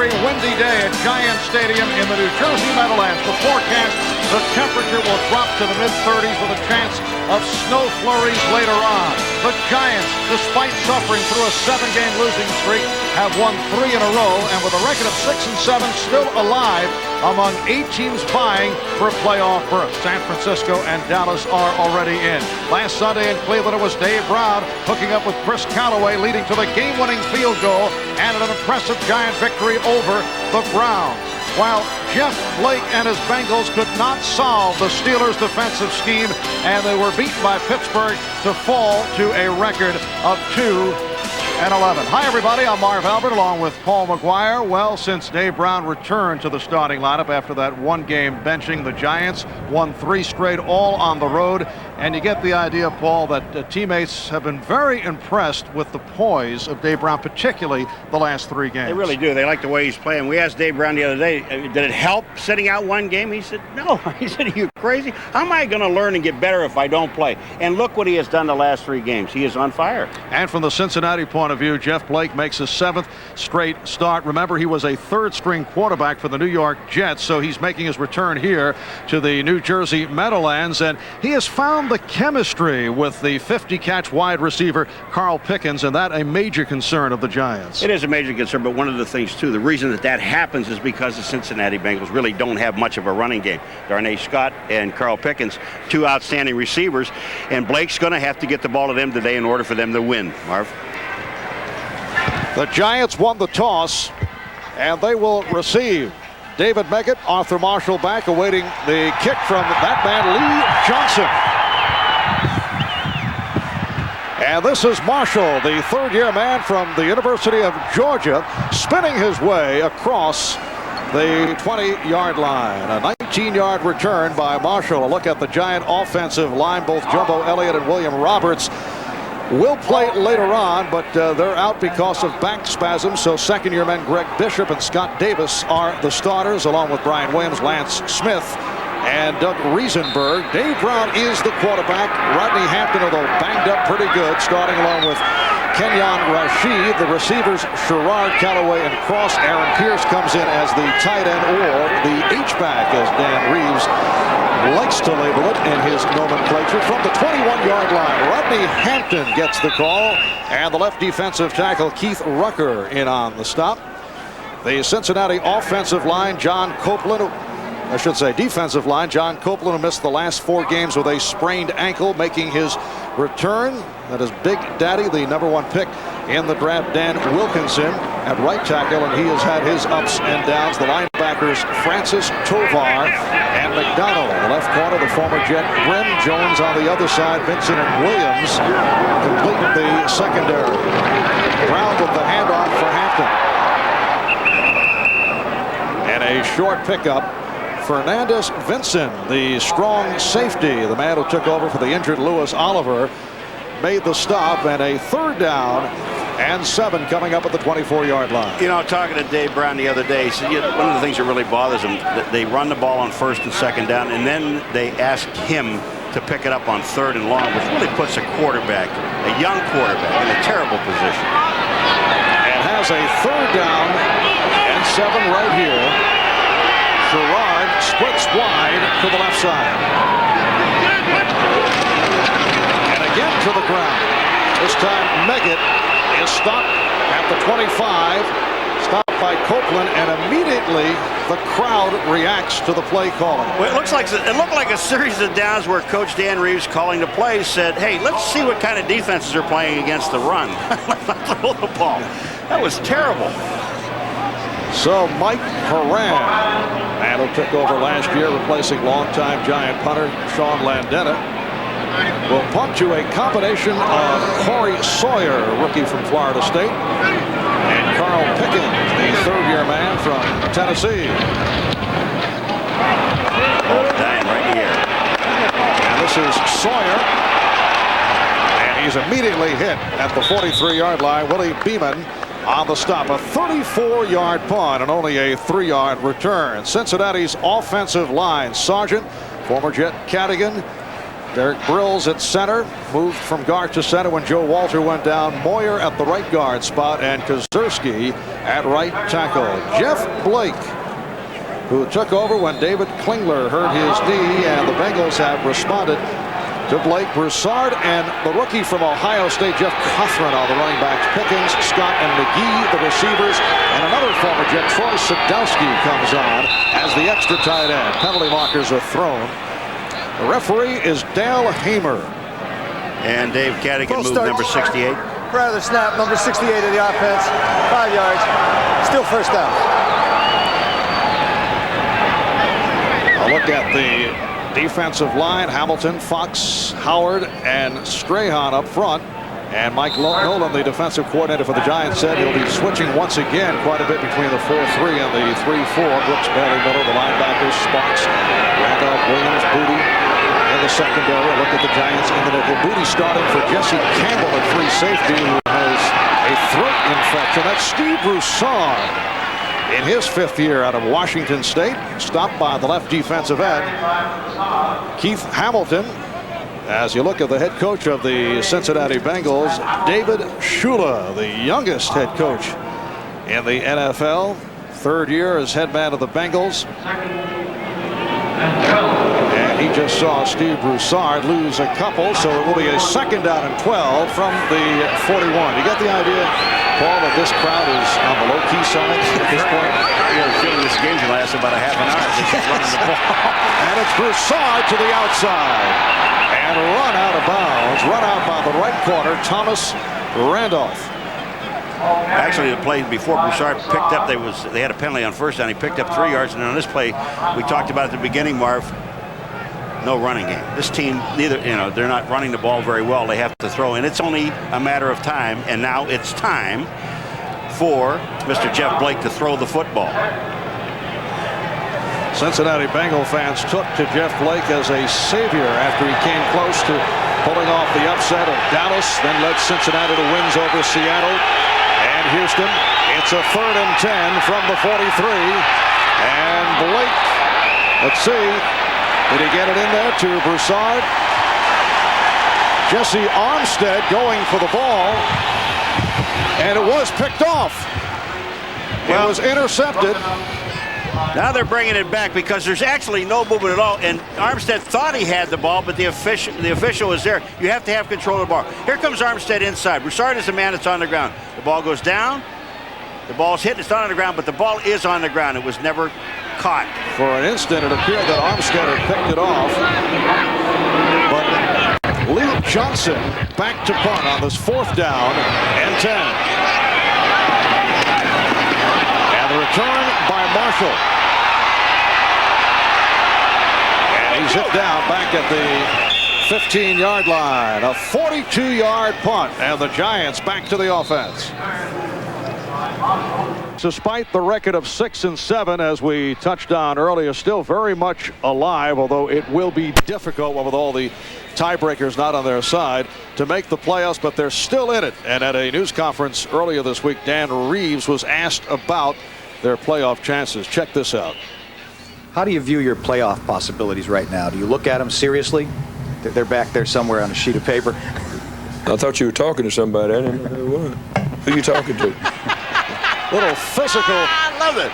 wintry, windy day at Giant Stadium in the New Jersey Meadowlands. The forecast, the temperature will drop to the mid-30s with a chance of snow flurries later on. The Giants, despite suffering through a 7-game losing streak, have won 3 in a row, and with a record of 6-7, still alive among 8 teams vying for a playoff berth. San Francisco and Dallas are already in. Last Sunday in Cleveland, it was Dave Brown hooking up with Chris Callaway, leading to the game-winning field goal and an impressive Giant victory over the Browns. While Jeff Blake and his Bengals could not solve the Steelers' defensive scheme, and they were beaten by Pittsburgh to fall to a record of 2-11. Hi, everybody. I'm Marv Albert along with Paul McGuire. Well, since Dave Brown returned to the starting lineup after that 1-game benching, the Giants won 3 straight, all on the road. And you get the idea, Paul, that teammates have been very impressed with the poise of Dave Brown, particularly the last 3 games. They really do. They like the way he's playing. We asked Dave Brown the other day, did it help sitting out 1 game? He said, no. He said, are you crazy? How am I going to learn and get better if I don't play? And look what he has done the last 3 games. He is on fire. And from the Cincinnati point of view, Jeff Blake makes his 7th straight start. Remember, he was a 3rd-string quarterback for the New York Jets, so he's making his return here to the New Jersey Meadowlands, and he has found the chemistry with the 50-catch wide receiver Carl Pickens, and that a major concern of the Giants. It is a major concern, but one of the things, too, the reason that happens is because the Cincinnati Bengals really don't have much of a running game. Darnay Scott and Carl Pickens, 2 outstanding receivers, and Blake's going to have to get the ball to them today in order for them to win. Marv? The Giants won the toss, and they will receive. David Meggett, Arthur Marshall back, awaiting the kick from that man, Lee Johnson. And this is Marshall, the 3rd-year man from the University of Georgia, spinning his way across the 20-yard line. A 19-yard return by Marshall. A look at the Giant offensive line. Both Jumbo Elliott and William Roberts will play later on, but they're out because of back spasms. So 2nd-year men Greg Bishop and Scott Davis are the starters, along with Brian Williams, Lance Smith, and Doug Riesenberg. Dave Brown is the quarterback. Rodney Hampton, although banged up pretty good, starting along with Kenyon Rashid. The receivers, Sherrard, Callaway, and Cross. Aaron Pierce comes in as the tight end, or the H-back, as Dan Reeves likes to label it in his nomenclature. From the 21-yard line, Rodney Hampton gets the call, and the left defensive tackle, Keith Rucker, in on the stop. The Cincinnati offensive line, John Copeland, I should say defensive line, John Copeland, who missed the last 4 games with a sprained ankle, making his return. That is Big Daddy, the #1 pick in the draft, Dan Wilkinson, at right tackle, and he has had his ups and downs. The linebackers, Francis Tovar and McDonald. The left corner, the former Jet Brim. Jones on the other side, Vincent and Williams complete the secondary. Brown with the handoff for Hampton. And a short pickup. Fernandez Vincent, the strong safety, the man who took over for the injured Lewis Oliver, made the stop, and a 3rd down and 7 coming up at the 24-yard line. You know, talking to Dave Brown the other day, he said, one of the things that really bothers him, that they run the ball on 1st and 2nd down, and then they ask him to pick it up on 3rd and long, which really puts a quarterback, a young quarterback, in a terrible position. And has a 3rd down and 7 right here. Sherrard splits wide to the left side. And again to the ground. This time Meggett is stopped at the 25. Stopped by Copeland, and immediately the crowd reacts to the play calling. Well, it looked like a series of downs where Coach Dan Reeves, calling the plays, said, hey, let's see what kind of defenses are playing against the run. Throw the ball. That was terrible. So Mike Horan, man who took over last year, replacing longtime Giant punter Sean Landeta, will punt to a combination of Corey Sawyer, rookie from Florida State, and Carl Pickens, the 3rd-year man from Tennessee. Dying right here. And this is Sawyer, and he's immediately hit at the 43-yard line. Willie Beeman on the stop. A 34-yard punt and only a 3-yard return. Cincinnati's offensive line, Sargent, former Jet Cadigan, Derek Brills at center, moved from guard to center when Joe Walter went down. Moyer at the right guard spot, and Kozerski at right tackle. Jeff Blake, who took over when David Klingler hurt his knee, and the Bengals have responded to Blake. Broussard and the rookie from Ohio State, Jeff Cothran, on the running backs. Pickens, Scott, and McGee, the receivers. And another former Jet, Troy Sadowski, comes on as the extra tight end. Penalty markers are thrown. The referee is Dale Hamer. And Dave Cadigan moved number 68. Prior to the snap, number 68 of the offense, 5 yards, still first down. A look at the defensive line. Hamilton, Fox, Howard, and Strahan up front. And Mike Nolan, the defensive coordinator for the Giants, said he'll be switching once again quite a bit between the 4-3 and the 3-4. Brooks, Bailey, Miller, the linebackers, Sparks, Randolph, Williams, Booty in the secondary. A look at the Giants in the nickel. Booty starting for Jesse Campbell at free safety, who has a throat infection. That's Steve Broussard in his 5th year out of Washington State, stopped by the left defensive end, Keith Hamilton. As you look at the head coach of the Cincinnati Bengals, David Shula, the youngest head coach in the NFL, 3rd year as head man of the Bengals. And he just saw Steve Broussard lose a couple, so it will be a 2nd down and 12 from the 41. You get the idea, Paul, that this crowd is on the low-key side at this point? You know, feeling this game can last about a half an hour. Running the ball. And it's Broussard to the outside. And run out of bounds. Run out by the right corner, Thomas Randolph. Actually, the play before Broussard picked up, they had a penalty on first down. He picked up 3 yards, and on this play, we talked about at the beginning, Marv, no running game. This team, they're not running the ball very well. They have to throw, and it's only a matter of time. And now it's time for Mr. Jeff Blake to throw the football. Cincinnati Bengal fans took to Jeff Blake as a savior after he came close to pulling off the upset of Dallas, then led Cincinnati to wins over Seattle and Houston. It's a 3rd and 10 from the 43. And Blake, let's see, did he get it in there to Broussard? Jesse Armstead going for the ball, and it was picked off. It was intercepted. Now they're bringing it back because there's actually no movement at all, and Armstead thought he had the ball, but the official is there. You have to have control of the ball. Here comes Armstead inside. Broussard is the man that's on the ground. The ball goes down. The ball's hit. It's not on the ground, but the ball is on the ground. It was never caught. For an instant, it appeared that Armstead had picked it off, but Lee Johnson back to punt on this 4th down and 10. And the return by Marshall. And he's hit down back at the 15-yard line. A 42-yard punt, and the Giants back to the offense. Despite the record of 6-7, as we touched on earlier, still very much alive, although it will be difficult with all the tiebreakers not on their side to make the playoffs, but they're still in it. And at a news conference earlier this week, Dan Reeves was asked about their playoff chances. Check this out. How do you view your playoff possibilities right now? Do you look at them seriously? They're back there somewhere on a sheet of paper. I thought you were talking to somebody. I didn't know who it was. Who you talking to? Little physical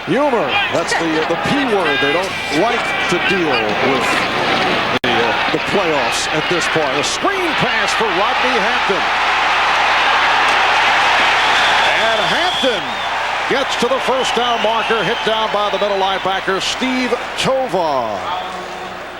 humor. That's the P word. They don't like to deal with the playoffs at this point. A screen pass for Rodney Hampton. And Hampton gets to the 1st down marker, hit down by the middle linebacker, Steve Tovar.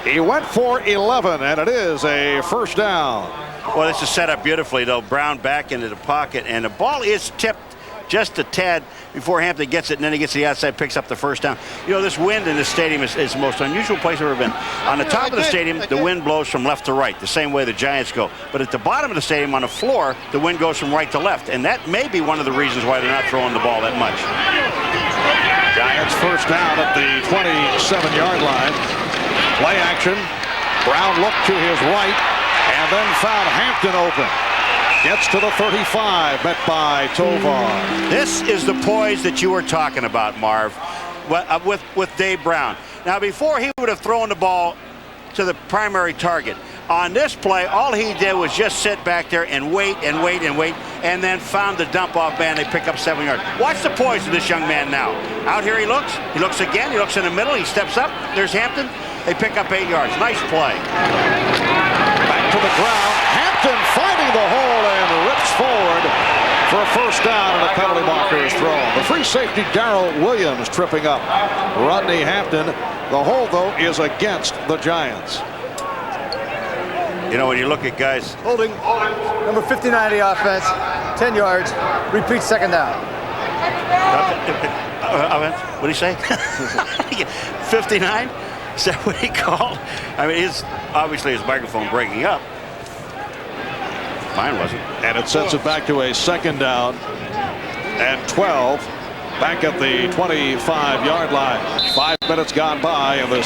He went for 11, and it is a 1st down. Well, this is set up beautifully, though. Brown back into the pocket, and the ball is tipped just a tad before Hampton gets it, and then he gets to the outside, picks up the 1st down. You know, this wind in this stadium is the most unusual place I've ever been. On the top of the stadium, the wind blows from left to right, the same way the Giants go. But at the bottom of the stadium, on the floor, the wind goes from right to left, and that may be one of the reasons why they're not throwing the ball that much. Giants 1st down at the 27-yard line. Play action. Brown looked to his right, and then found Hampton open. Gets to the 35, met by Tovar. This is the poise that you were talking about, Marv, with Dave Brown. Now, before he would have thrown the ball to the primary target, On this play, all he did was just sit back there and wait and wait and wait, and then found the dump-off man. They pick up 7 yards. Watch the poise of this young man now. Out here he looks. He looks again. He looks in the middle. He steps up. There's Hampton. They pick up 8 yards. Nice play. Back to the ground. Hampton finding the hole and rips forward for a first down, and a penalty marker is thrown. The free safety, Darrell Williams, tripping up Rodney Hampton. The hole, though, is against the Giants. You know, when you look at guys. Holding. Number 59 of the offense. 10 yards. Repeat second down. What did he say? 59? Is that what he called? I mean, obviously his microphone breaking up. Mine wasn't. And it sets it back to a second down and 12. Back at the 25-yard line. 5 minutes gone by in this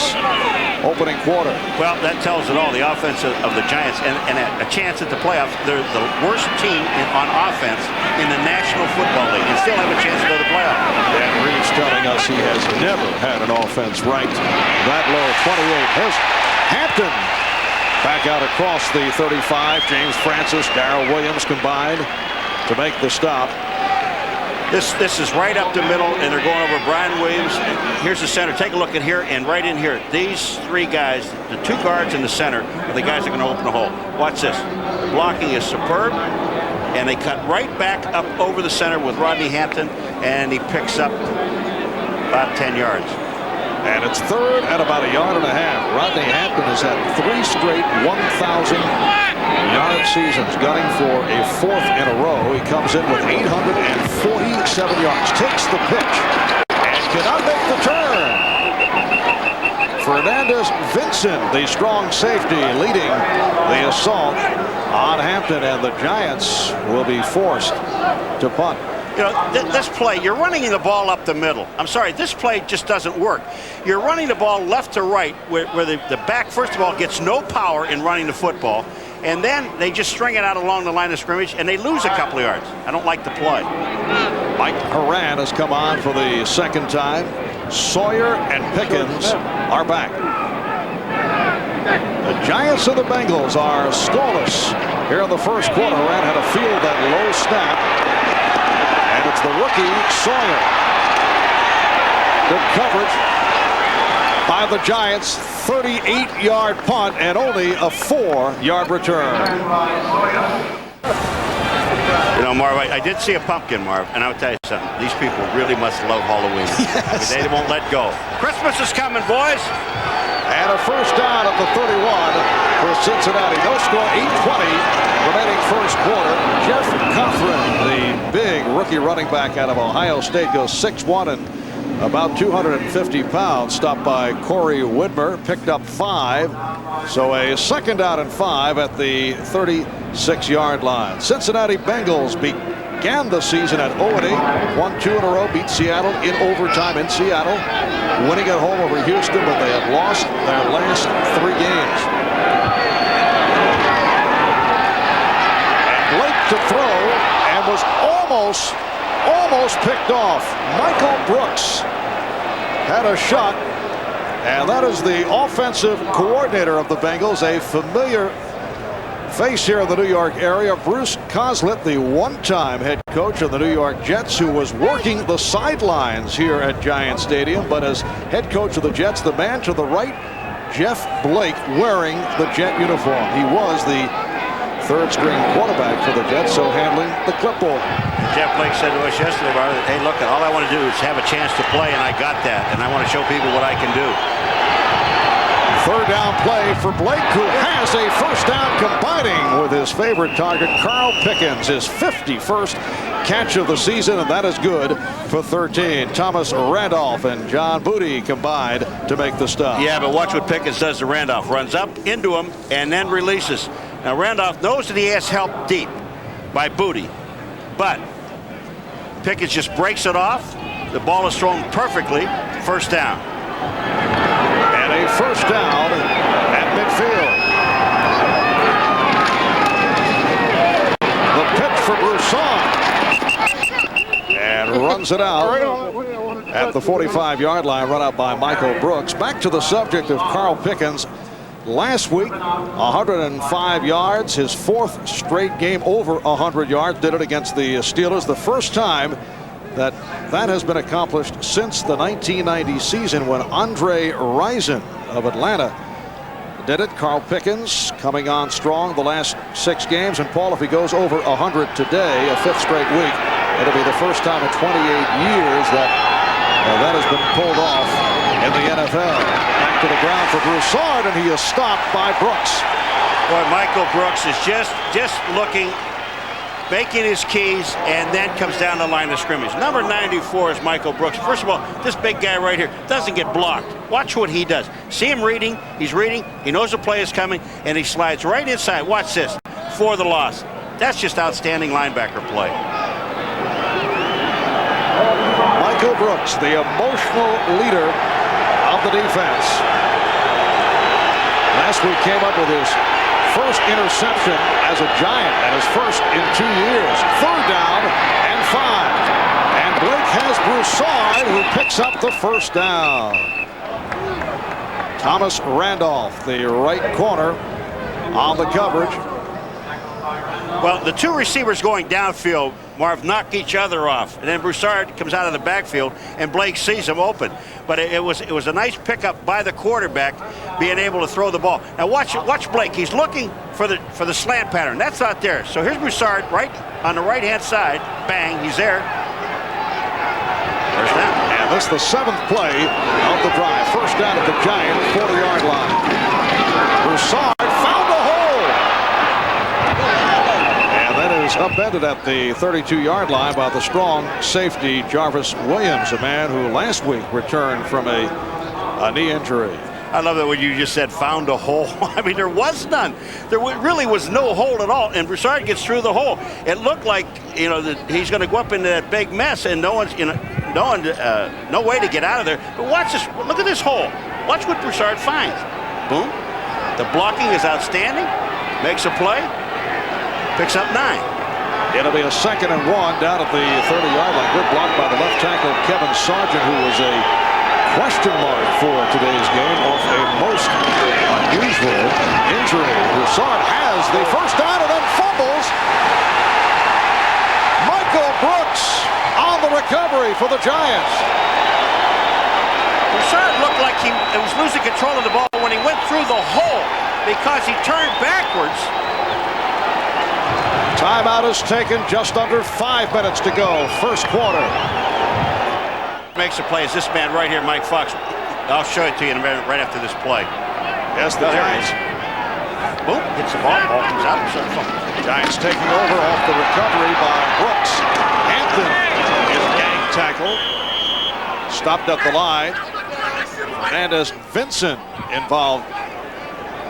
opening quarter. Well, that tells it all. The offense of the Giants and a chance at the playoffs. They're the worst team on offense in the National Football League and still have a chance to go to the playoffs. Dan Reeves telling us he has never had an offense ranked that low. 28. Here's Hampton back out across the 35. James Francis, Darrell Williams combined to make the stop. This is right up the middle, and they're going over Brian Williams. Here's the center. Take a look at here, and right in here. These 3 guys, the 2 guards in the center, are the guys that are going to open the hole. Watch this. The blocking is superb, and they cut right back up over the center with Rodney Hampton, and he picks up about 10 yards. And it's third at about 1.5 yards. Rodney Hampton has had 3 straight 1,000-yard seasons, gunning for a 4th in a row. He comes in with 847 yards, takes the pitch, and cannot make the turn. Fernandez Vincent, the strong safety, leading the assault on Hampton, and the Giants will be forced to punt. You know, this play, you're running the ball up the middle. I'm sorry, this play just doesn't work. You're running the ball left to right, where the back, first of all, gets no power in running the football, and then they just string it out along the line of scrimmage, and they lose a couple of yards. I don't like the play. Mike Horan has come on for the second time. Sawyer and Pickens are back. The Giants and the Bengals are scoreless here in the first quarter. Horan had to field that low snap. And it's the rookie, Sawyer. Good coverage by the Giants. 38-yard punt and only a 4-yard return. You know, Marv, I did see a pumpkin, Marv, and I'll tell you something. These people really must love Halloween. Yes. They won't let go. Christmas is coming, boys. And a first down at the 31 for Cincinnati. No score, 8:20 remaining first quarter. Jeff Cothran, the big rookie running back out of Ohio State, goes 6'1" and about 250 pounds. Stopped by Corey Widmer, picked up 5. So a second down and 5 at the 36-yard line. Cincinnati Bengals began the season at 0-8, won 2 in a row, beat Seattle in overtime in Seattle, winning at home over Houston, but they have lost their last 3 games. And Blake to throw, and was almost picked off. Michael Brooks had a shot, and that is the offensive coordinator of the Bengals, a familiar face here in the New York area, Bruce Coslett, the one-time head coach of the New York Jets, who was working the sidelines here at Giant Stadium. But as head coach of the Jets, the man to the right, Jeff Blake, wearing the Jet uniform. He was the third-string quarterback for the Jets, so handling the clipboard. Jeff Blake said to us yesterday, hey, look, all I want to do is have a chance to play, and I got that, and I want to show people what I can do. Third down play for Blake, who has a first down, combining with his favorite target, Carl Pickens, his 51st catch of the season, and that is good for 13. Thomas Randolph and John Booty combined to make the stop. Yeah, but watch what Pickens does to Randolph. Runs up into him and then releases. Now, Randolph knows that he has help deep by Booty, but Pickens just breaks it off. The ball is thrown perfectly. First down. And a first down at midfield. The pitch for Broussard. And runs it out at the 45-yard line. Run out by Michael Brooks. Back to the subject of Carl Pickens. last week. 105 yards, his 4th straight game over 100 yards. Did it against the Steelers. The first time that has been accomplished since the 1990 season when Andre Rison of Atlanta did it. Carl Pickens coming on strong the last 6 games. And Paul, if he goes over 100 today, a 5th straight week, it'll be the first time in 28 years that has been pulled off in the NFL. Back to the ground for Broussard, and he is stopped by Brooks. Boy, Michael Brooks is just looking, making his keys, and then comes down the line of scrimmage. Number 94 is Michael Brooks. First of all, this big guy right here doesn't get blocked. Watch what he does. See him reading. He's reading. He knows the play is coming, and he slides right inside. Watch this. For the loss. That's just outstanding linebacker play. Michael Brooks, the emotional leader of the defense. Last week came up with his first interception as a Giant, and his first in 2 years. 3rd down and 5. And Blake has Broussard, who picks up the 1st down. Thomas Randolph, the right corner, on the coverage. Well, the 2 receivers going downfield, Marv, knock each other off, and then Broussard comes out of the backfield, and Blake sees him open. But it was a nice pickup by the quarterback, being able to throw the ball. Now watch Blake. He's looking for the slant pattern. That's not there. So here's Broussard right on the right-hand side. Bang, he's there. First down. And this is the 7th play of the drive. First down at the Giant 40-yard line. Broussard found a hole. And that is upended at the 32-yard line by the strong safety Jarvis Williams, a man who last week returned from a knee injury. I love that when you just said found a hole. I mean, there was none. There really was no hole at all. And Broussard gets through the hole. It looked like, that he's going to go up into that big mess, and no way to get out of there. But watch this. Look at this hole. Watch what Broussard finds. Boom. The blocking is outstanding. Makes a play. Picks up 9. It'll be a 2nd and 1 down at the 30-yard line. Good block by the left tackle Kevin Sargent, who was a question mark for today's game off a most unusual injury. Broussard has the 1st down and then fumbles. Michael Brooks on the recovery for the Giants. Broussard looked like he was losing control of the ball when he went through the hole because he turned backwards. Timeout is taken. Just under 5 minutes to go. First quarter. Makes a play is this man right here, Mike Fox. I'll show it to you in a minute, right after this play. Yes, the Giants. Boom, hits the ball comes out. Giants taking over off the recovery by Brooks. Hampton is gang tackle. Stopped at the line. Fernandez Vincent involved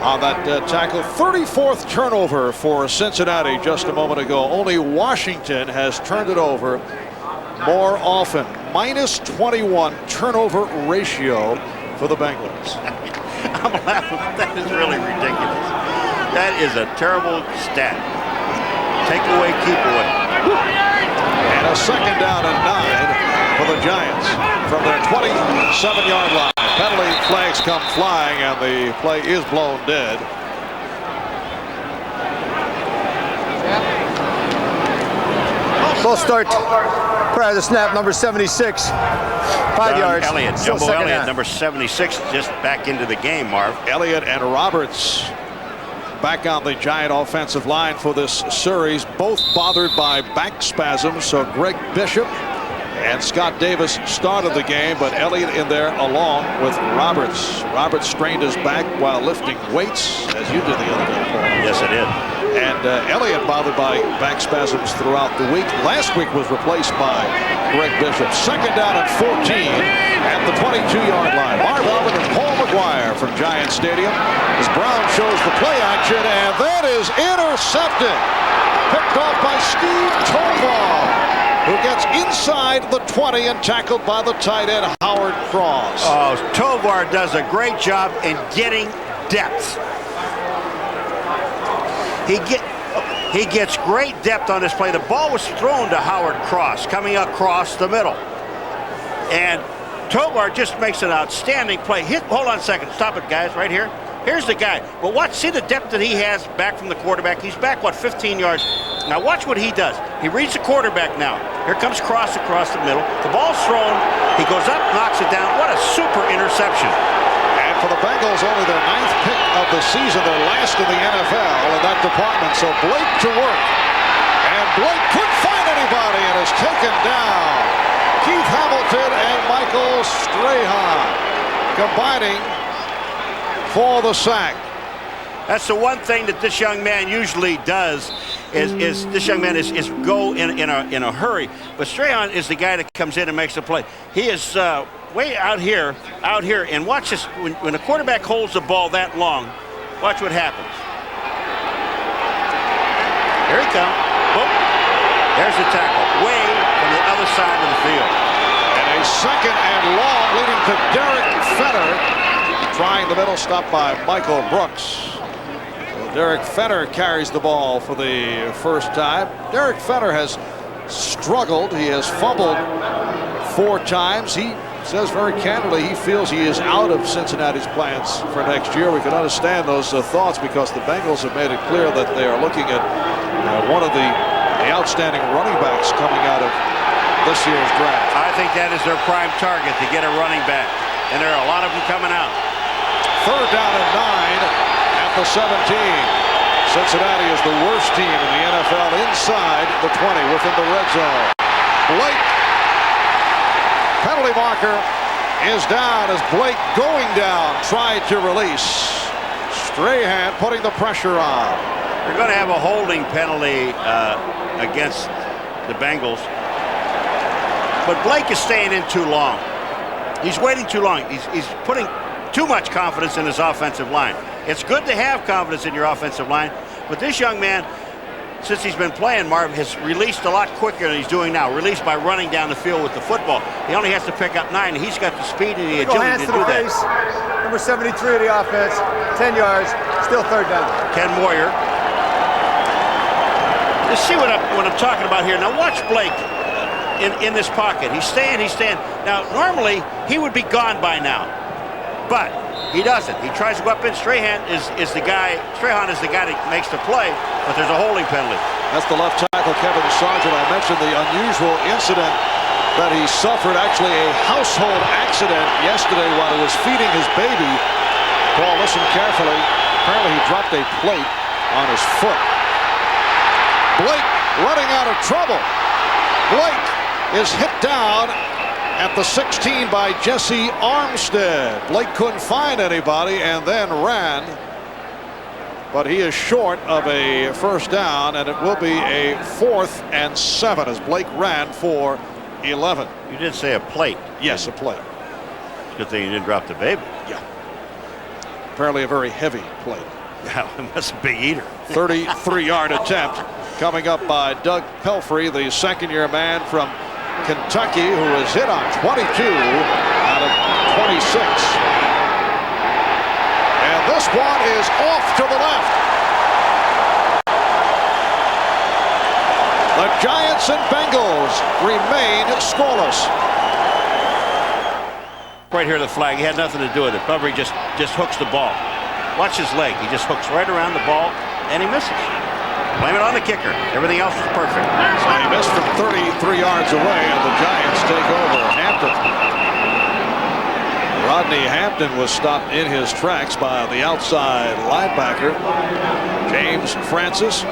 on that tackle. 34th turnover for Cincinnati just a moment ago. Only Washington has turned it over more often. Minus 21 turnover ratio for the Bengals. I'm laughing. That is really ridiculous. That is a terrible stat. Take away, keep away. And a 2nd down and 9 for the Giants from their 27-yard line. Penalty flags come flying, and the play is blown dead. Full start. Prior to the snap, number 76. 5 yards. Elliott, Jumbo Elliott, number 76, just back into the game, Marv. Elliott and Roberts back on the Giant offensive line for this series, both bothered by back spasms. So Greg Bishop and Scott Davis started the game, but Elliott in there along with Roberts. Roberts strained his back while lifting weights, as you did the other day, Paul. Yes, I did. And Elliott bothered by back spasms throughout the week. Last week was replaced by Greg Bishop. 2nd down and 14 at the 22-yard line. Marv Albert and Paul McGuire from Giant Stadium as Brown shows the play action, and that is intercepted. Picked off by Steve Tovar, who gets inside the 20 and tackled by the tight end Howard Cross. Oh, Tovar does a great job in getting depth. He gets great depth on this play. The ball was thrown to Howard Cross, coming across the middle. And Tovar just makes an outstanding play. Hold on a second. Stop it, guys, right here. Here's the guy. But watch, see the depth that he has back from the quarterback. He's back, what, 15 yards. Now watch what he does. He reads the quarterback now. Here comes Cross across the middle. The ball's thrown. He goes up, knocks it down. What a super interception. And for the Bengals, only their 9th pick of the season. They're last in the NFL in that department. So Blake to work. And Blake couldn't find anybody and is taken down. Keith Hamilton and Michael Strahan combining for the sack. That's the one thing that this young man usually does is this young man is go in a hurry. But Strahan is the guy that comes in and makes the play. He is way out here, and watch this. When a quarterback holds the ball that long, watch what happens. Here he comes. Boom. There's the tackle. Way from the other side of the field. And a second and long leading to Derek Fenner. Trying the middle, stop by Michael Brooks. So Derek Fenner carries the ball for the first time. Derek Fenner has struggled. He has fumbled 4 times. He says very candidly he feels he is out of Cincinnati's plans for next year. We can understand those thoughts because the Bengals have made it clear that they are looking at one of the outstanding running backs coming out of this year's draft. I think that is their prime target, to get a running back. And there are a lot of them coming out. 3rd down and 9 at the 17. Cincinnati is the worst team in the NFL inside the 20 within the red zone. Blake, penalty marker is down as Blake going down tried to release. Strahan putting the pressure on. They're going to have a holding penalty against the Bengals. But Blake is staying in too long. He's waiting too long. He's putting too much confidence in his offensive line. It's good to have confidence in your offensive line, but this young man, since he's been playing, Marv, has released a lot quicker than he's doing now. Released by running down the field with the football. He only has to pick up 9. He's got the speed and the agility to do that. Number 73 of the offense, 10 yards, still 3rd down. Ken Moyer. Let's see what I'm talking about here. Now watch Blake in this pocket. He's staying. Now normally he would be gone by now, but he doesn't. He tries to go up in. Strahan is the guy that makes the play, but there's a holding penalty. That's the left tackle, Kevin Sargent. I mentioned the unusual incident that he suffered, actually a household accident yesterday while he was feeding his baby. Paul, listen carefully. Apparently he dropped a plate on his foot. Blake running out of trouble. Blake is hit down at the 16 by Jesse Armstead. Blake couldn't find anybody and then ran, but he is short of a first down, and it will be a 4th and 7 as Blake ran for 11. You did say a plate. Yes, a plate. Good thing you didn't drop the baby. Yeah. Apparently a very heavy plate. Yeah, it must be a big eater. 33-yard attempt coming up by Doug Pelfrey, the second-year man from Kentucky, who was hit on 22 out of 26. And this one is off to the left. The Giants and Bengals remain scoreless. Right here, the flag. He had nothing to do with it. Pelfrey just hooks the ball. Watch his leg. He just hooks right around the ball, and he misses. Blame it on the kicker. Everything else is perfect. So he missed from 33 yards away, and the Giants take over. Hampton. Rodney Hampton was stopped in his tracks by the outside linebacker, James Francis.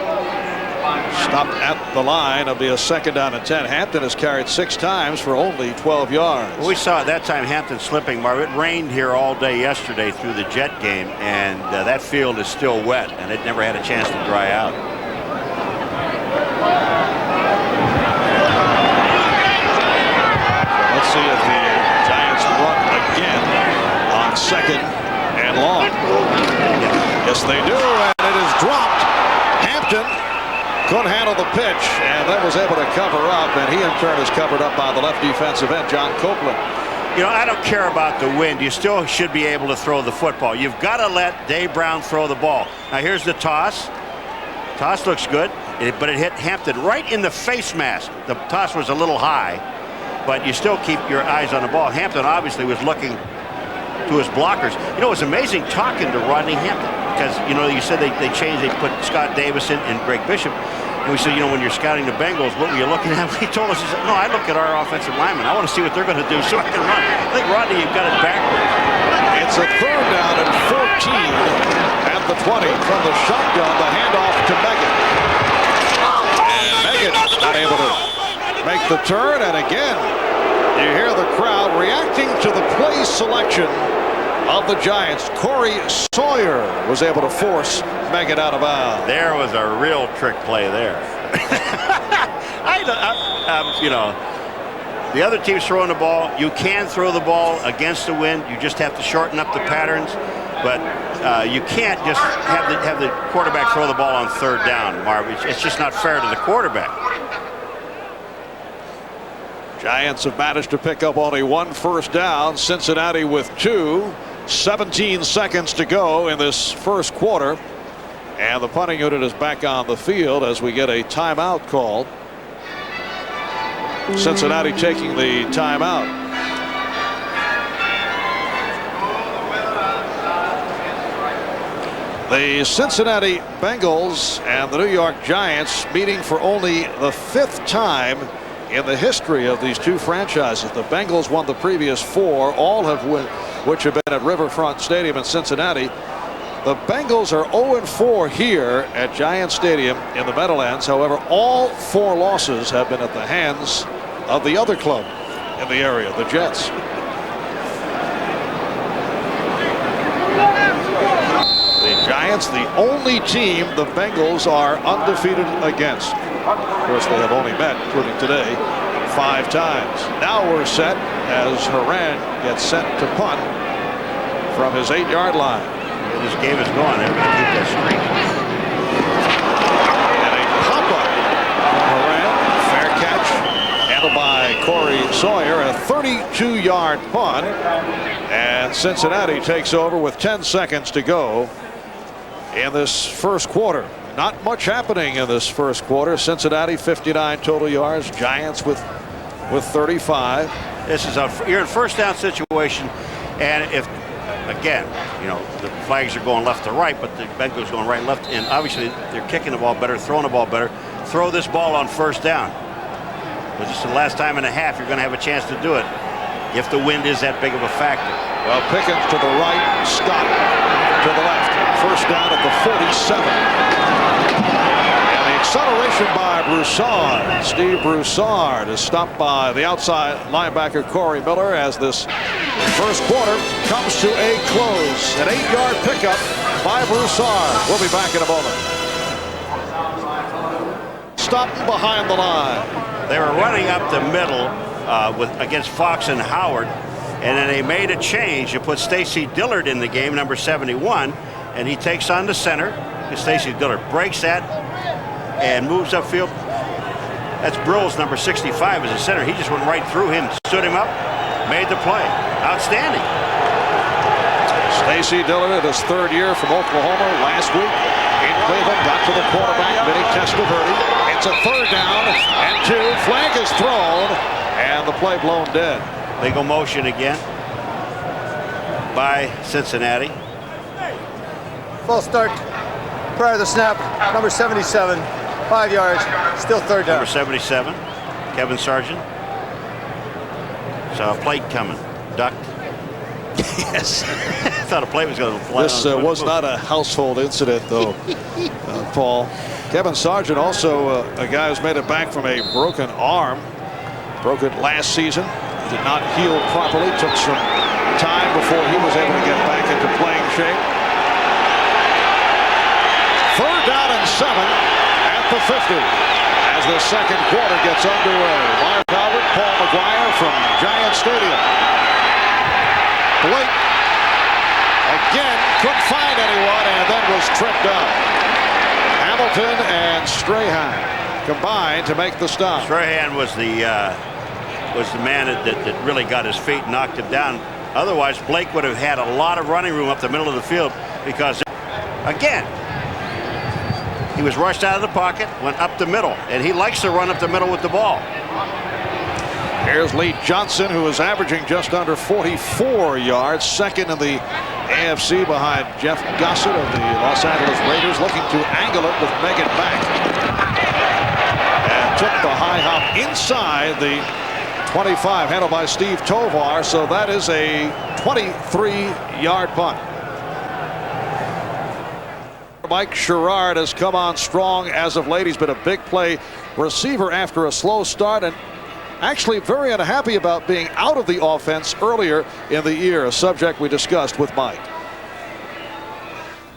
Stopped at the line. It'll be a 2nd down and 10. Hampton has carried 6 times for only 12 yards. Well, we saw at that time Hampton slipping, Marv. It rained here all day yesterday through the Jet game, and that field is still wet, and it never had a chance to dry out. Let's see if the Giants run again on 2nd and long. Yes, they do, and it is dropped. Hampton couldn't handle the pitch and then was able to cover up, and he in turn is covered up by the left defensive end, John Copeland. You know, I don't care about the wind. You still should be able to throw the football. You've got to let Dave Brown throw the ball. Now here's the toss. Toss looks good, but it hit Hampton right in the face mask. The toss was a little high, but you still keep your eyes on the ball. Hampton obviously was looking to his blockers. You know, it was amazing talking to Rodney Hampton because, you know, you said they changed, they put Scott Davison and Greg Bishop. And we said, you know, when you're scouting the Bengals, what were you looking at? He told us, he said, no, I look at our offensive linemen. I want to see what they're going to do so I can run. I think, Rodney, you've got it backwards. It's a 3rd down and 14 at the 20 from the shotgun. The handoff to Megan. And Megan not able to make the turn. And again, you hear the crowd reacting to the play selection of the Giants. Corey Sawyer was able to force Megan out of bounds. There was a real trick play there. You know, the other team's throwing the ball. You can throw the ball against the wind. You just have to shorten up the patterns. But you can't just have the quarterback throw the ball on 3rd down, Marv. It's just not fair to the quarterback. Giants have managed to pick up only 1 first down. Cincinnati with 2. 17 seconds to go in this first quarter. And the punting unit is back on the field as we get a timeout called. Cincinnati taking the timeout. The Cincinnati Bengals and the New York Giants meeting for only the 5th time in the history of these two franchises. The Bengals won the previous 4, all have which have been at Riverfront Stadium in Cincinnati. The Bengals are 0-4 here at Giant Stadium in the Meadowlands. However, all 4 losses have been at the hands of the other club in the area, the Jets. The Giants, the only team the Bengals are undefeated against. Of course, they have only met, including today, 5 times. Now we're set as Haran gets set to punt from his 8-yard line. This game is going. They're going to keep that streak. And a pop-up from Haran. Fair catch. Handled by Corey Sawyer. A 32-yard punt. And Cincinnati takes over with 10 seconds to go in this first quarter. Not much happening in this first quarter. Cincinnati 59 total yards. Giants with 35. This is you're in first down situation, and if again, you know, the flags are going left to right, but the Bengals going right and left, and obviously they're kicking the ball better, throwing the ball better. Throw this ball on first down. But just the last time and a half, you're going to have a chance to do it if the wind is that big of a factor. Well, Pickens to the right, Scott to the left. First down at the 47. And the acceleration by Broussard. Steve Broussard is stopped by the outside linebacker Corey Miller as this first quarter comes to a close. An 8-yard pickup by Broussard. We'll be back in a moment. Stopped behind the line. They were running up the middle against Fox and Howard, and then they made a change to put Stacy Dillard in the game, number 71, and he takes on the center. Stacy Dillard breaks that and moves upfield. That's Brill's number 65 as a center. He just went right through him, stood him up, made the play. Outstanding. Stacy Dillard in his 3rd year from Oklahoma last week in Cleveland. Got to the quarterback, Vinny Testaverde. It's a 3rd down and 2. Flag is thrown and the play blown dead. Legal motion again by Cincinnati. False start prior to the snap. Number 77, 5 yards, still 3rd down. Number 77, Kevin Sargent. Saw a plate coming. Ducked. Yes. Thought a plate was going to fly. This was not a household incident, though, Paul. Kevin Sargent, also a guy who's made it back from a broken arm. Broke it last season. Did not heal properly. Took some time before he was able to get back into playing shape. 3rd down and 7 at the 50 as the second quarter gets underway. Mark Albert, Paul McGuire from Giant Stadium. Blake again couldn't find anyone and then was tripped up. Hamilton and Strahan combined to make the stop. Strahan was the man that really got his feet and knocked him down. Otherwise, Blake would have had a lot of running room up the middle of the field because, again, he was rushed out of the pocket, went up the middle, and he likes to run up the middle with the ball. Here's Lee Johnson, who is averaging just under 44 yards, second in the AFC behind Jeff Gossett of the Los Angeles Raiders, looking to angle it with Megan back. And took the high hop inside the 25, handled by Steve Tovar, so that is a 23-yard punt. Mike Sherrard has come on strong as of late. He's been a big play receiver after a slow start, and actually very unhappy about being out of the offense earlier in the year, a subject we discussed with Mike.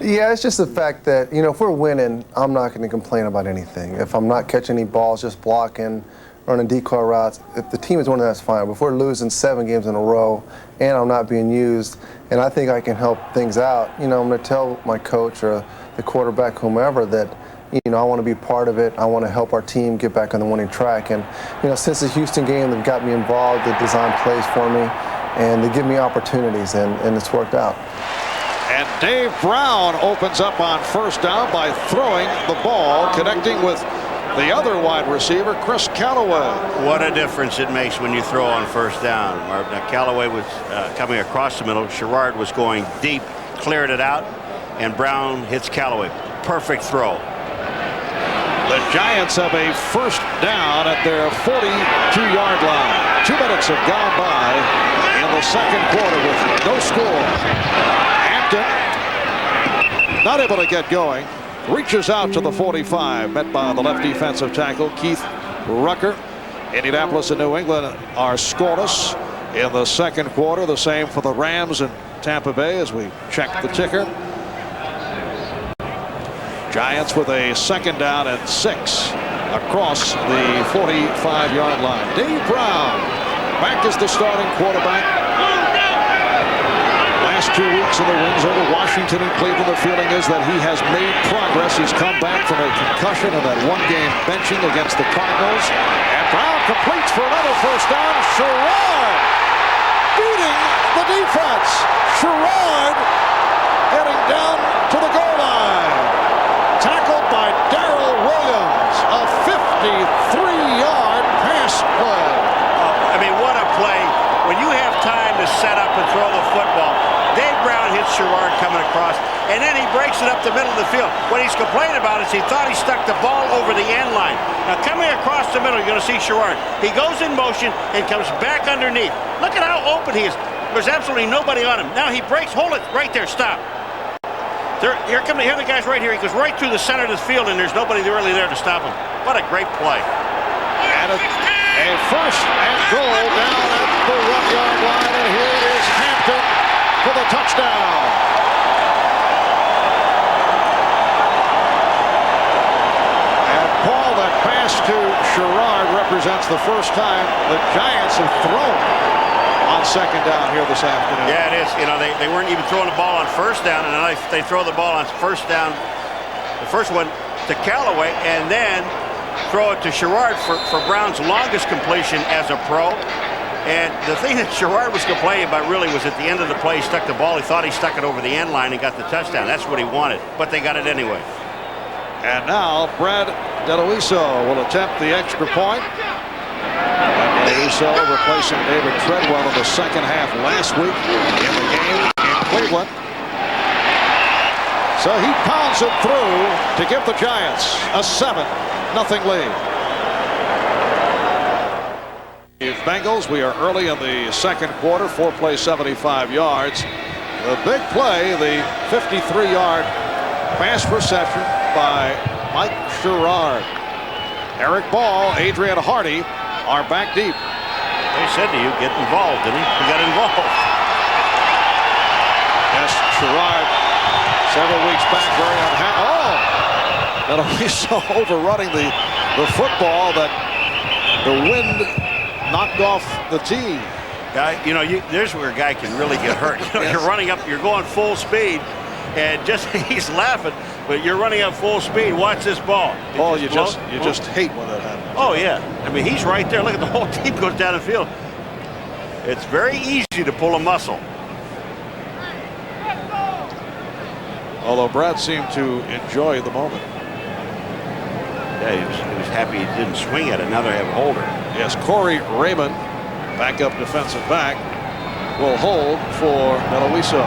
Yeah, it's just the fact that, you know, if we're winning, I'm not going to complain about anything. If I'm not catching any balls, just blocking, running decoy routes, if the team is winning, that's fine. But if we're losing 7 games in a row and I'm not being used, and I think I can help things out, you know, I'm going to tell my coach or the quarterback, whomever, that, you know, I want to be part of it. I want to help our team get back on the winning track. And, you know, since the Houston game, they've got me involved. They design plays for me, and they give me opportunities, and it's worked out. And Dave Brown opens up on first down by throwing the ball, connecting with the other wide receiver, Chris Callaway. What a difference it makes when you throw on first down. Now, Callaway was coming across the middle. Sherrard was going deep, cleared it out, and Brown hits Callaway. Perfect throw. The Giants have a first down at their 42-yard line. 2 minutes have gone by in the second quarter with no score. Hampton not able to get going. Reaches out to the 45, met by the left defensive tackle, Keith Rucker. Indianapolis and New England are scoreless in the second quarter. The same for the Rams and Tampa Bay as we check the ticker. Giants with a second down and 6 across the 45-yard line. Dave Brown back as the starting quarterback. Last 2 weeks of the wins over Washington and Cleveland, the feeling is that he has made progress. He's come back from a concussion and that one-game benching against the Cardinals. And Brown completes for another first down. Sherrard beating the defense. Sherrard heading down to the goal line. Tackled by Darrell Williams. A 53-yard pass play. I mean, what a play. When you have time to set up and throw the football, Dave Brown hits Sherrard coming across, and then he breaks it up the middle of the field. What he's complaining about is he thought he stuck the ball over the end line. Now, coming across the middle, you're going to see Sherrard. He goes in motion and comes back underneath. Look at how open he is. There's absolutely nobody on him. Now he breaks. Hold it right there. Stop. Here the guys right here. He goes right through the center of the field, and there's nobody really there to stop him. What a great play. And a first and goal down at the 1-yard line, and here is Hampton for the touchdown. And Paul, that pass to Sherrard represents the first time the Giants have thrown on second down here this afternoon. Yeah, it is. You know, they weren't even throwing the ball on first down, and then they throw the ball on first down. The first one to Callaway, and then throw it to Sherrard for Brown's longest completion as a pro. And the thing that Sherrard was complaining about really was at the end of the play, he stuck the ball. He thought he stuck it over the end line and got the touchdown. That's what he wanted, but they got it anyway. And now Brad DeLuiso will attempt the extra point. DeLuiso replacing David Treadwell in the second half last week in the game in Cleveland. So he pounds it through to give the Giants a 7-0 lead. The Bengals, we are early in the second quarter, 4 plays, 75 yards. The big play, the 53-yard pass reception by Mike Sherrard. Eric Ball, Adrian Hardy are back deep. They said to you, get involved, didn't he? He got involved. Yes, Sherrard, several weeks back, very unhappy. Oh! That'll be so overrunning the football that the wind knocked off the tee. Guy, you know, there's where a guy can really get hurt. You know, Yes. You're running up, you're going full speed, and just he's laughing, but you're running up full speed. Watch this ball. Oh, you just hate when that happens. Oh yeah, I mean he's right there. Look at the whole team goes down the field. It's very easy to pull a muscle. Although Brad seemed to enjoy the moment. Yeah, he was happy he didn't swing at it. Now they have a holder. Yes, Corey Raymond backup defensive back, will hold for Meloiso.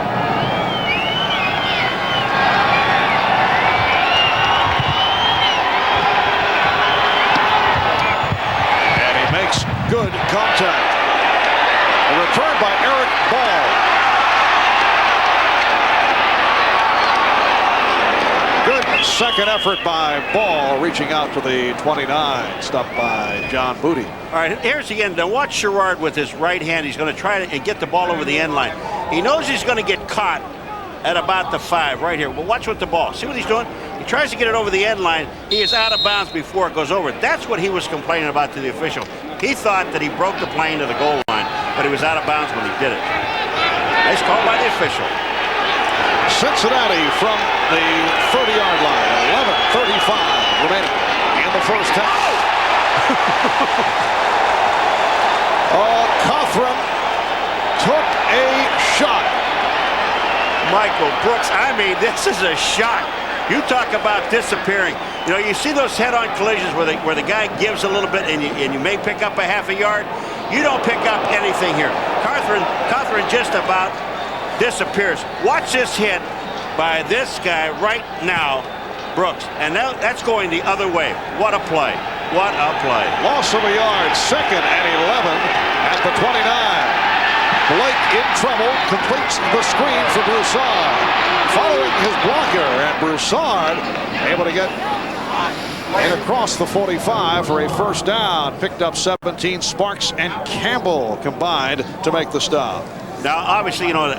And he makes good contact. A return by Eric Ball. Good second effort by Ball, reaching out to the 29, stopped by John Booty. All right, here's the end. Now watch Sherrard with his right hand. He's going to try to get the ball over the end line. He knows he's going to get caught at about the 5 right here. Well, watch with the ball. See what he's doing? He tries to get it over the end line. He is out of bounds before it goes over. That's what he was complaining about to the official. He thought that he broke the plane to the goal line, but he was out of bounds when he did it. Nice call by the official. Cincinnati from the 30-yard line. 11:35 remaining in the first half. Oh, Cothran took a shot. Michael Brooks, I mean, this is a shot. You talk about disappearing. You know, you see those head-on collisions where the guy gives a little bit and you may pick up a half a yard. You don't pick up anything here. Cothran just about disappears. Watch this hit by this guy right now, Brooks. And now that's going the other way. What a play. What a play. Loss of a yard, 2nd and 11 at the 29. Blake in trouble, completes the screen for Broussard. Following his blocker, and Broussard able to get in across the 45 for a first down. Picked up 17. Sparks and Campbell combined to make the stop. Now, obviously, you know,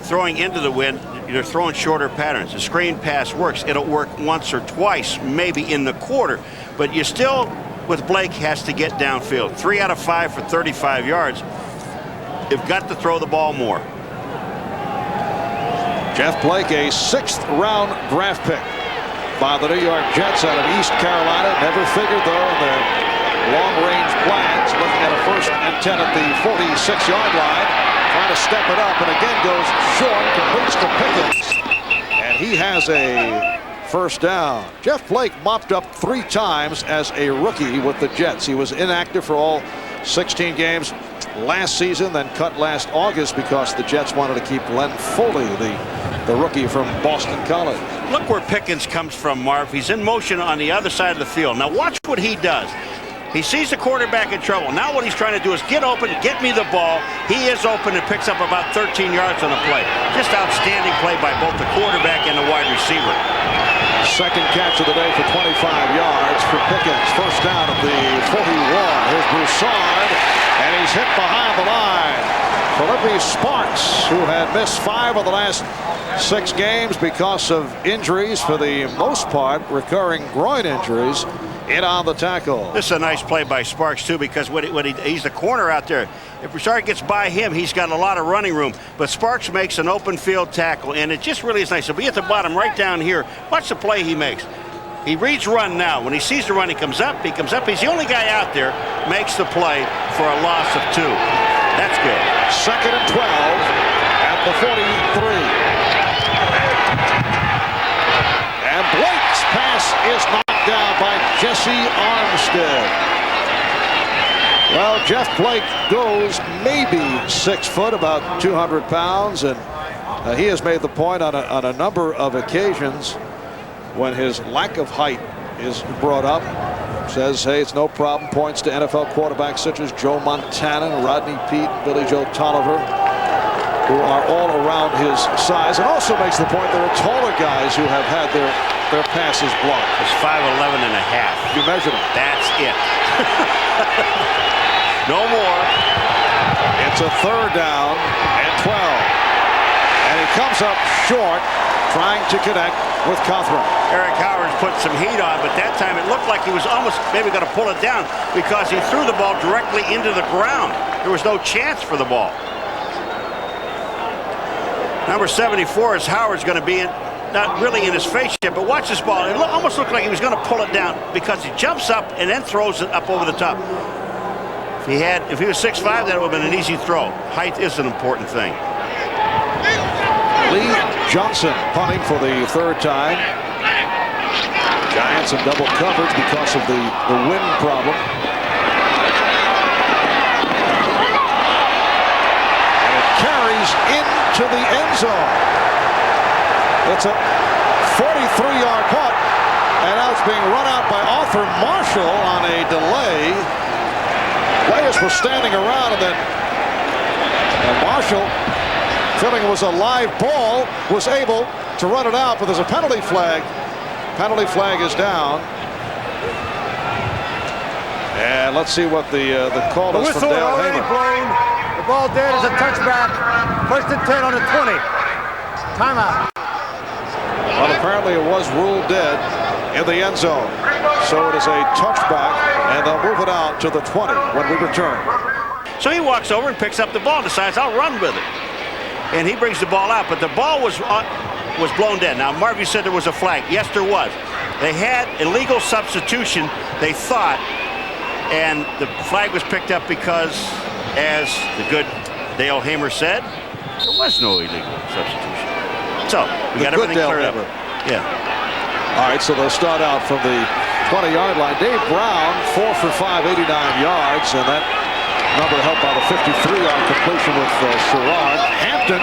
throwing into the wind, you're throwing shorter patterns. The screen pass works. It'll work once or twice, maybe in the quarter. But you still, with Blake, has to get downfield. 3 out of 5 for 35 yards. You've got to throw the ball more. Jeff Blake, a 6th-round draft pick by the New York Jets out of East Carolina. Never figured, though, in their long-range plans. Looking at a 1st and 10 at the 46-yard line. Trying to step it up, and again goes short, completes to Pickens. And he has a first down. Jeff Blake mopped up 3 times as a rookie with the Jets. He was inactive for all 16 games last season, then cut last August because the Jets wanted to keep Len Foley, the rookie from Boston College. Look where Pickens comes from, Marv. He's in motion on the other side of the field. Now watch what he does. He sees the quarterback in trouble. Now what he's trying to do is get open, get me the ball. He is open and picks up about 13 yards on the play. Just outstanding play by both the quarterback and the wide receiver. Second catch of the day for 25 yards for Pickens. First down at the 41. Here's Broussard, and he's hit behind the line. Philippi Sparks, who had missed 5 of the last 6 games because of injuries, for the most part recurring groin injuries, in on the tackle. This is a nice play by Sparks, too, because he's the corner out there. If Broussard gets by him, he's got a lot of running room. But Sparks makes an open field tackle, and it just really is nice. He'll be at the bottom right down here. Watch the play he makes. He reads run now. When he sees the run, he comes up. He's the only guy out there, makes the play for a loss of 2. That's good. 2nd and 12 at the 43. And Blake's pass is knocked down by Jesse Armstead. Well, Jeff Blake goes maybe 6 foot, about 200 pounds, and he has made the point on a number of occasions when his lack of height is brought up. Says, hey, it's no problem. Points to NFL quarterbacks such as Joe Montana, Rodney Peete, Billy Joe Tolliver, who are all around his size, and also makes the point there are taller guys who have had their passes blocked. It's 5'11 and a half. You measure them. That's it. No more. It's a 3rd down and 12. And he comes up short, trying to connect with Cothran. Eric Howard's put some heat on, but that time it looked like he was almost maybe going to pull it down because he threw the ball directly into the ground. There was no chance for the ball. Number 74 is Howard's going to be in, not really in his face yet, but watch this ball. It almost looked like he was going to pull it down because he jumps up and then throws it up over the top. If he was 6'5", that would have been an easy throw. Height is an important thing. Lee Johnson punting for the 3rd time. Giants in double coverage because of the wind problem. zone. It's a 43-yard punt, and now it's being run out by Arthur Marshall on a delay. Players were standing around, and then Marshall, feeling it was a live ball, was able to run it out, but there's a penalty flag. Penalty flag is down. And let's see what the call is from Dale Hamer. Blown. The ball dead is a touchback. 1st and 10 on the 20. Timeout. Well, apparently it was ruled dead in the end zone. So it is a touchback, and they'll move it out to the 20 when we return. So he walks over and picks up the ball and decides, I'll run with it. And he brings the ball out, but the ball was blown dead. Now, Marv, you said there was a flag. Yes, there was. They had illegal substitution, they thought, and the flag was picked up because, as the good Dale Hamer said, there was no illegal substitution. So we got everything cleared up. Yeah. All right, so they'll start out from the 20-yard line. Dave Brown, 4 for 5, 89 yards, and that number helped by the 53-yard completion with Sherrod. Hampton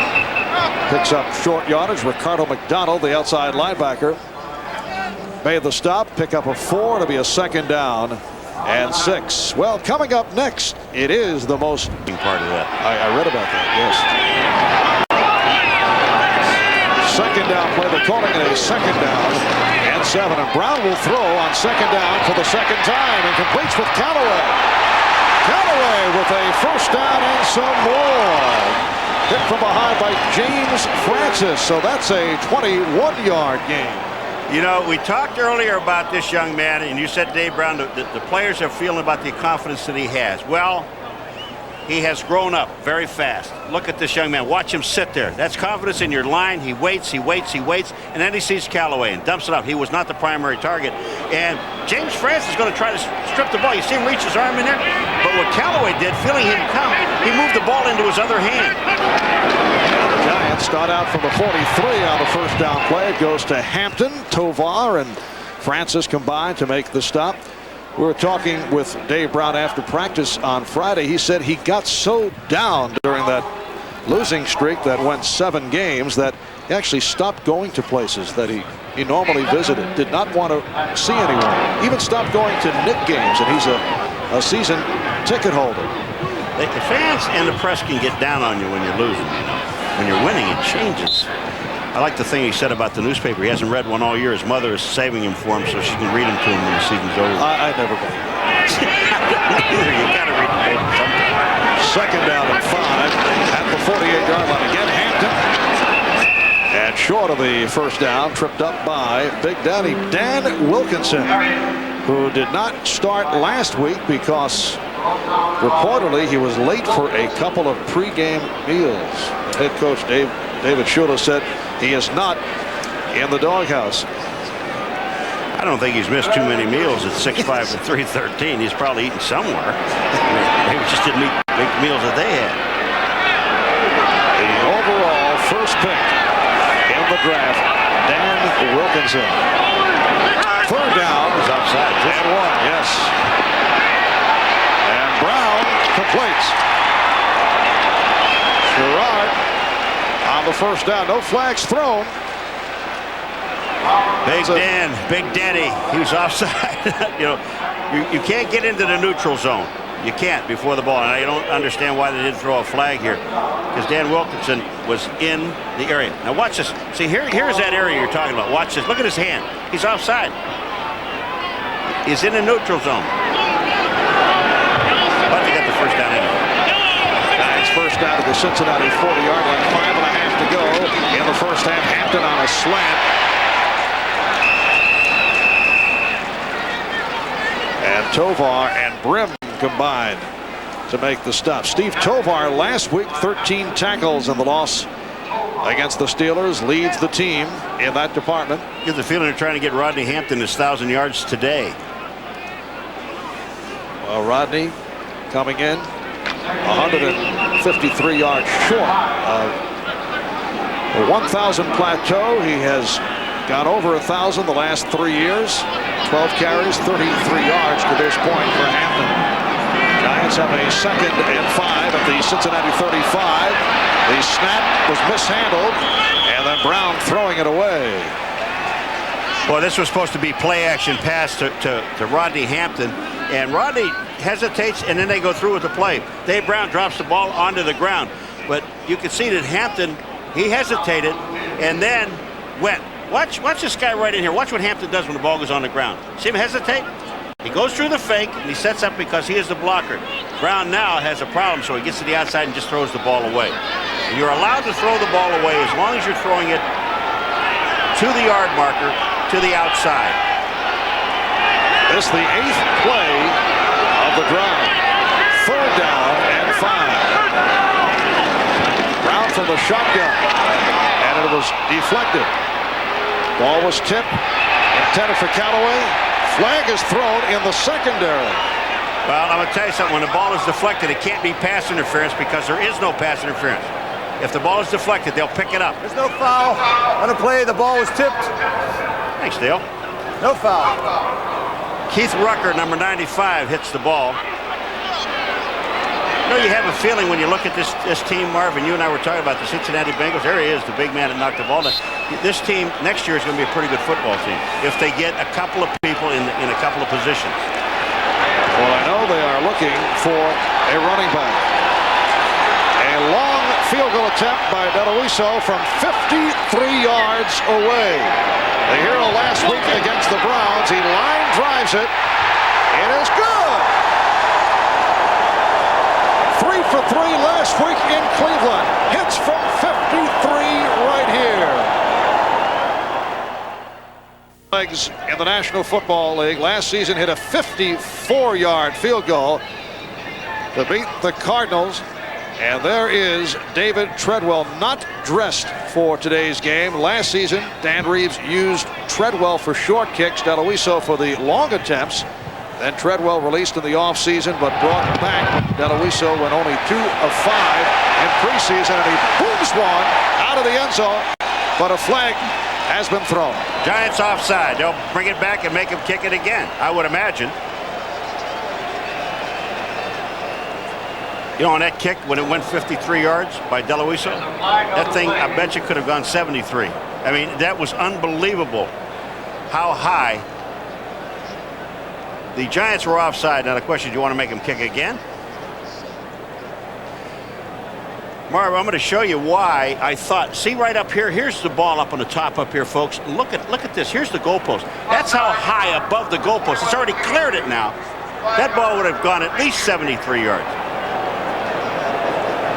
picks up short yardage. Ricardo McDonald, the outside linebacker, made the stop. Pick up a 4. It'll be a 2nd down and 6. Well, coming up next, it is the most part of that. I read about that, yes. 2nd down play. They're calling it a 2nd down and 7. And Brown will throw on 2nd down for the 2nd time and completes with Callaway. Callaway with a 1st down and some more. Hit from behind by James Francis. So that's a 21-yard gain. You know, we talked earlier about this young man, and you said, Dave Brown, the players are feeling about the confidence that he has. Well, he has grown up very fast. Look at this young man. Watch him sit there. That's confidence in your line. He waits, he waits, he waits, and then he sees Callaway and dumps it off. He was not the primary target. And James Francis is going to try to strip the ball. You see him reach his arm in there? But what Callaway did, feeling him come, he moved the ball into his other hand. The Giants start out from the 43 on the 1st down play. It goes to Hampton, Tovar, and Francis combined to make the stop. We were talking with Dave Brown after practice on Friday. He said he got so down during that losing streak that went 7 games that he actually stopped going to places that he normally visited. Did not want to see anyone. Even stopped going to Knick games, and he's a season ticket holder. The fans and the press can get down on you when you're losing. You know, when you're winning, it changes. I like the thing he said about the newspaper. He hasn't read one all year. His mother is saving him for him so she can read them to him when the season's over. I never go. You got to read the paper sometime. 2nd down and 5 at the 48-yard line. Again, Hampton. And short of the 1st down, tripped up by Big Daddy Dan Wilkinson, who did not start last week because reportedly he was late for a couple of pregame meals. Head coach David Shula said he is not in the doghouse. I don't think he's missed too many meals at 6'5" and 313. He's probably eaten somewhere. Maybe just didn't make the meals that they had. The overall 1st pick in the draft, Dan Wilkinson. 3rd down is outside. And 1, yes. And Brown completes. Sherrod on the 1st down. No flags thrown. Big Dan, Big Daddy, he was offside. You know, you can't get into the neutral zone. You can't before the ball. And I don't understand why they didn't throw a flag here, because Dan Wilkinson was in the area. Now watch this. See, here's that area you're talking about. Watch this. Look at his hand. He's offside. He's in the neutral zone. But they got the 1st down anyway. Giants 1st down to the Cincinnati 40-yard line. 5.5 to go in the 1st half. Hampton on a slant. And Tovar and Brim combined to make the stop. Steve Tovar last week, 13 tackles in the loss against the Steelers, leads the team in that department. Get the feeling they're trying to get Rodney Hampton his 1,000 yards today. Well, Rodney coming in 153 yards short of the 1,000 plateau. He has gone over 1,000 the last 3 years. 12 carries, 33 yards to this point for Hampton. Giants have a 2nd and 5 at the Cincinnati 35. The snap was mishandled, and then Brown throwing it away. Well, this was supposed to be play action pass to Rodney Hampton, and Rodney hesitates, and then they go through with the play. Dave Brown drops the ball onto the ground, but you can see that Hampton, he hesitated and then went. Watch this guy right in here. Watch what Hampton does when the ball goes on the ground. See him hesitate? He goes through the fake, and he sets up because he is the blocker. Brown now has a problem, so he gets to the outside and just throws the ball away. And you're allowed to throw the ball away as long as you're throwing it to the yard marker, to the outside. This is the 8th play of the drive. 3rd down and 5. Brown from the shotgun, and it was deflected. Ball was tipped, intended for Callaway. Flag is thrown in the secondary. Well, I'm going to tell you something. When the ball is deflected, it can't be pass interference because there is no pass interference. If the ball is deflected, they'll pick it up. There's no foul on the play. The ball was tipped. Thanks, Dale. No foul. Keith Rucker, number 95, hits the ball. You know, you have a feeling when you look at this team, Marvin, you and I were talking about the Cincinnati Bengals. There he is, the big man that knocked the ball down. This team next year is going to be a pretty good football team if they get a couple of people in a couple of positions. Well, I know they are looking for a running back. A long field goal attempt by Deloiso from 53 yards away. The hero last week against the Browns. He line drives it. It is good. 3 for 3 last week in Cleveland. Hits from 53 right here. Legs in the National Football League last season hit a 54-yard field goal to beat the Cardinals. And there is David Treadwell, not dressed for today's game. Last season, Dan Reeves used Treadwell for short kicks, Deloiso for the long attempts. Then Treadwell released in the offseason, but brought back Deloiso when only 2 of 5 in preseason, and he booms one out of the end zone, but a flag has been thrown. Giants offside. They'll bring it back and make him kick it again, I would imagine. You know, on that kick, when it went 53 yards by Deloiso, that thing, I bet you could have gone 73. I mean, that was unbelievable how high. The Giants were offside. Now the question, do you want to make him kick again? Marv, I'm going to show you why I thought, see right up here, here's the ball up on the top up here, folks. Look at this. Here's the goalpost. That's how high above the goalpost. It's already cleared it now. That ball would have gone at least 73 yards.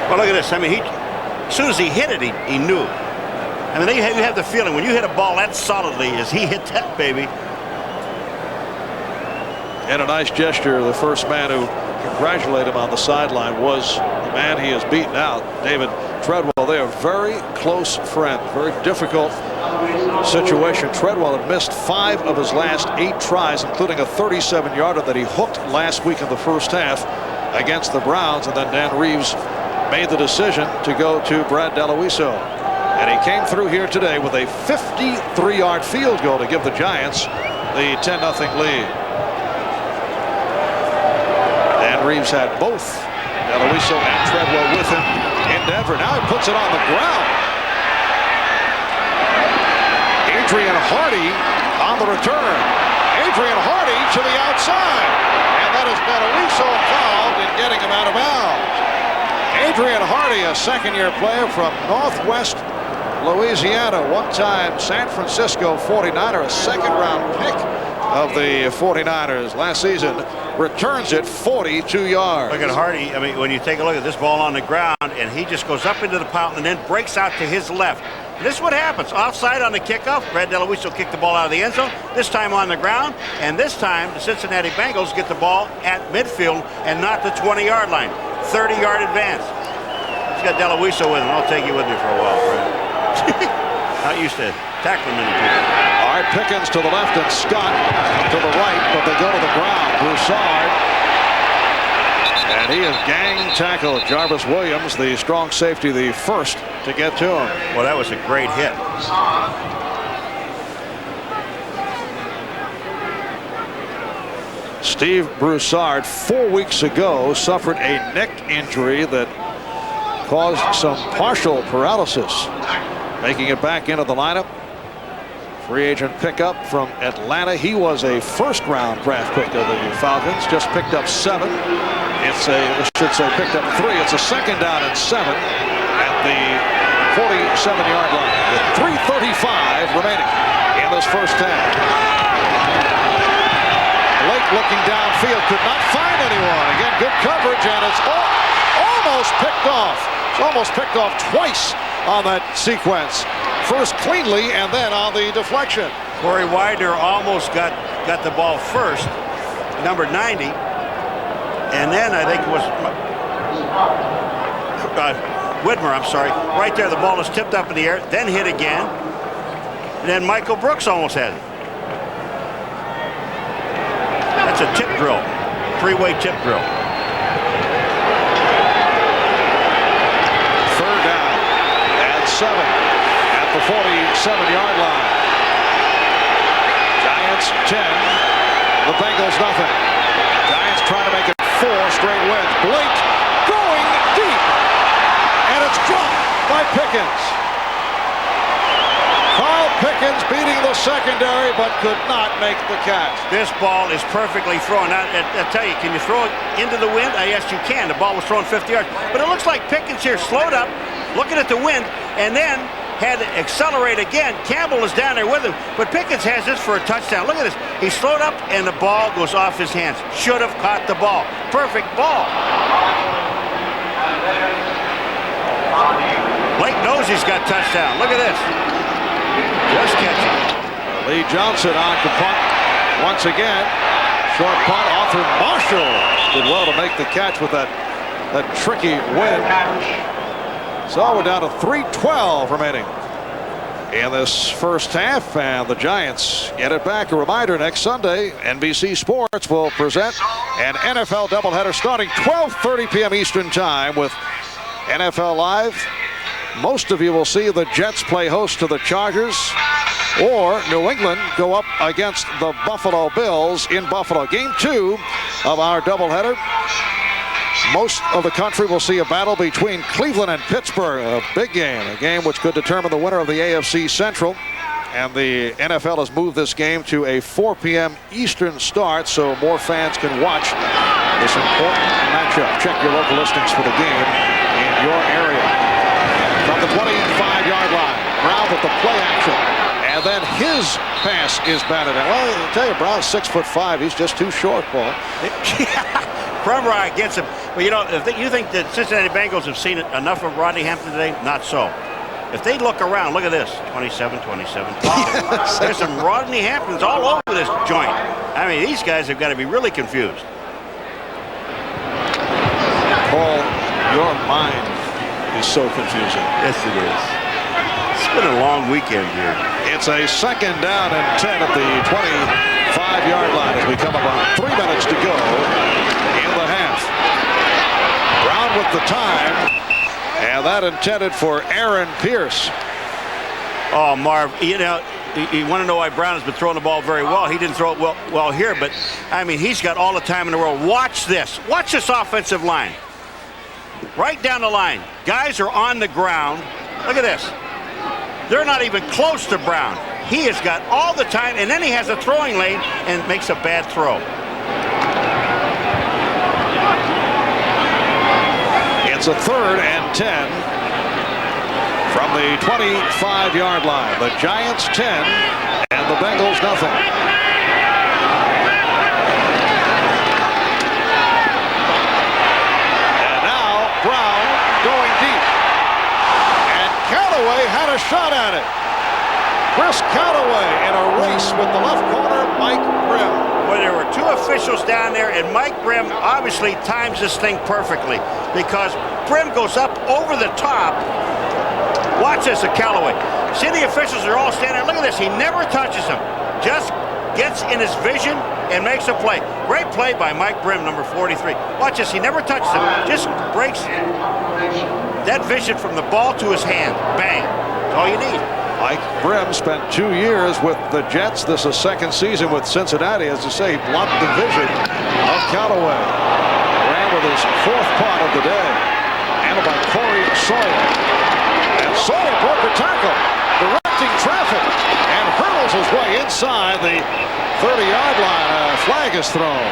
Well, look at this. I mean, as soon as he hit it, he knew. I mean, you have the feeling when you hit a ball that solidly as he hit that baby. And a nice gesture. The first man who congratulated him on the sideline was the man he has beaten out, David Treadwell. They are very close friends. Very difficult situation. Treadwell had missed 5 of his last 8 tries, including a 37-yarder that he hooked last week in the first half against the Browns. And then Dan Reeves made the decision to go to Brad Deloiso. And he came through here today with a 53-yard field goal to give the Giants the 10-0 lead. Reeves had both Deloiso and Treadwell with him in Denver. Now he puts it on the ground. Adrian Hardy on the return. Adrian Hardy to the outside. And that is Deloiso involved in getting him out of bounds. Adrian Hardy, a second-year player from Northwest Louisiana, one-time San Francisco 49er, a second-round pick of the 49ers last season, returns it 42 yards. Look at Hardy. I mean, when you take a look at this ball on the ground, and he just goes up into the pile and then breaks out to his left. And this is what happens. Offside on the kickoff. Brad Deloiso kicked the ball out of the end zone, this time on the ground, and this time the Cincinnati Bengals get the ball at midfield and not the 20-yard line. 30-yard advance. He's got Deloiso with him. I'll take you with me for a while, Fred. Not used to tackling many people. All right, Pickens to the left and Scott to the right, but they go to the ground. Broussard. And he is gang tackled. Jarvis Williams, the strong safety, the first to get to him. Well, that was a great hit. Steve Broussard 4 weeks ago suffered a neck injury that caused some partial paralysis. Making it back into the lineup. Free agent pickup from Atlanta. He was a first-round draft pick of the Falcons. Just picked up 7. It's a, I should say, picked up 3. It's a 2nd down and 7 at the 47-yard line with 3:35 remaining in this first half. Blake looking downfield, could not find anyone. Again, good coverage, and it's almost picked off. It's almost picked off twice on that sequence. First cleanly, and then on the deflection. Corey Widener almost got the ball first, number 90, and then I think it was Whitmer, I'm sorry. Right there, the ball is tipped up in the air, then hit again, and then Michael Brooks almost had it. That's a tip drill, 3-way tip drill. 3rd down and 7 at the 47-yard line. Giants 10, the Bengals nothing. Giants trying to make it 4 straight wins. Blake going deep, and it's dropped by Pickens. Carl Pickens beating the secondary, but could not make the catch. This ball is perfectly thrown. I'll tell you, can you throw it into the wind? Yes, you can. The ball was thrown 50 yards. But it looks like Pickens here slowed up, looking at the wind, and then had to accelerate again. Campbell is down there with him, but Pickens has this for a touchdown. Look at this. He slowed up, and the ball goes off his hands. Should have caught the ball. Perfect ball. Blake knows he's got touchdown. Look at this. Just catching. Lee Johnson on to punt once again. Short punt. Arthur Marshall did well to make the catch with that tricky wind. So we're down to 3:12 remaining in this first half, and the Giants get it back. A reminder, next Sunday, NBC Sports will present an NFL doubleheader starting 12:30 p.m. Eastern Time with NFL Live. Most of you will see the Jets play host to the Chargers, or New England go up against the Buffalo Bills in Buffalo. Game 2 of our doubleheader. Most of the country will see a battle between Cleveland and Pittsburgh, a big game, a game which could determine the winner of the AFC Central. And the NFL has moved this game to a 4 p.m. Eastern start so more fans can watch this important matchup. Check your local listings for the game in your area. From the 25-yard line, Brown with the play action. And then his pass is batted out. Well, I'll tell you, Brown's 6'5". He's just too short, Paul. Crumrye gets him. Well, you know, if you think that Cincinnati Bengals have seen enough of Rodney Hampton today, not so. If they look around, look at this. 27, 27, 27. There's some Rodney Hamptons all over this joint. I mean, these guys have got to be really confused. Paul, your mind is so confusing. Yes, it is. It's been a long weekend here. It's a 2nd down and 10 at the 25-yard line as we come up on 3 minutes to go in the half. Brown with the time, and that intended for Aaron Pierce. Oh, Marv, you know, you want to know why Brown has been throwing the ball very well. He didn't throw it well here, but, I mean, he's got all the time in the world. Watch this. Watch this offensive line. Right down the line. Guys are on the ground. Look at this. They're not even close to Brown. He has got all the time, and then he has a throwing lane and makes a bad throw. It's a 3rd and 10 from the 25-yard line. The Giants 10 and the Bengals nothing. And now Brown going deep. And Callaway had a shot at it. Chris Callaway in a race with the left corner, Mike Grimm. Well, there were 2 officials down there, and Mike Grimm obviously times this thing perfectly because Grimm goes up over the top. Watch this at Callaway. See, the officials are all standing there. Look at this. He never touches him. Just gets in his vision and makes a play. Great play by Mike Grimm, number 43. Watch this. He never touches him. Just breaks that vision from the ball to his hand. Bang. That's all you need. Mike Brim spent 2 years with the Jets. This is second season with Cincinnati. As I say, he blocked the vision of Callaway. Ran with his 4th punt of the day. Handled by Corey Sawyer. And Sawyer broke the tackle, directing traffic, and hurdles his way inside the 30-yard line. A flag is thrown.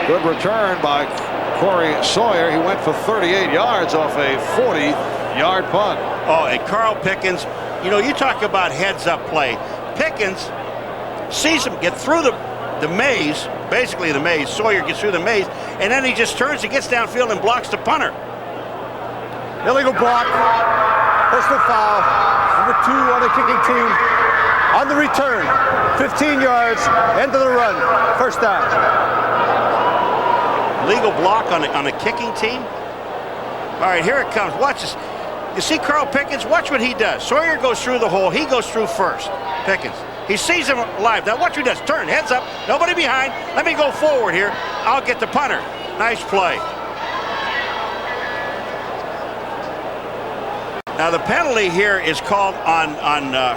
Good return by Corey Sawyer. He went for 38 yards off a 40-yard punt. Oh, and Carl Pickens, you know, you talk about heads-up play. Pickens sees him get through the maze, basically the maze. Sawyer gets through the maze, and then he just turns and gets downfield and blocks the punter. Illegal block. Personal foul. Number 2 on the kicking team. On the return, 15 yards, end of the run, first down. Legal block on a kicking team. All right, here it comes. Watch this. You see Carl Pickens? Watch what he does. Sawyer goes through the hole. He goes through first. Pickens. He sees him live. Now watch what he does. Turn, heads up. Nobody behind. Let me go forward here. I'll get the punter. Nice play. Now the penalty here is called on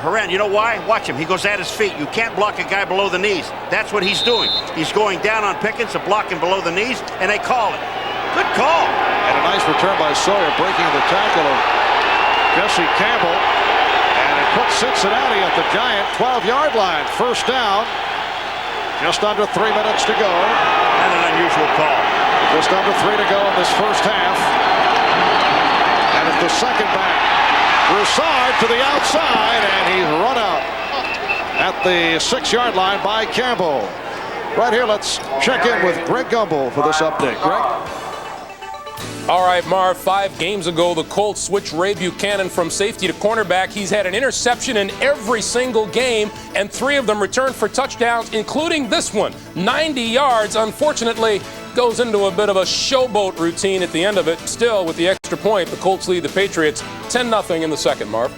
Horan. You know why? Watch him. He goes at his feet. You can't block a guy below the knees. That's what he's doing. He's going down on Pickens to block him below the knees, and they call it. Good call. And a nice return by Sawyer, breaking the tackle of Jesse Campbell. And it puts Cincinnati at the Giant 12-yard line. First down. Just under 3 minutes to go. And an unusual call. Just under 3 to go in this first half. And it's the second back. Broussard to the outside, and he's run out at the 6-yard line by Campbell. Right here, let's check in with Greg Gumbel for this update. Greg? All right, Marv, 5 games ago, the Colts switched Ray Buchanan from safety to cornerback. He's had an interception in every single game, and 3 of them returned for touchdowns, including this one. 90 yards, unfortunately, goes into a bit of a showboat routine at the end of it. Still, with the extra point, the Colts lead the Patriots 10-0 in the second, Marv.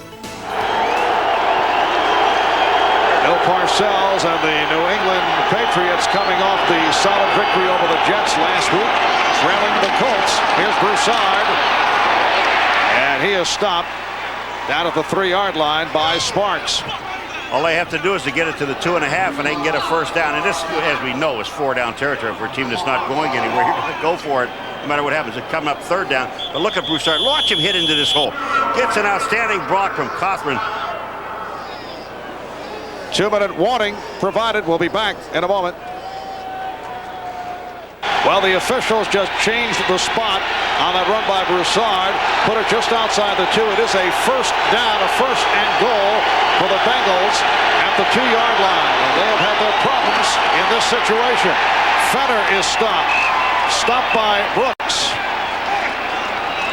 Bill Parcells and the New England Patriots coming off the solid victory over the Jets last week, trailing the Colts. Here's Broussard, and he is stopped down at the 3-yard line by Sparks. All they have to do is to get it to the 2.5, and they can get a first down. And this, as we know, is 4-down territory for a team that's not going anywhere. You're going to go for it no matter what happens. It come up 3rd down. But look at Broussard. Watch him hit into this hole. Gets an outstanding block from Cothran. 2-minute warning provided. We'll be back in a moment. Well, the officials just changed the spot on that run by Broussard. Put it just outside the 2. It is a first down, a first and goal for the Bengals at the 2-yard line. And they have had their problems in this situation. Fenner is stopped. Stopped by Brooks.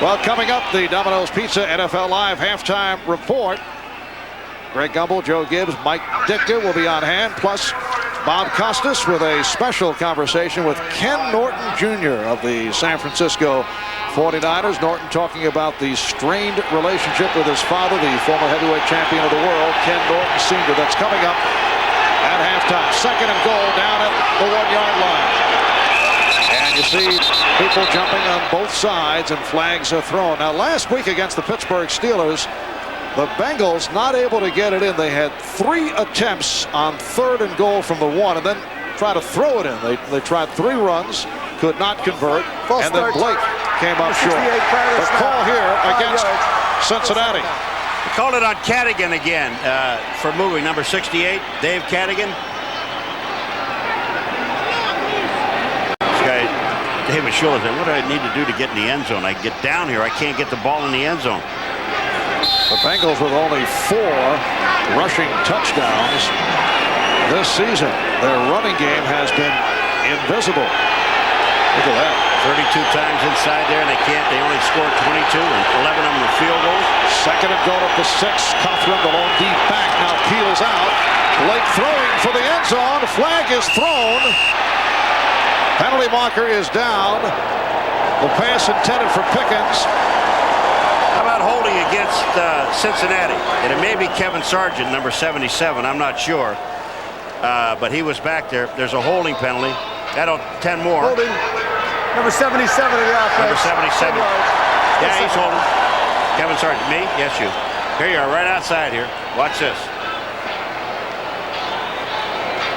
Well, coming up, the Domino's Pizza NFL Live halftime report. Greg Gumbel, Joe Gibbs, Mike Ditka will be on hand, plus Bob Costas with a special conversation with Ken Norton Jr. of the San Francisco 49ers. Norton talking about the strained relationship with his father, the former heavyweight champion of the world, Ken Norton Sr. That's coming up at halftime. Second and goal down at the 1-yard line. And you see people jumping on both sides and flags are thrown. Now, last week against the Pittsburgh Steelers, the Bengals not able to get it in. They had 3 attempts on 3rd and goal from the 1 and then try to throw it in. They tried 3 runs, could not convert, and then Blake came up short. The call here against Cincinnati. They called it on Cadigan again for moving, number 68, Dave Cadigan. This guy, David Schuller, said, what do I need to do to get in the end zone? I get down here, I can't get the ball in the end zone. The Bengals with only 4 rushing touchdowns this season. Their running game has been invisible. Look at that. 32 times inside there, and they only scored 22, and 11 of them were field goals. Second and goal at the 6. Cothran, the lone deep back, now peels out. Blake throwing for the end zone. Flag is thrown. Penalty marker is down. The pass intended for Pickens. How about holding against Cincinnati? And it may be Kevin Sargent, number 77. I'm not sure. But he was back there. There's a holding penalty. That'll 10 more. Holding. Number 77 of the offense. Number 77. Yeah, he's holding. Kevin Sargent. Me? Yes, you. Here you are, right outside here. Watch this.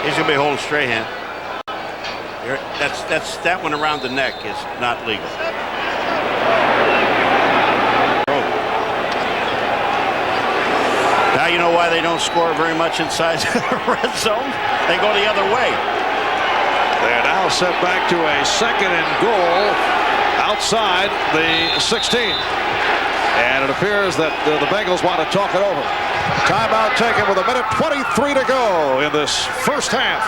He's going to be holding Strahan. Here, that one around the neck is not legal. Now you know why they don't score very much inside the red zone. They go the other way. They're now set back to a 2nd and goal outside the 16. And it appears that the Bengals want to talk it over. Timeout taken with 1:23 to go in this first half.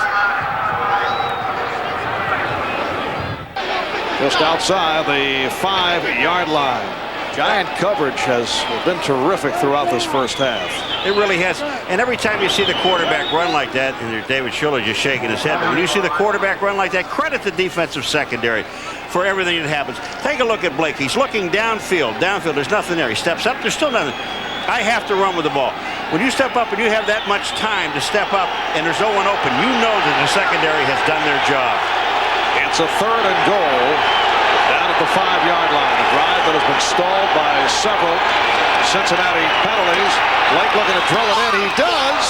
Just outside the 5-yard line. Giant coverage has been terrific throughout this first half. It really has. And every time you see the quarterback run like that, and David Schuller just shaking his head, but when you see the quarterback run like that, credit the defensive secondary for everything that happens. Take a look at Blake. He's looking downfield. There's nothing there. He steps up. There's still nothing. I have to run with the ball. When you step up and you have that much time to step up and there's no one open, you know that the secondary has done their job. It's a 3rd and goal down at the 5-yard line. A drive that has been stalled by several Cincinnati penalties. Blake looking to drill it in. He does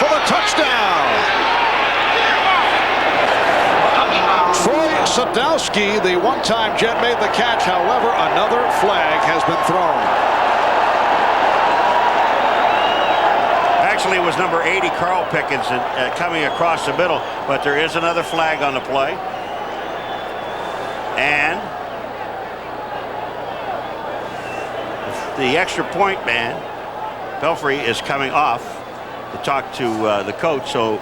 for the touchdown. Troy Sadowski, the one-time Jet, made the catch. However, another flag has been thrown. Actually, it was number 80, Carl Pickens, coming across the middle, but there is another flag on the play. And the extra point man, Pelfrey, is coming off to talk to the coach. So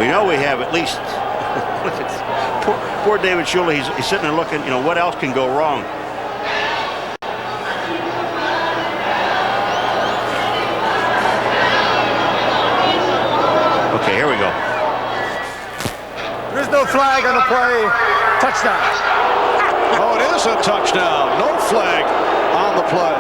we know we have at least poor David Schuller. He's sitting there looking, you know, what else can go wrong? Okay, here we go. There's no flag on the play. Touchdown. Oh, it is a touchdown. No flag on the play.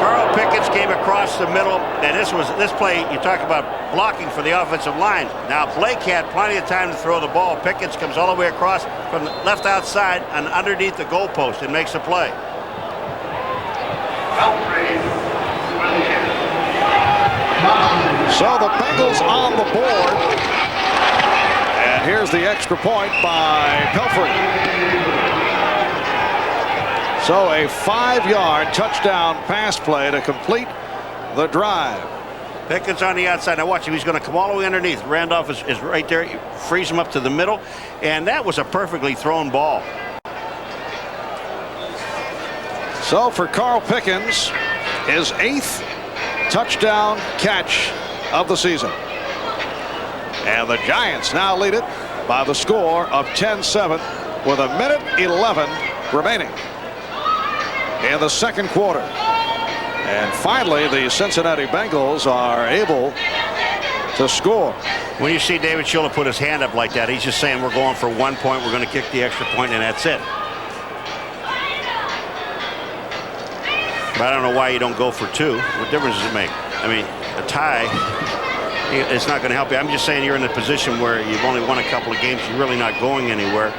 Carl Pickens came across the middle, and this play, you talk about blocking for the offensive line. Now Blake had plenty of time to throw the ball. Pickens comes all the way across from the left outside and underneath the goalpost and makes the play. So the Bengals on the board. And here's the extra point by Pelfrey. So a 5-yard touchdown pass play to complete the drive. Pickens on the outside. Now watch him. He's going to come all the way underneath. Randolph is right there. He frees him up to the middle. And that was a perfectly thrown ball. So for Carl Pickens, his 8th touchdown catch of the season. And the Giants now lead it by the score of 10-7 with 1:11 remaining in the second quarter. And finally, the Cincinnati Bengals are able to score. When you see David Schuller put his hand up like that, he's just saying we're going for 1 point, we're going to kick the extra point, and that's it. But I don't know why you don't go for 2. What difference does it make? I mean, a tie, it's not going to help you. I'm just saying you're in a position where you've only won a couple of games. You're really not going anywhere.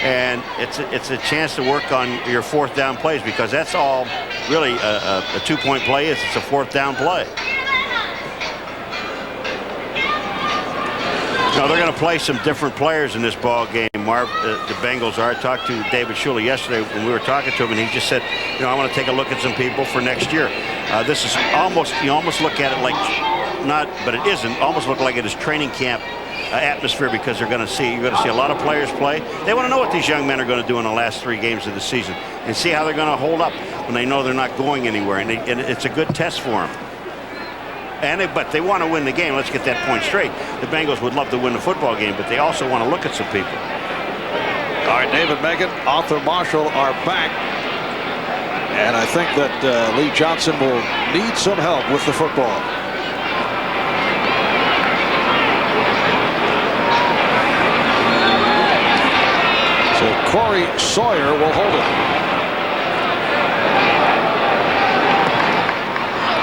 And it's a chance to work on your 4th down plays, because that's all really a 2-point play is. It's a 4th down play. Now they're going to play some different players in this ball game, Marv. The Bengals are. I talked to David Schuller yesterday when we were talking to him, and he just said, you know, I want to take a look at some people for next year. This is almost, you almost look at it like, not, but it isn't, almost look like it is training camp atmosphere, because you're going to see a lot of players play. They want to know what these young men are going to do in the last 3 games of the season and see how they're going to hold up when they know they're not going anywhere. And it's a good test for them. But they want to win the game. Let's get that point straight. The Bengals would love to win the football game, but they also want to look at some people. All right, David Megan, Arthur Marshall are back. And I think that Lee Johnson will need some help with the football. So Corey Sawyer will hold it.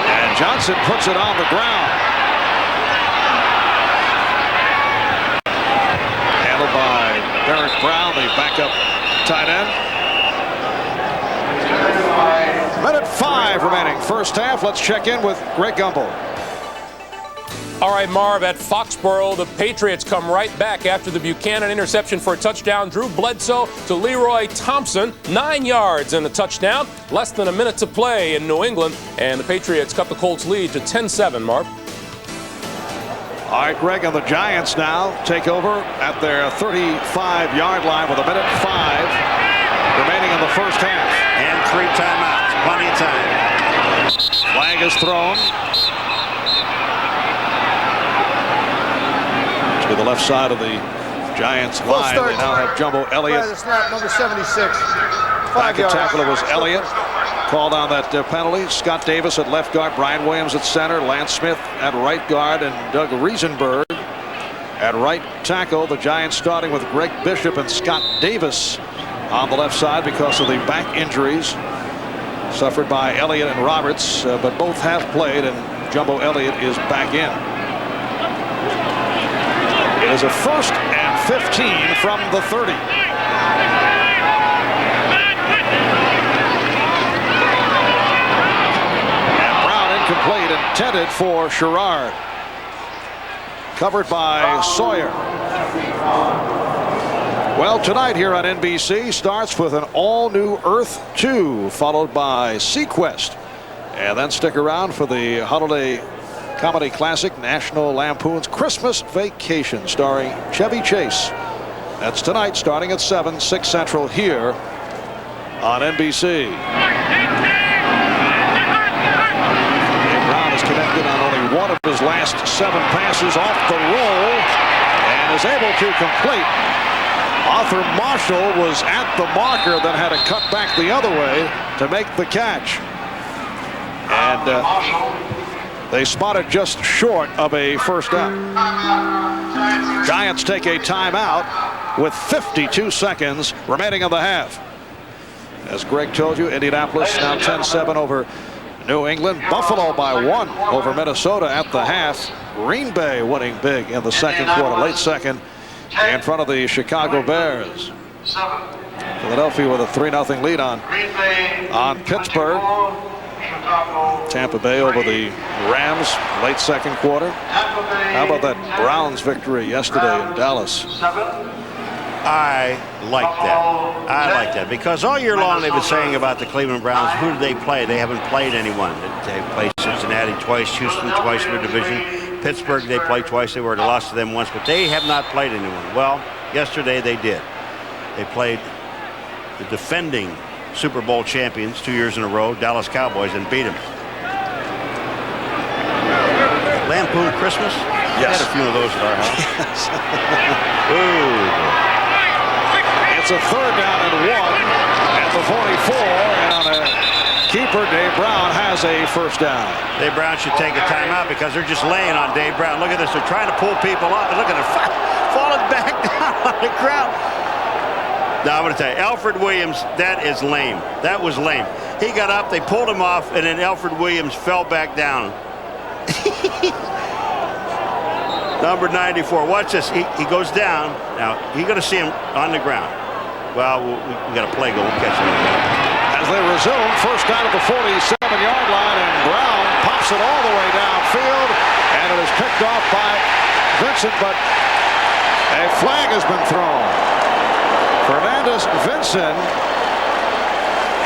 And Johnson puts it on the ground. Handled by Derek Brown, the backup tight end. 1:05 remaining. First half. Let's check in with Greg Gumbel. All right, Marv, at Foxborough, the Patriots come right back after the Buchanan interception for a touchdown. Drew Bledsoe to Leroy Thompson, 9 yards and a touchdown. Less than a minute to play in New England, and the Patriots cut the Colts lead to 10-7, Marv. All right, Greg, and the Giants now take over at their 35-yard line with 1:05 remaining in the first half. And 3 timeouts, plenty of time. Flag is thrown to the left side of the Giants line. They now have Jumbo Elliott. The snap, number 76. Back at tackle, it was Elliott. Called on that penalty. Scott Davis at left guard, Brian Williams at center, Lance Smith at right guard, and Doug Riesenberg at right tackle. The Giants starting with Greg Bishop and Scott Davis on the left side because of the back injuries suffered by Elliott and Roberts, but both have played, and Jumbo Elliott is back in. It is a 1st and 15 from the 30. Complete, intended for Sherrard. Covered by Sawyer. Well, tonight here on NBC starts with an all-new Earth 2, followed by Sequest. And then stick around for the holiday comedy classic National Lampoon's Christmas Vacation, starring Chevy Chase. That's tonight starting at 7, 6 Central here on NBC. Connected on only one of his last 7 passes off the roll and is able to complete. Arthur Marshall was at the marker, then had to cut back the other way to make the catch. And they spotted just short of a first down. Giants take a timeout with 52 seconds remaining in the half. As Greg told you, Indianapolis now 10-7 over New England. Buffalo by 1 over Minnesota at the half. Green Bay winning big in the second quarter, late second, in front of the Chicago Bears. Philadelphia with a 3-0 lead on Pittsburgh. Tampa Bay over the Rams, late second quarter. How about that Browns victory yesterday in Dallas? I like that. I like that because all year long they've been saying about the Cleveland Browns, who do they play? They haven't played anyone. They played Cincinnati twice, Houston twice in their division. Pittsburgh they played twice. They were lost to them once, but they have not played anyone. Well, yesterday they did. They played the defending Super Bowl champions 2 years in a row, Dallas Cowboys, and beat them. Lampoon Christmas? Yes. We had a few of those at our house. Ooh. It's a 3rd down and 1 at the 44, and on a keeper, Dave Brown has a first down. Dave Brown should take a timeout because they're just laying on Dave Brown. Look at this. They're trying to pull people up. Look at it falling back down on the ground. Now, I'm going to tell you, Alfred Williams, that is lame. That was lame. He got up, they pulled him off, and then Alfred Williams fell back down. Number 94. Watch this. He goes down. Now, you're going to see him on the ground. Well, we got a play goal. We'll catch him. As they resume, first down at the 47-yard line, and Brown pops it all the way downfield, and it is picked off by Vincent, but a flag has been thrown. Fernandez Vincent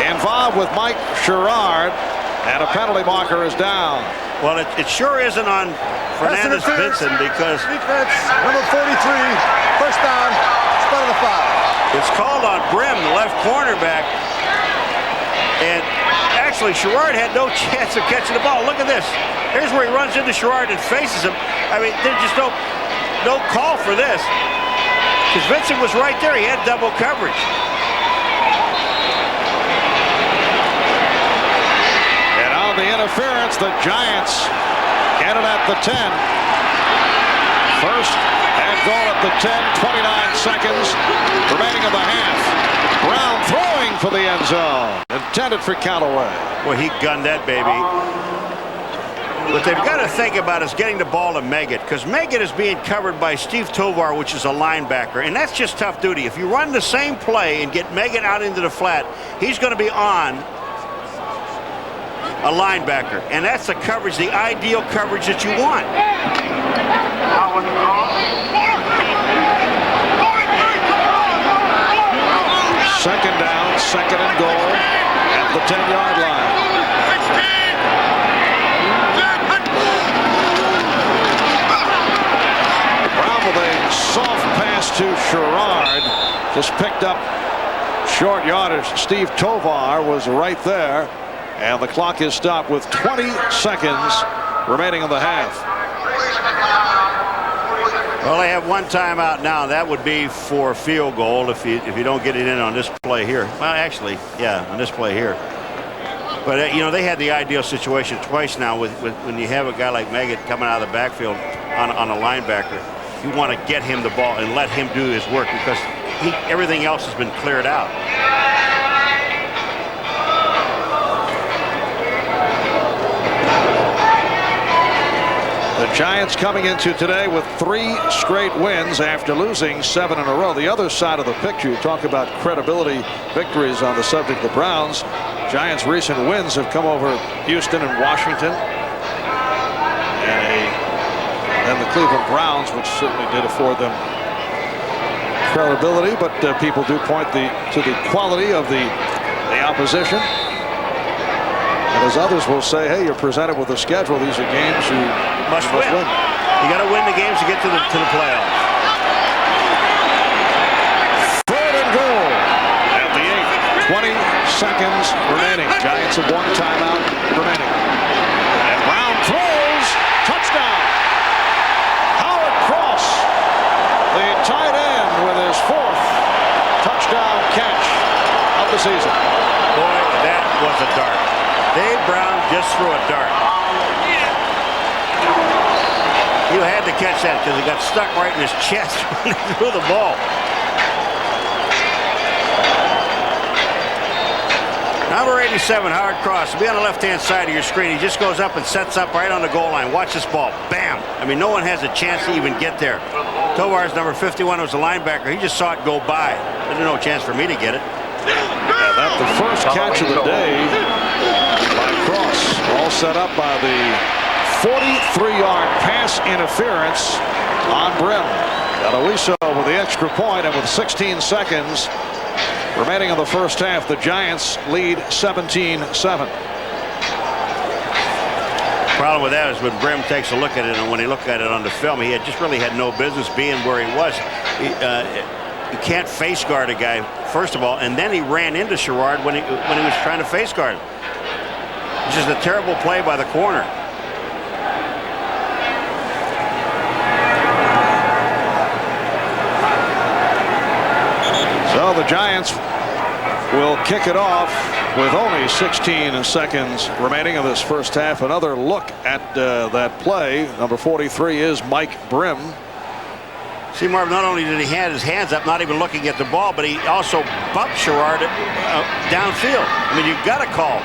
involved with Mike Sherrard, and a penalty marker is down. Well, it sure isn't on Fernandez Vincent because defense, number 43, first down, spot of the foul. It's called on Brim, the left cornerback, and actually Sherrard had no chance of catching the ball. Look at this. Here's where he runs into Sherrard and faces him. I mean, there's just no call for this because Vincent was right there. He had double coverage. The interference, the Giants get it at the 10. First and goal at the 10, 29 seconds remaining in the half. Brown throwing for the end zone, intended for Callaway. Well, he gunned that baby. What they've got to think about is getting the ball to Meggett, because Meggett is being covered by Steve Tovar, which is a linebacker, and that's just tough duty. If you run the same play and get Meggett out into the flat, he's going to be on a linebacker. And that's the coverage, the ideal coverage that you want. Second down, second and goal at the 10-yard line. Brown with a soft pass to Sherrard. Just picked up short yardage. Steve Tovar was right there. And the clock is stopped with 20 seconds remaining in the half. Well, they have one timeout now. That would be for a field goal if you don't get it in on this play here. Well, actually, yeah, on this play here. But you know, they had the ideal situation twice now with when you have a guy like Meggett coming out of the backfield on a linebacker. You want to get him the ball and let him do his work because everything else has been cleared out. The Giants coming into today with 3 straight wins after losing 7 in a row. The other side of the picture, you talk about credibility victories on the subject of the Browns. Giants' recent wins have come over Houston and Washington. And the Cleveland Browns, which certainly did afford them credibility, but people do point to the quality of the opposition. And as others will say, hey, you're presented with a schedule. These are games you must win. You got to win the games to get to the playoffs. Third and goal at the 8. 20 seconds remaining. Giants have 1 timeout remaining. And Brown throws. Touchdown. Howard Cross, the tight end, with his 4th touchdown catch of the season. Boy, that was a dart. Dave Brown just threw a dart. You had to catch that because it got stuck right in his chest when he threw the ball. Number 87, Howard Cross, will be on the left-hand side of your screen. He just goes up and sets up right on the goal line. Watch this ball. Bam! I mean, no one has a chance to even get there. Tovar's number 51 was a linebacker. He just saw it go by. There's no chance for me to get it. Yeah, that's the first catch of the day by Cross. All set up by the 43-yard pass interference on Brim. Aloiso with the extra point, and with 16 seconds remaining in the first half, the Giants lead 17-7. Problem with that is when Brim takes a look at it, and when he looked at it on the film, he just really had no business being where he was. You can't face guard a guy, first of all, and then he ran into Sherrard when he was trying to face guard him. It's just a terrible play by the corner. So the Giants will kick it off with only 16 seconds remaining in this first half. Another look at that play. Number 43 is Mike Brim. See, Marv, not only did he have his hands up, not even looking at the ball, but he also bumped Sherrard downfield. I mean, you've got to call.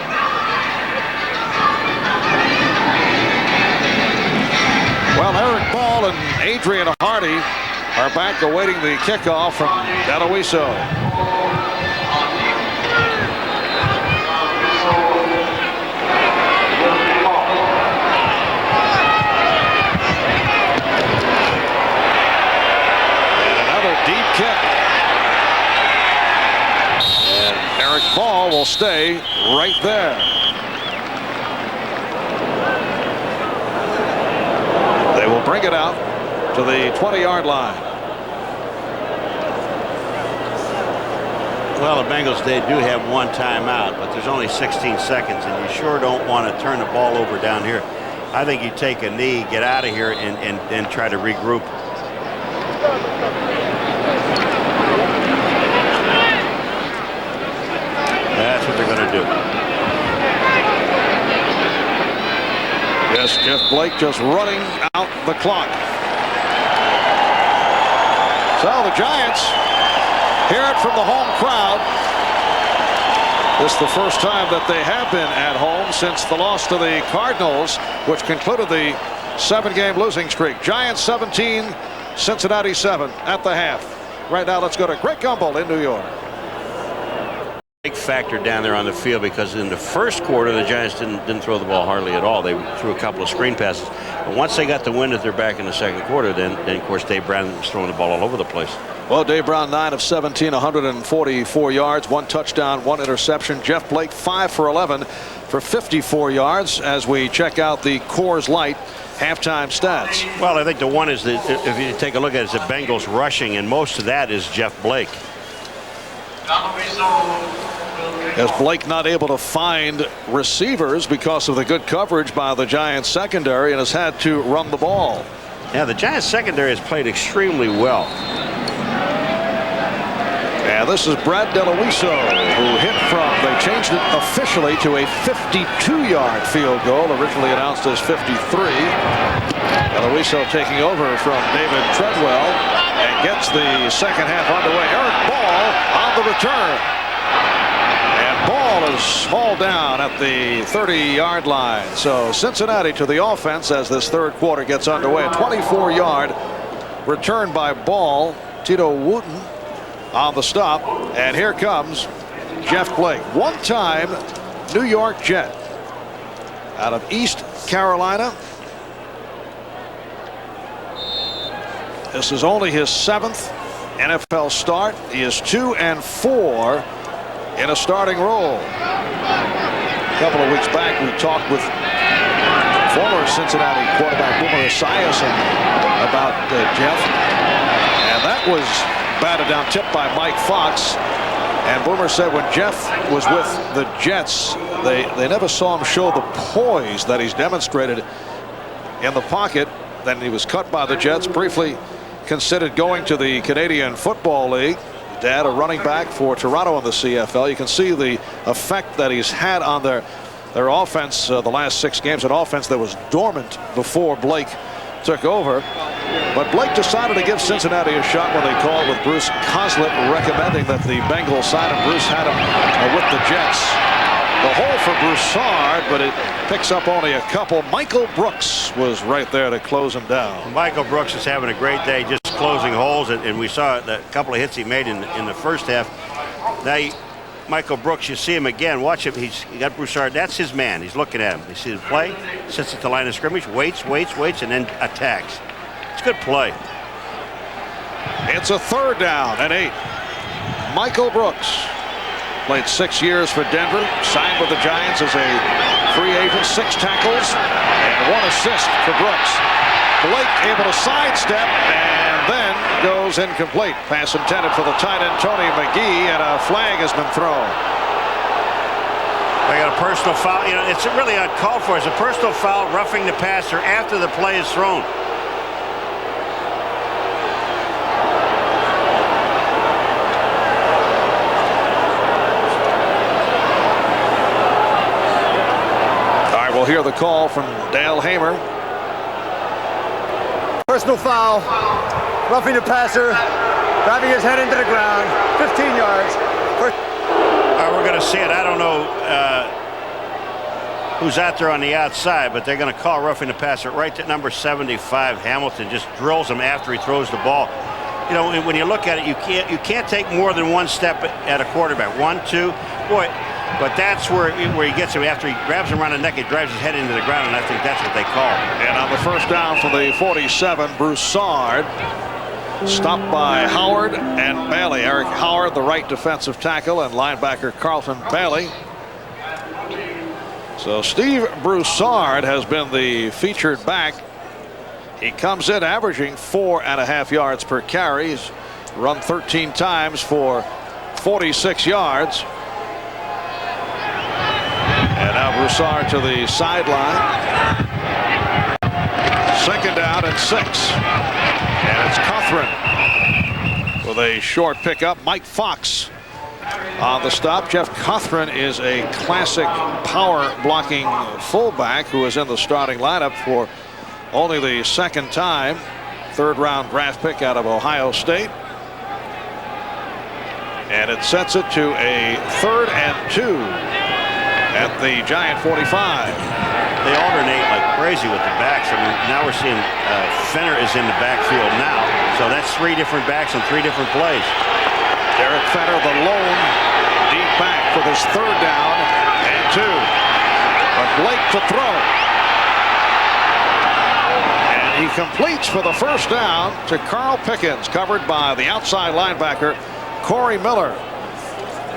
Well, Eric Ball and Adrian Hardy are back awaiting the kickoff from Aloiso. Deep kick. And Eric Ball will stay right there. They will bring it out to the 20-yard line. Well, the Bengals, they do have 1 timeout, but there's only 16 seconds, and you sure don't want to turn the ball over down here. I think you take a knee, get out of here, and try to regroup. That's what they're going to do. Yes, Jeff Blake just running out the clock. So the Giants hear it from the home crowd. This is the first time that they have been at home since the loss to the Cardinals, which concluded the 7-game losing streak. Giants 17, Cincinnati 7 at the half. Right now, let's go to Greg Gumbel in New York. big factor down there on the field, because in the first quarter the Giants didn't throw the ball hardly at all. They threw a couple of screen passes, but once they got the wind at their back in the second quarter, then of course Dave Brown was throwing the ball all over the place. Well, Dave Brown 9 of 17, 144 yards, 1 touchdown, 1 interception. Jeff Blake 5 for 11 for 54 yards. As we check out the Coors Light halftime stats. Well, I think the one is that if you take a look at it, it's the Bengals rushing, and most of that is Jeff Blake. As Blake not able to find receivers because of the good coverage by the Giants secondary, and has had to run the ball. Yeah, the Giants secondary has played extremely well. And this is Brad DeLuiso, who hit from, they changed it officially to a 52-yard field goal, originally announced as 53. DeLuiso taking over from David Treadwell and gets the second half underway. Eric Ball on the return. And Ball is hauled down at the 30-yard line. So Cincinnati to the offense as this third quarter gets underway. A 24-yard return by Ball. Tito Wooten on the stop, and here comes Jeff Blake, one-time New York Jet out of East Carolina. This is only his 7th NFL start. He is 2 and 4 in a starting role. A couple of weeks back, we talked with former Cincinnati quarterback Boomer Esiason about Jeff, and that was batted down, tipped by Mike Fox. And Boomer said when Jeff was with the Jets, they never saw him show the poise that he's demonstrated in the pocket. Then he was cut by the Jets, briefly considered going to the Canadian Football League. Dad, a running back for Toronto in the CFL. You can see the effect that he's had on their offense the last 6 games, an offense that was dormant before Blake took over. But Blake decided to give Cincinnati a shot when they called, with Bruce Coslett recommending that the Bengals sign him. Bruce had him with the Jets. The hole for Broussard, but it picks up only a couple. Michael Brooks was right there to close him down. Michael Brooks is having a great day, just closing holes, and we saw a couple of hits he made in the first half. Now, Michael Brooks, you see him again. Watch him. He got Broussard. That's his man. He's looking at him. You see him play, sits at the line of scrimmage, waits, and then attacks. It's good play. It's a 3rd down and 8. Michael Brooks played 6 years for Denver, signed with the Giants as a free agent, 6 tackles and 1 assist for Brooks. Blake able to sidestep and then goes incomplete. Pass intended for the tight end Tony McGee, and a flag has been thrown. They got a personal foul. You know, it's really uncalled for. It's a personal foul, roughing the passer after the play is thrown. All right, we'll hear the call from Dale Hamer. Personal foul, roughing the passer, driving his head into the ground, 15 yards. We're going to see it. I don't know who's out there on the outside, but they're going to call roughing the passer right to number 75. Hamilton just drills him after he throws the ball. You know, when you look at it, you can't take more than 1 step at a quarterback. 1, 2, boy. But that's where he gets him. After he grabs him around the neck, he drives his head into the ground, and I think that's what they call. And on the first down for the 47, Broussard stopped by Howard and Bailey. Eric Howard, the right defensive tackle, and linebacker Carlton Bailey. So Steve Broussard has been the featured back. He comes in averaging 4.5 yards per carry. He's run 13 times for 46 yards. And now Broussard to the sideline. 2nd down and 6. And it's Cothran with a short pickup. Mike Fox on the stop. Jeff Cothran is a classic power blocking fullback who is in the starting lineup for only the 2nd time. 3rd round draft pick out of Ohio State. And it sets it to a 3rd and 2. At the Giant 45. They alternate like crazy with the backs. I mean, now we're seeing Fenner is in the backfield now. So that's 3 different backs on 3 different plays. Derek Fenner, the lone deep back for this 3rd down and 2. But Blake to throw. And he completes for the 1st down to Carl Pickens, covered by the outside linebacker, Corey Miller.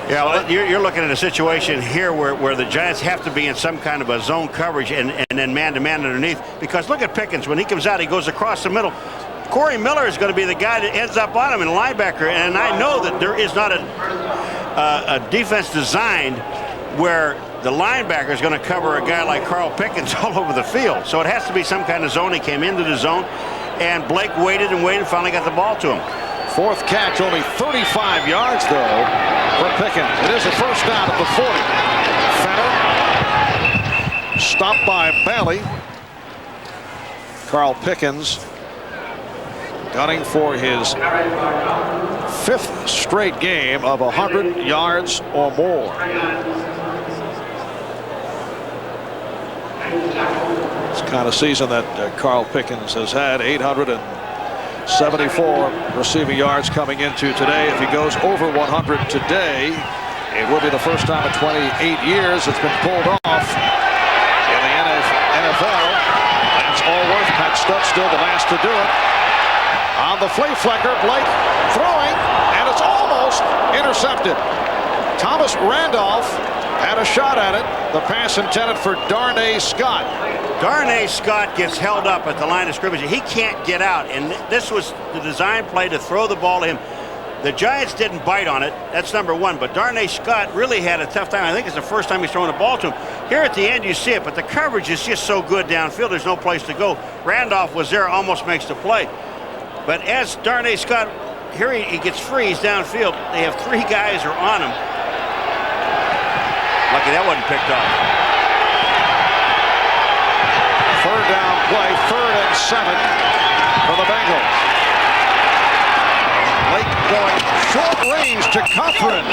Yeah, well, you're looking at a situation here where the Giants have to be in some kind of a zone coverage and then man-to-man underneath. Because look at Pickens. When he comes out, he goes across the middle. Corey Miller is going to be the guy that ends up on him in linebacker. And I know that there is not a defense designed where the linebacker is going to cover a guy like Carl Pickens all over the field. So it has to be some kind of zone. He came into the zone, and Blake waited and waited and finally got the ball to him. 4th catch, only 35 yards, though, for Pickens. It is a 1st down at the 40. Fenner stopped by Bailey. Carl Pickens gunning for his 5th straight game of 100 yards or more. It's the kind of season that Carl Pickens has had. 874 receiving yards coming into today. If he goes over 100 today, it will be the first time in 28 years it's been pulled off in the NFL. Lance Allworth, Pat Stutz still the last to do it. On the flea flicker, Blake throwing, and it's almost intercepted. Thomas Randolph had a shot at it. The pass intended for Darnay Scott. Darnay Scott gets held up at the line of scrimmage. He can't get out, and this was the design play to throw the ball to him. The Giants didn't bite on it. That's number 1, but Darnay Scott really had a tough time. I think it's the first time he's throwing the ball to him. Here at the end, you see it, but the coverage is just so good downfield. There's no place to go. Randolph was there, almost makes the play. But as Darnay Scott, here he gets free, he's downfield. They have 3 guys are on him. Lucky that wasn't picked off. 3rd down play, 3rd and 7 for the Bengals. Blake going short range to Cothran.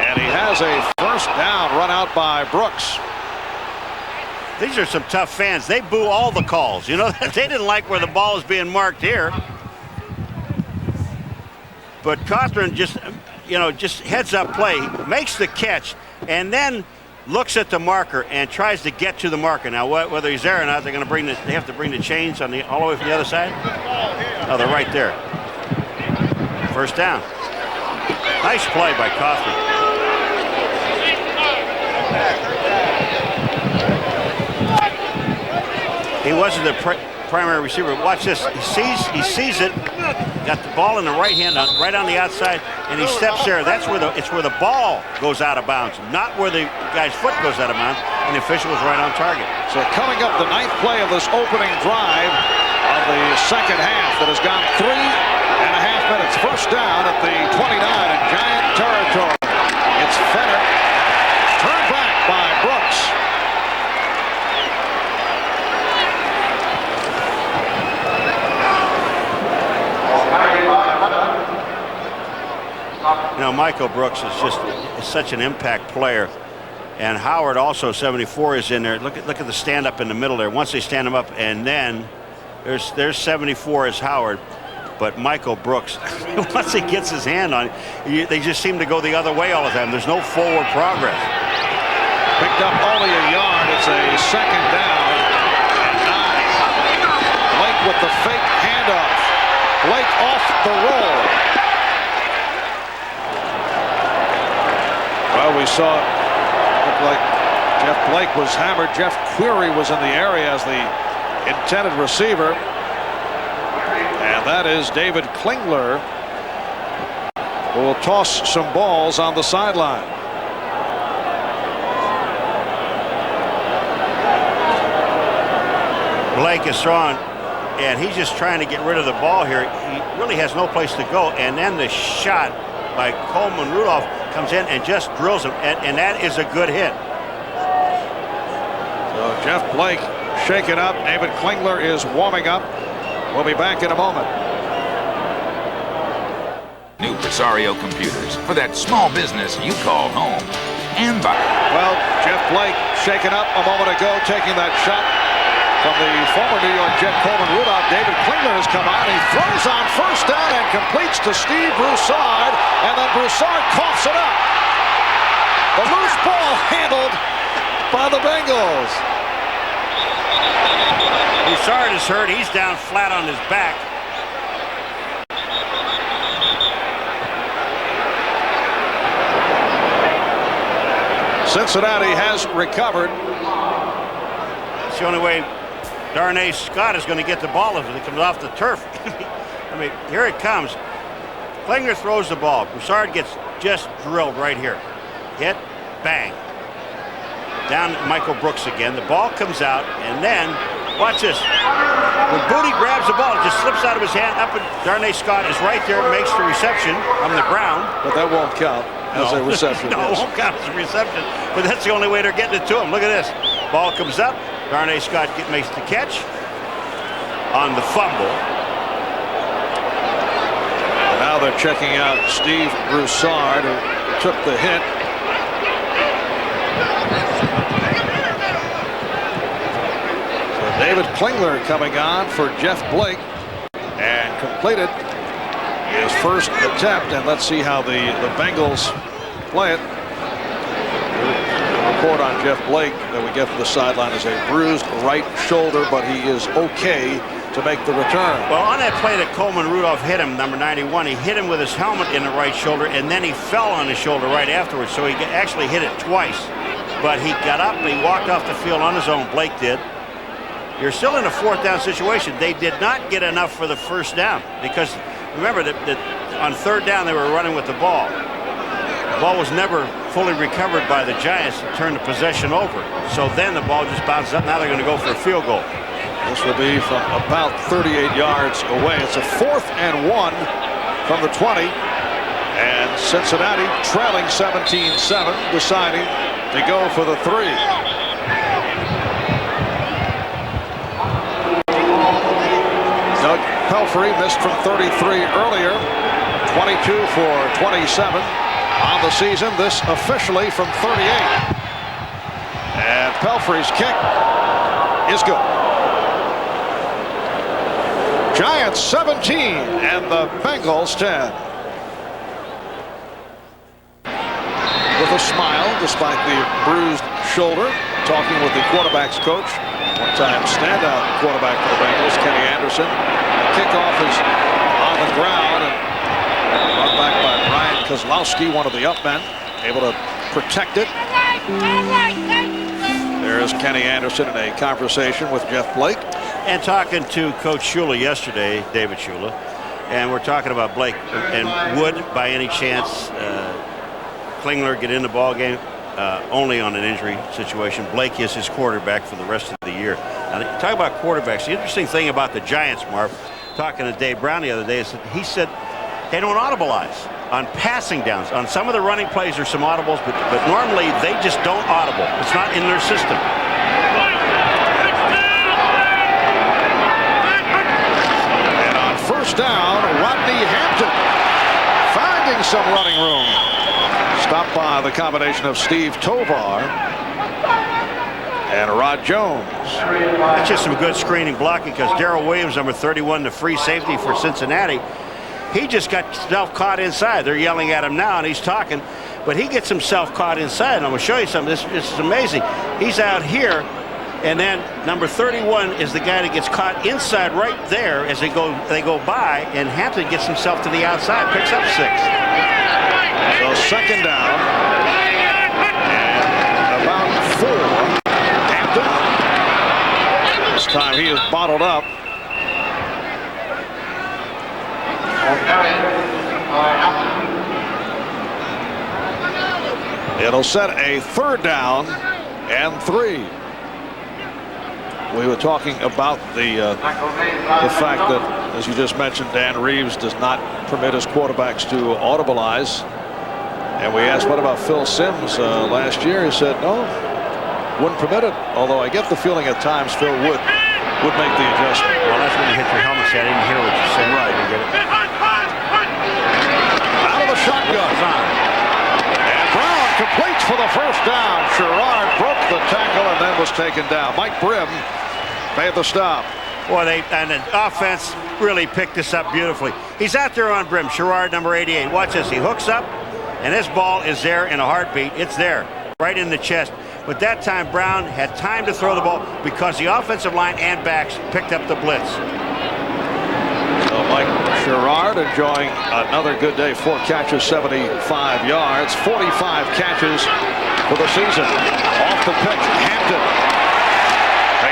And he has a 1st down run out by Brooks. These are some tough fans. They boo all the calls. You know, they didn't like where the ball is being marked here. But Cothran just heads up play, makes the catch, and then looks at the marker and tries to get to the marker. Now, whether he's there or not, they have to bring the chains all the way from the other side. Oh, they're right there. 1st down. Nice play by Cothran. He wasn't the primary receiver. Watch this. He sees it. Got the ball in the right hand, right on the outside, and he steps there. That's where the ball goes out of bounds, not where the guy's foot goes out of bounds. And the official was right on target. So coming up, the 9th play of this opening drive of the 2nd half that has gone 3.5 minutes. 1st down at the 29 in Giant territory. It's Fenner. Turned back by Brooks. You know, Michael Brooks is such an impact player, and Howard also 74 is in there. Look at the stand up in the middle there. Once they stand him up, and then there's 74 as Howard, but Michael Brooks, once he gets his hand on it, they just seem to go the other way all the time. There's no forward progress. Picked up only a yard. It's a 2nd down and 9. Blake with the fake handoff. Blake off the roll. Well, we saw it look like Jeff Blake was hammered. Jeff Query was in the area as the intended receiver. And that is David Klingler, who will toss some balls on the sideline. Blake is throwing, and he's just trying to get rid of the ball here. He really has no place to go. And then the shot by Coleman Rudolph comes in and just drills him, and that is a good hit. So Jeff Blake shaken up. David Klingler is warming up. We'll be back in a moment. New Presario computers for that small business you call home. And by Well, Jeff Blake shaken up a moment ago, taking that shot from the former New York Jet Coleman Rudolph. David Klingler has come on. He throws on first down and completes to Steve Broussard, and then Broussard coughs it up. The loose ball handled by the Bengals. Broussard is hurt. He's down flat on his back. Cincinnati has recovered. It's the only way Darnay Scott is going to get the ball if it comes off the turf. I mean, here it comes. Klingler throws the ball. Broussard gets just drilled right here. Hit, bang. Down Michael Brooks again. The ball comes out, and then, watch this. When Booty grabs the ball, it just slips out of his hand. Up, and Darnay Scott is right there, makes the reception on the ground. But that won't count as a reception. No, it won't count as a reception. But that's the only way they're getting it to him. Look at this. Ball comes up. Darnay Scott makes the catch on the fumble. And now they're checking out Steve Broussard, who took the hit. So David Klingler coming on for Jeff Blake, and completed his first attempt. And let's see how the Bengals play it. The report on Jeff Blake that we get from the sideline is a bruised right shoulder, but he is okay to make the return. Well, on that play that Coleman Rudolph hit him, number 91, he hit him with his helmet in the right shoulder, and then he fell on his shoulder right afterwards, so he actually hit it twice. But he got up and he walked off the field on his own. Blake did. You're still in a fourth down situation. They did not get enough for the first down, because remember that on third down they were running with the ball. The ball was never fully recovered by the Giants to turn the possession over. So then the ball just bounces up. Now they're going to go for a field goal. This will be from about 38 yards away. It's a 4th and 1 from the 20. And Cincinnati trailing 17-7, deciding to go for the 3. Doug Pelfrey missed from 33 earlier. 22 for 27 on the season. This officially from 38. And Pelfrey's kick is good. Giants 17 and the Bengals 10. With a smile despite the bruised shoulder, talking with the quarterback's coach, one-time standout quarterback for the Bengals, Kenny Anderson. The kickoff is on the ground and run back by Brian Kozlowski, one of the up men, able to protect it. There's Kenny Anderson in a conversation with Jeff Blake. And talking to Coach Shula yesterday, David Shula, and we're talking about Blake. And would, by any chance, Klingler get in the ball game? Only on an injury situation. Blake is his quarterback for the rest of the year. Now, talk about quarterbacks. The interesting thing about the Giants, Marv, talking to Dave Brown the other day, is that he said they don't audibilize on passing downs. On some of the running plays, there's some audibles, but normally they just don't audible. It's not in their system. And on first down, Rodney Hampton finding some running room. Stopped by the combination of Steve Tovar and Rod Jones. That's just some good screening blocking, because Darrell Williams, number 31, the free safety for Cincinnati, he just got himself caught inside. They're yelling at him now, and he's talking, but he gets himself caught inside. And I'm going to show you something. This is amazing. He's out here, and then number 31 is the guy that gets caught inside right there as they go by, and Hampton gets himself to the outside, picks up 6. So second down and about 4. Hampton. This time he is bottled up. It'll set a 3rd down and 3. We were talking about the fact that, as you just mentioned, Dan Reeves does not permit his quarterbacks to audibilize. And we asked, what about Phil Simms last year? He said, no, wouldn't permit it. Although I get the feeling at times Phil would make the adjustment. Well, that's when you hit your helmet. I didn't hear what you said. Right. I didn't get it. Out of the shotgun. And Brown completes for the first down. Sherrard broke the tackle and then was taken down. Mike Brim made the stop. Boy, and the offense really picked this up beautifully. He's out there on brim, Sherrard, number 88. Watch this. He hooks up, and this ball is there in a heartbeat. It's there, right in the chest. But that time, Brown had time to throw the ball because the offensive line and backs picked up the blitz. So Mike Sherrard enjoying another good day. 4 catches, 75 yards, 45 catches for the season. Off the pitch, Hampton.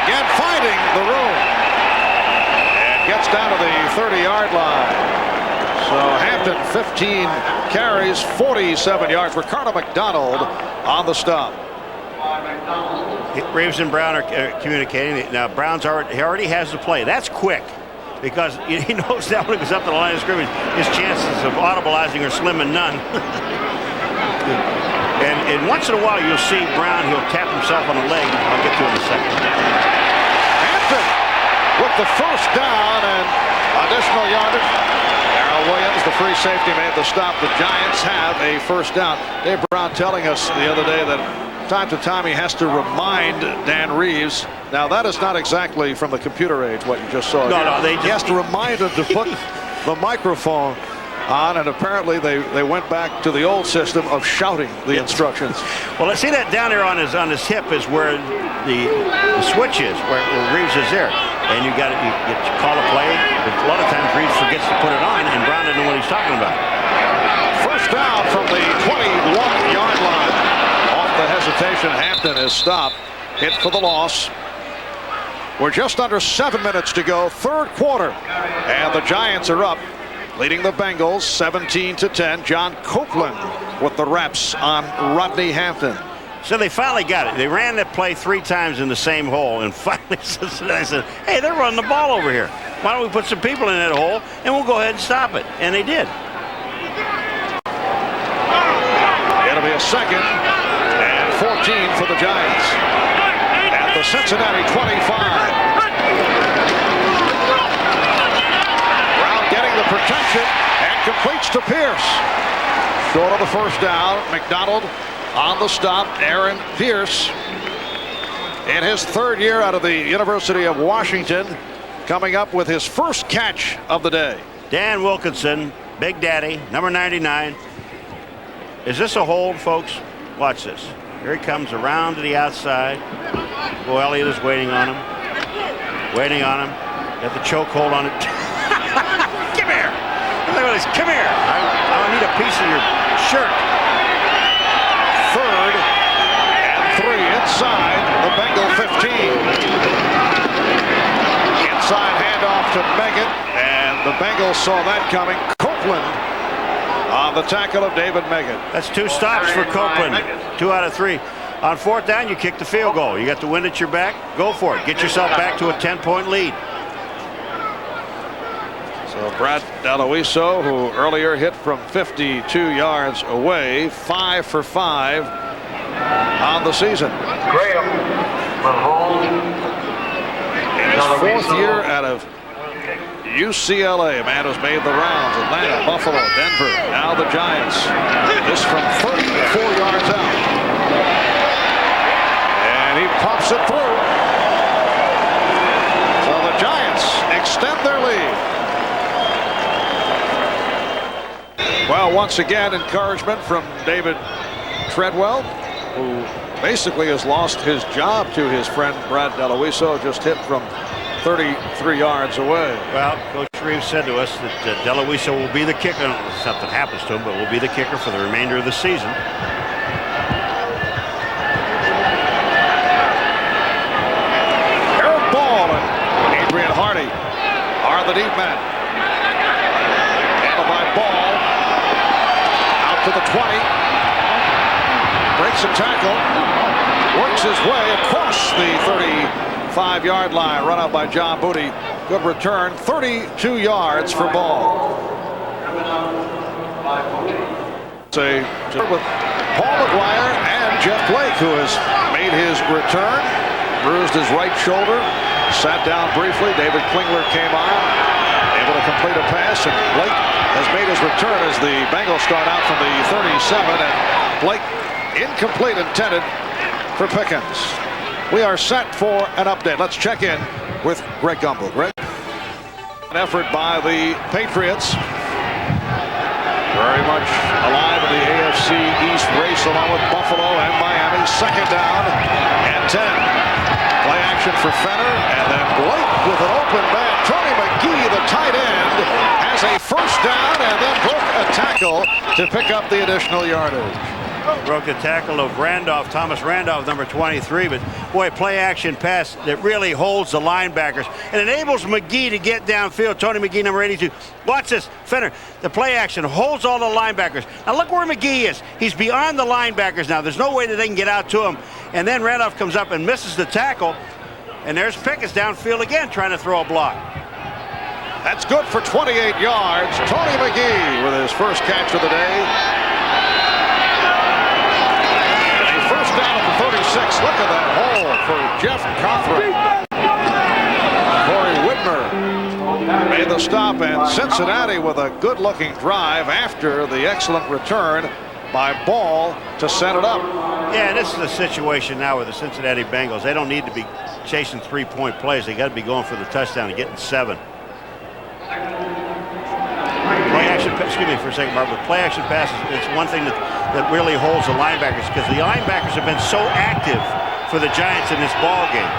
Again, finding the room. And gets down to the 30-yard line. So Hampton, 15 carries, 47 yards. Ricardo McDonald on the stop. Reeves and Brown are communicating. Now, Brown's already has the play. That's quick because he knows that when he goes up to the line of scrimmage, his chances of audibleizing are slim and none. and once in a while, you'll see Brown, he'll tap himself on the leg. I'll get to it in a second. Hampton with the first down and additional yardage. Darrell Williams, the free safety, made the stop. The Giants have a first down. Dave Brown telling us the other day that time to time he has to remind Dan Reeves. Now that is not exactly from the computer age what you just saw. No, he has to remind him to put the microphone on, and apparently they went back to the old system of shouting the instructions. Well, let's see that down there on his hip is where the switch is, where Reeves is there, and you call a play. But a lot of times Reeves forgets to put it on, and Brown doesn't know what he's talking about. First down from the 21-yard line. The hesitation, Hampton is stopped. Hit for the loss. We're just under 7 minutes to go, third quarter, and the Giants are up, leading the Bengals 17-10. John Copeland with the reps on Rodney Hampton. So they finally got it. They ran that play 3 times in the same hole, and finally Cincinnati said, "Hey, they're running the ball over here. Why don't we put some people in that hole and we'll go ahead and stop it?" And they did. It'll be a second. 14 for the Giants at the Cincinnati 25. Brown getting the protection and completes to Pierce. Short of the first down. McDonald on the stop. Aaron Pierce in his 3rd year out of the University of Washington, coming up with his first catch of the day. Dan Wilkinson, Big Daddy, number 99. Is this a hold, folks? Watch this. Here he comes around to the outside. Bo Elliott is waiting on him. Waiting on him. Got the chokehold on it. Come here. Look at this. Come here. I need a piece of your shirt. 3rd and 3 inside the Bengal 15. Inside handoff to Megan, and the Bengals saw that coming. Copeland on the tackle of David Megan. That's 2 stops for Copeland. 2 out of 3. On 4th down, you kick the field goal. You got the wind at your back. Go for it. Get yourself back to a 10-point lead. So Brad Deloiso, who earlier hit from 52 yards away, 5 for 5 on the season. Graham from home. In his 4th year out of UCLA, a man who's made the rounds. Atlanta, Buffalo, Denver, now the Giants. This from 34 yards out. And he pops it through. So the Giants extend their lead. Well, once again, encouragement from David Treadwell, who basically has lost his job to his friend Brad Deloiso, just hit from 33 yards away. Well, Coach Reeves said to us that Deloiso will be the kicker. Something happens to him, but will be the kicker for the remainder of the season. Eric Ball and Adrian Hardy are the deep men. Handled by Ball. Out to the 20. Breaks a tackle. Works his way across the 35-yard line. Run out by John Booty. Good return. 32 yards for Ball. With Paul McGuire and Jeff Blake, who has made his return. Bruised his right shoulder. Sat down briefly. David Klingler came on. Able to complete a pass. And Blake has made his return as the Bengals start out from the 37. And Blake incomplete, intended for Pickens. We are set for an update. Let's check in with Greg Gumbel. Greg? An effort by the Patriots. Very much alive in the AFC East race along with Buffalo and Miami. Second down and 10. Play action for Fenner, and then Blake with an open man. Tony McGee, the tight end, has a first down and then broke a tackle to pick up the additional yardage. Broke a tackle of Thomas Randolph, number 23, but boy, play action pass that really holds the linebackers and enables McGee to get downfield. Tony McGee, number 82. Watch this, Fenner. The play action holds all the linebackers. Now look where McGee is. He's beyond the linebackers now. There's no way that they can get out to him. And then Randolph comes up and misses the tackle. And there's Pickens downfield again trying to throw a block. That's good for 28 yards. Tony McGee with his first catch of the day. First down at the 36. Look at that hole for Jeff Cothran. Corey Whitmer made the stop, and Cincinnati with a good-looking drive after the excellent return by Ball to set it up. Yeah, this is a situation now with the Cincinnati Bengals. They don't need to be chasing three-point plays. They got to be going for the touchdown and getting 7. Play action, excuse me for a second, Mark, but play action passes, it's one thing that really holds the linebackers, because the linebackers have been so active for the Giants in this ball game.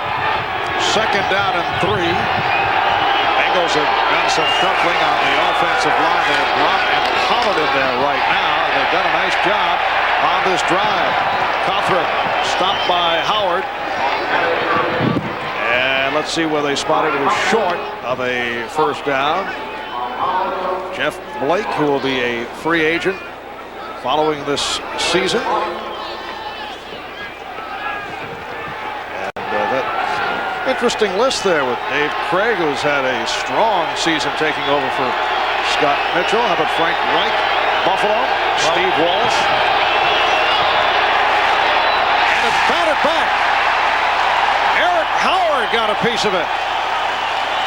Second down and 3. Bengals have done some shuffling on the offensive line. They have Brown and Pollard in there right now. They've done a nice job on this drive. Cothran stopped by Howard. And let's see where they spotted it. It was short of a first down. Jeff Blake, who will be a free agent following this season. And that interesting list there with Dave Craig, who's had a strong season taking over for Scott Mitchell. How about Frank Reich, Buffalo, Steve Walsh. And it's batted back. Eric Howard got a piece of it.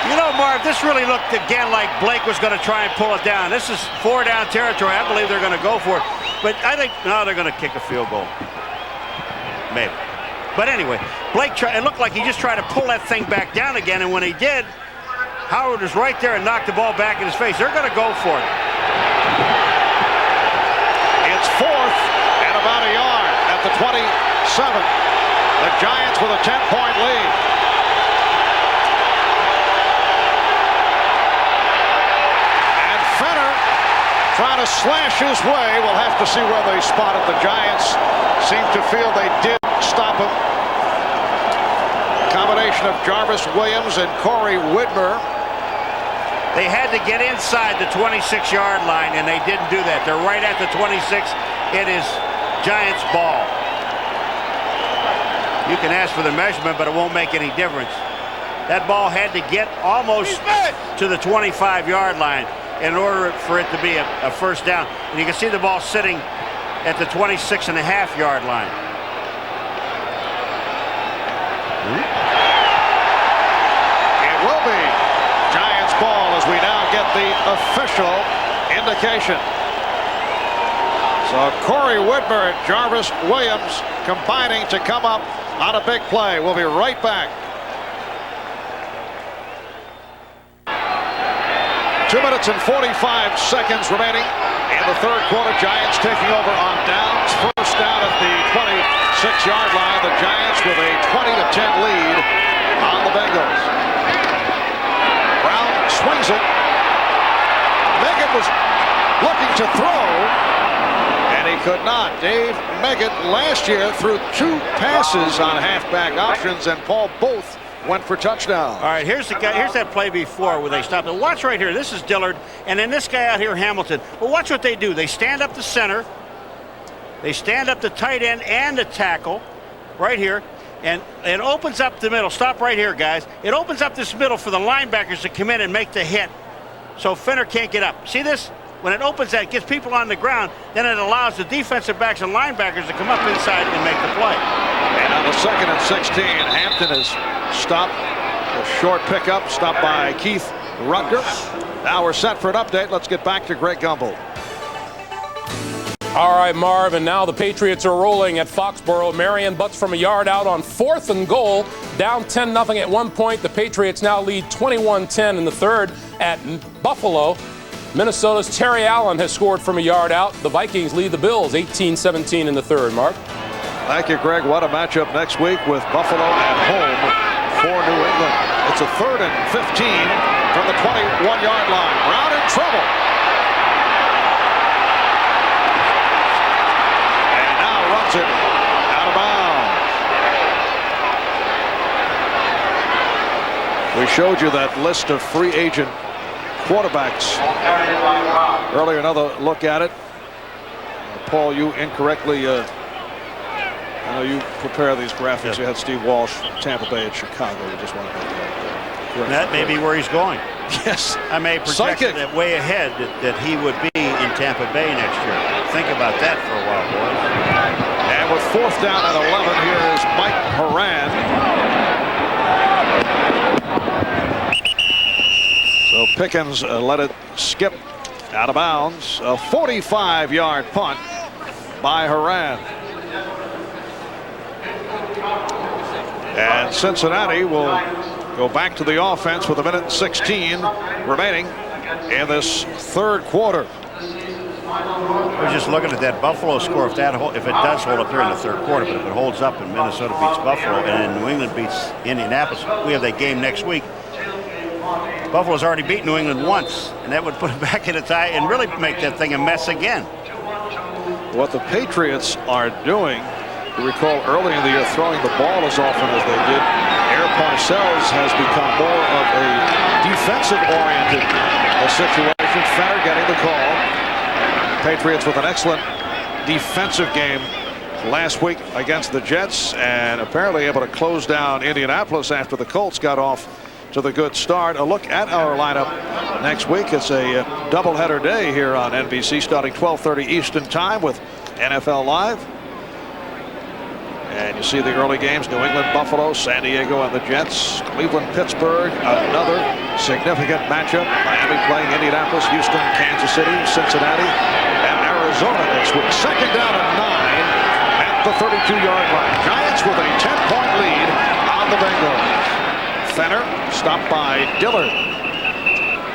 You know, Marv, this really looked again like Blake was going to try and pull it down. This is 4-down territory. I believe they're going to go for it. But I think, no, they're going to kick a field goal. Maybe. But anyway, Blake, it looked like he just tried to pull that thing back down again. And when he did, Howard was right there and knocked the ball back in his face. They're going to go for it. It's 4th and about a yard at the 27. The Giants with a 10-point lead. Trying to slash his way. We'll have to see where they spot it. The Giants seem to feel they did stop him. Combination of Jarvis Williams and Corey Whitmer. They had to get inside the 26-yard line, and they didn't do that. They're right at the 26. It is Giants ball. You can ask for the measurement, but it won't make any difference. That ball had to get almost to the 25-yard line in order for it to be a first down. And you can see the ball sitting at the 26.5-yard line. It will be Giants ball as we now get the official indication. So Corey Whitmer and Jarvis Williams combining to come up on a big play. We'll be right back. 2 minutes and 45 seconds remaining in the third quarter. Giants taking over on downs. First down at the 26-yard line. The Giants with a 20-10 lead on the Bengals. Brown swings it. Meggett was looking to throw, and he could not. Dave Meggett last year threw 2 passes on halfback options, and Paul both went for touchdown. All right, here's the guy. Here's that play before where they stopped. And watch right here. This is Dillard, and then this guy out here, Hamilton. Well, watch what they do. They stand up the center. They stand up the tight end and the tackle right here, and it opens up the middle. Stop right here, guys. It opens up this middle for the linebackers to come in and make the hit, so Fenner can't get up. See this? When it opens that, it gets people on the ground, then it allows the defensive backs and linebackers to come up inside and make the play. And on the 2nd and 16, Hampton is stopped. A short pickup, stopped by Keith Rutger. Now we're set for an update. Let's get back to Greg Gumbel. All right, Marv, and now the Patriots are rolling at Foxborough. Marion butts from a yard out on 4th and goal, down 10-0 at one point. The Patriots now lead 21-10 in the third at Buffalo. Minnesota's Terry Allen has scored from a yard out. The Vikings lead the Bills 18-17 in the third, Marv. Thank you, Greg. What a matchup next week with Buffalo at home for New England. It's a 3rd and 15 from the 21-yard line. Brown in trouble. It out of bounds. We showed you that list of free agent quarterbacks earlier. Another look at it. Paul, you incorrectly, I know you prepare these graphics. You had Steve Walsh, Tampa Bay, and Chicago. You just want to make that. That may be where he's going. Yes. I may project it way ahead that he would be in Tampa Bay next year. Think about that for a while, boys. And with 4th down at 11, here is Mike Horan. So Pickens let it skip out of bounds. A 45-yard punt by Horan. And Cincinnati will go back to the offense with 1:16 remaining in this third quarter. We're just looking at that Buffalo score. If it does hold up there in the third quarter, but if it holds up and Minnesota beats Buffalo and New England beats Indianapolis, we have that game next week. Buffalo's already beat New England once, and that would put it back in a tie and really make that thing a mess again. What the Patriots are doing, you recall early in the year throwing the ball as often as they did. Air Parcells has become more of a defensive-oriented situation. Fenner getting the call. Patriots with an excellent defensive game last week against the Jets, and apparently able to close down Indianapolis after the Colts got off to the good start. A look at our lineup next week. It's a doubleheader day here on NBC, starting 12:30 Eastern Time with NFL Live. And you see the early games: New England, Buffalo, San Diego, and the Jets. Cleveland, Pittsburgh, another significant matchup. Miami playing Indianapolis, Houston, Kansas City, Cincinnati, and Arizona next week. 2nd down and 9 at the 32-yard line. Giants with a 10-point lead on the Bengals. Fenner stopped by Dillard.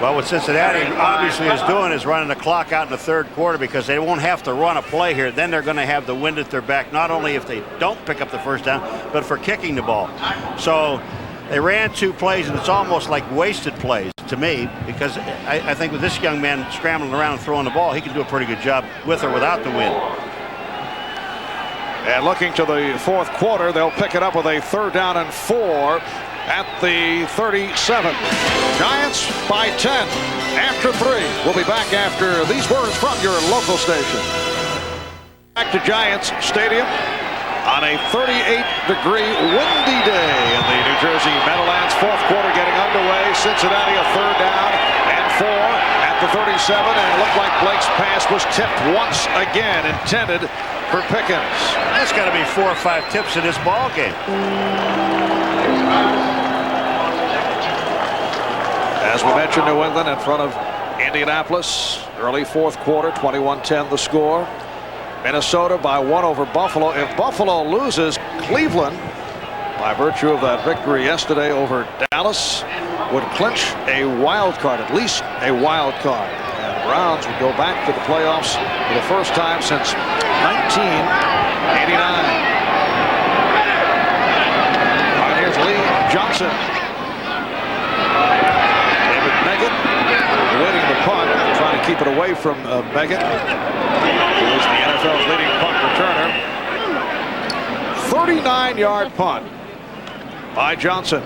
Well, what Cincinnati obviously is doing is running the clock out in the third quarter because they won't have to run a play here. Then they're going to have the wind at their back, not only if they don't pick up the first down, but for kicking the ball. So they ran 2 plays, and it's almost like wasted plays to me, because I think with this young man scrambling around and throwing the ball, he can do a pretty good job with or without the wind. And looking to the fourth quarter, they'll pick it up with a 3rd down and 4 at the 37. Giants by 10 after 3. We'll be back after these words from your local station. Back to Giants Stadium on a 38-degree windy day in the New Jersey Meadowlands. Fourth quarter getting underway. Cincinnati a 3rd down and 4 at the 37, and it looked like Blake's pass was tipped once again, intended for Pickens. That's got to be 4 or 5 tips in this ball game. As we mentioned, New England in front of Indianapolis. Early fourth quarter, 21-10 the score. Minnesota by 1 over Buffalo. If Buffalo loses, Cleveland, by virtue of that victory yesterday over Dallas, would clinch a wild card, at least a wild card. And the Browns would go back to the playoffs for the first time since 1989. All right, here's Lee Johnson. Waiting the punt, trying to keep it away from Meggett, who is the NFL's leading punt returner. 39-yard punt by Johnson.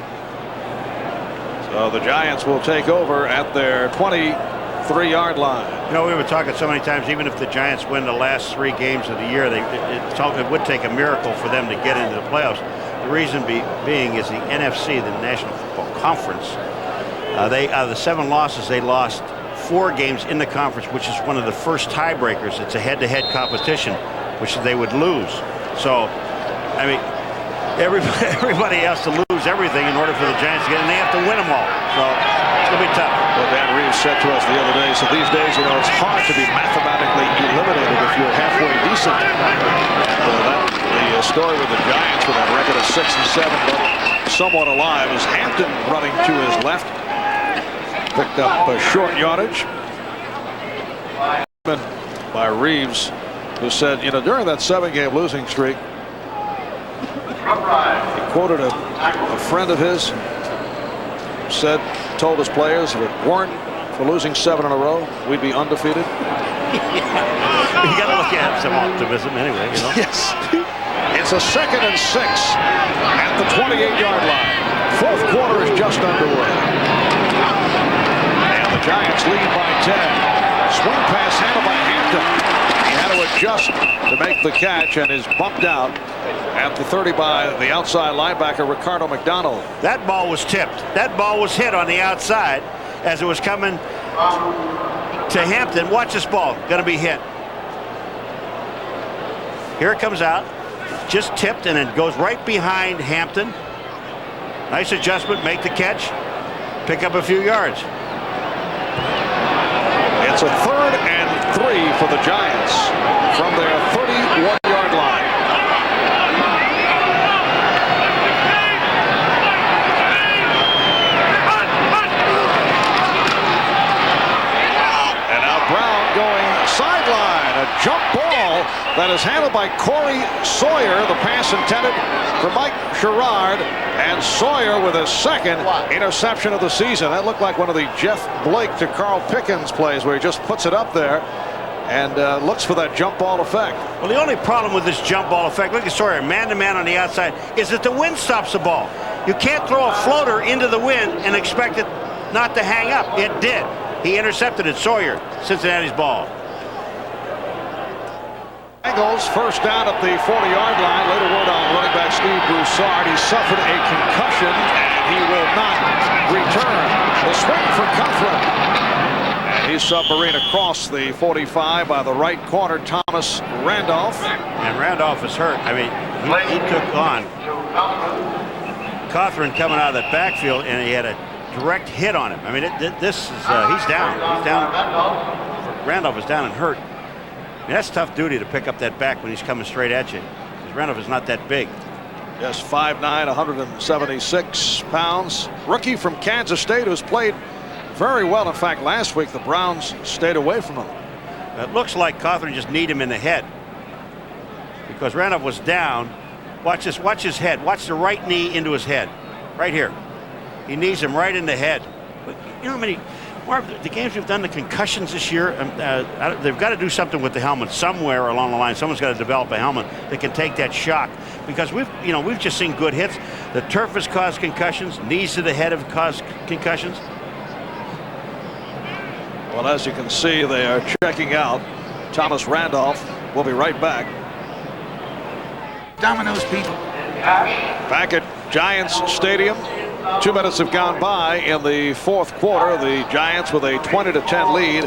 So the Giants will take over at their 23-yard line. You know, we were talking so many times, even if the Giants win the last 3 games of the year, it would take a miracle for them to get into the playoffs. The reason being is the NFC, the National Football Conference. Out of the 7 losses, they lost 4 games in the conference, which is one of the first tiebreakers. It's a head-to-head competition, which they would lose. So, I mean, everybody has to lose everything in order for the Giants to get, and they have to win them all. So It's going to be tough. Well, Dan Reeves said to us the other day, so these days, you know, it's hard to be mathematically eliminated if you're halfway decent. The story with the Giants with a record of 6-7, but somewhat alive, is Hampton running to his left. Picked up short yardage by Reeves, who said, you know, during that 7-game losing streak, he quoted a friend of his, told his players if it weren't for losing 7 in a row, we'd be undefeated. You got to look at some optimism anyway, you know. Yes. It's a 2nd and 6 at the 28-yard line. Fourth quarter is just underway. And the Giants lead by 10. Swing pass handled by Hampton. He had to adjust to make the catch and is bumped out at the 30 by the outside linebacker, Ricardo McDonald. That ball was tipped. That ball was hit on the outside as it was coming to Hampton. Watch this ball. Going to be hit. Here it comes out. Just tipped and it goes right behind Hampton. Nice adjustment. Make the catch. Pick up a few yards. It's a 3rd and 3 for the Giants from their 31-yard line. And now Brown going sideline. A jump ball that is handled by Corey Sawyer. The pass intended for Mike Sherrard, and Sawyer with his 2nd interception of the season. That looked like one of the Jeff Blake to Carl Pickens plays where he just puts it up there and looks for that jump ball effect. Well, the only problem with this jump ball effect, look at Sawyer, man-to-man on the outside, is that the wind stops the ball. You can't throw a floater into the wind and expect it not to hang up. It did. He intercepted it. Sawyer, Cincinnati's ball. Bengals first down at the 40-yard line. Later word on running back Steve Broussard. He suffered a concussion and he will not return. The swing for Coughlin. And he's submarine across the 45 by the right corner, Thomas Randolph. And Randolph is hurt. I mean, he took on Coughlin coming out of the backfield and he had a direct hit on him. I mean, this is he's down. He's down. Randolph is down and hurt. I mean, that's tough duty to pick up that back when he's coming straight at you. Because Randolph is not that big. Yes, 5'9", 176 pounds. Rookie from Kansas State who's played very well. In fact, last week the Browns stayed away from him. It looks like Coughlin just kneed him in the head. Because Randolph was down. Watch this. Watch his head. Watch the right knee into his head. Right here. He knees him right in the head. But you know how many... Marv, the games we've done, the concussions this year, they've got to do something with the helmet somewhere along the line. Someone's got to develop a helmet that can take that shock, because we've just seen good hits. The turf has caused concussions. Knees to the head have caused concussions. Well, as you can see, they are checking out Thomas Randolph. We'll be right back. Domino's people. Back at Giants Stadium. 2 minutes have gone by in the fourth quarter. The Giants with a 20-10 lead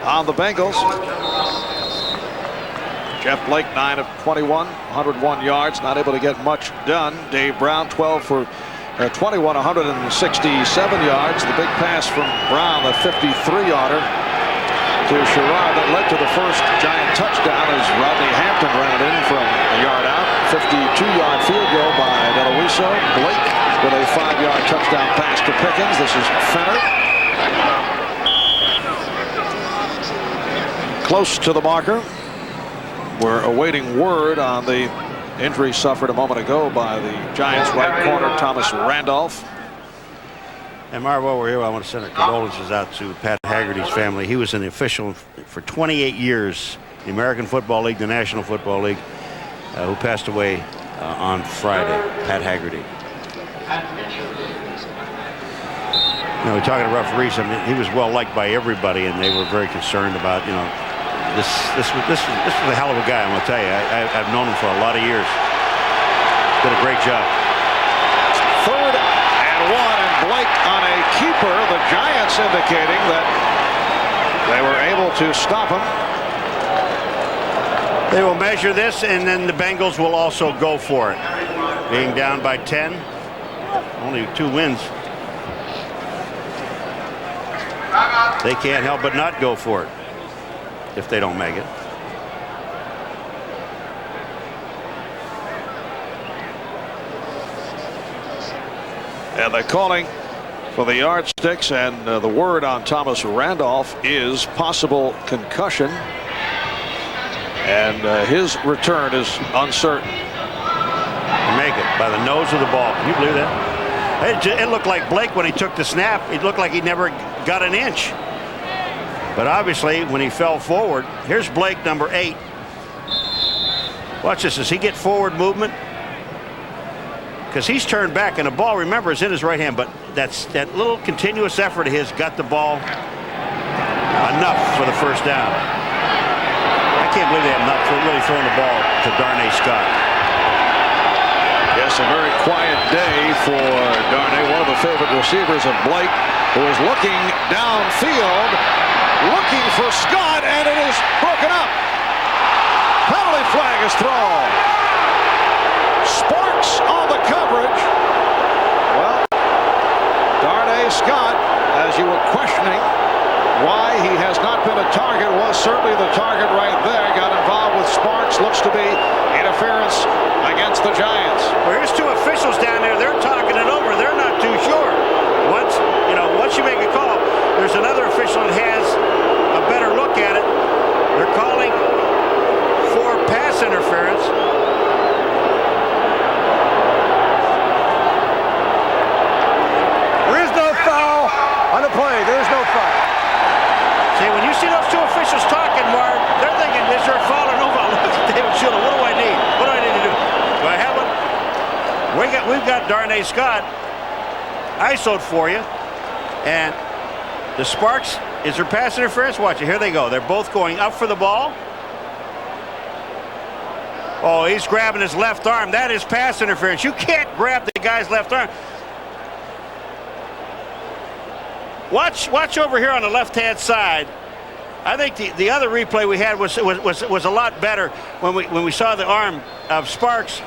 on the Bengals. Jeff Blake 9 of 21, 101 yards, not able to get much done. Dave Brown 12 for 21, 167 yards. The big pass from Brown, a 53-yarder to Sherrard that led to the first Giant touchdown as Rodney Hampton ran it in from a yard out. 52-yard field goal by Deloiso. Blake with a 5-yard touchdown pass to Pickens. This is Fenner. Close to the marker. We're awaiting word on the injury suffered a moment ago by the Giants right corner, Thomas Randolph. And Marv, while we're here, I want to send our condolences out to Pat Haggerty's family. He was an official for 28 years, the American Football League, the National Football League, who passed away on Friday. Pat Haggerty. You know, we're talking to referees. I mean, he was well liked by everybody, and they were very concerned about, you know, this was a hell of a guy. I'm gonna tell you. I've known him for a lot of years. Did a great job. 3rd and 1, and Blake on a keeper. The Giants indicating that they were able to stop him. They will measure this, and then the Bengals will also go for it. Being down by 10, only 2 wins. they can't help but not go for it if they don't make it. And they're calling for the yardsticks, and the word on Thomas Randolph is possible concussion, and his return is uncertain. Make it by the nose of the ball. Can you believe that? It looked like Blake when he took the snap. It looked like he never got an inch. But obviously, when he fell forward, here's Blake, number 8. Watch this. Does he get forward movement? Because he's turned back, and the ball, remember, is in his right hand. But that little continuous effort of his got the ball enough for the first down. I can't believe they have not really thrown the ball to Darnay Scott. Yes, a very quiet day for Darnay, one of the favorite receivers of Blake, who is looking downfield, looking for Scott, and it is broken up. Penalty flag is thrown. Sparks on the coverage. Well, Darnay Scott, as you were questioning why he has not been a target, was certainly the target right there. Got involved with Sparks. Looks to be interference against the Giants. Well, here's 2 officials down there. They're talking it over. They're not too sure. Once you make a call, there's another official that has a better look at it. They're calling for pass interference. There is no foul on the play. There is no foul. See, when you see those 2 officials talking, Mark, they're thinking, is there a foul or no foul? Look at David Shula. What do I need? What do I need to do? Do I have one? We've got Darnay Scott ISO'd for you. And the Sparks, is there pass interference? Watch it. Here they go. They're both going up for the ball. Oh, he's grabbing his left arm. That is pass interference. You can't grab the guy's left arm. Watch over here on the left-hand side. I think the other replay we had was a lot better when we saw the arm of Sparks.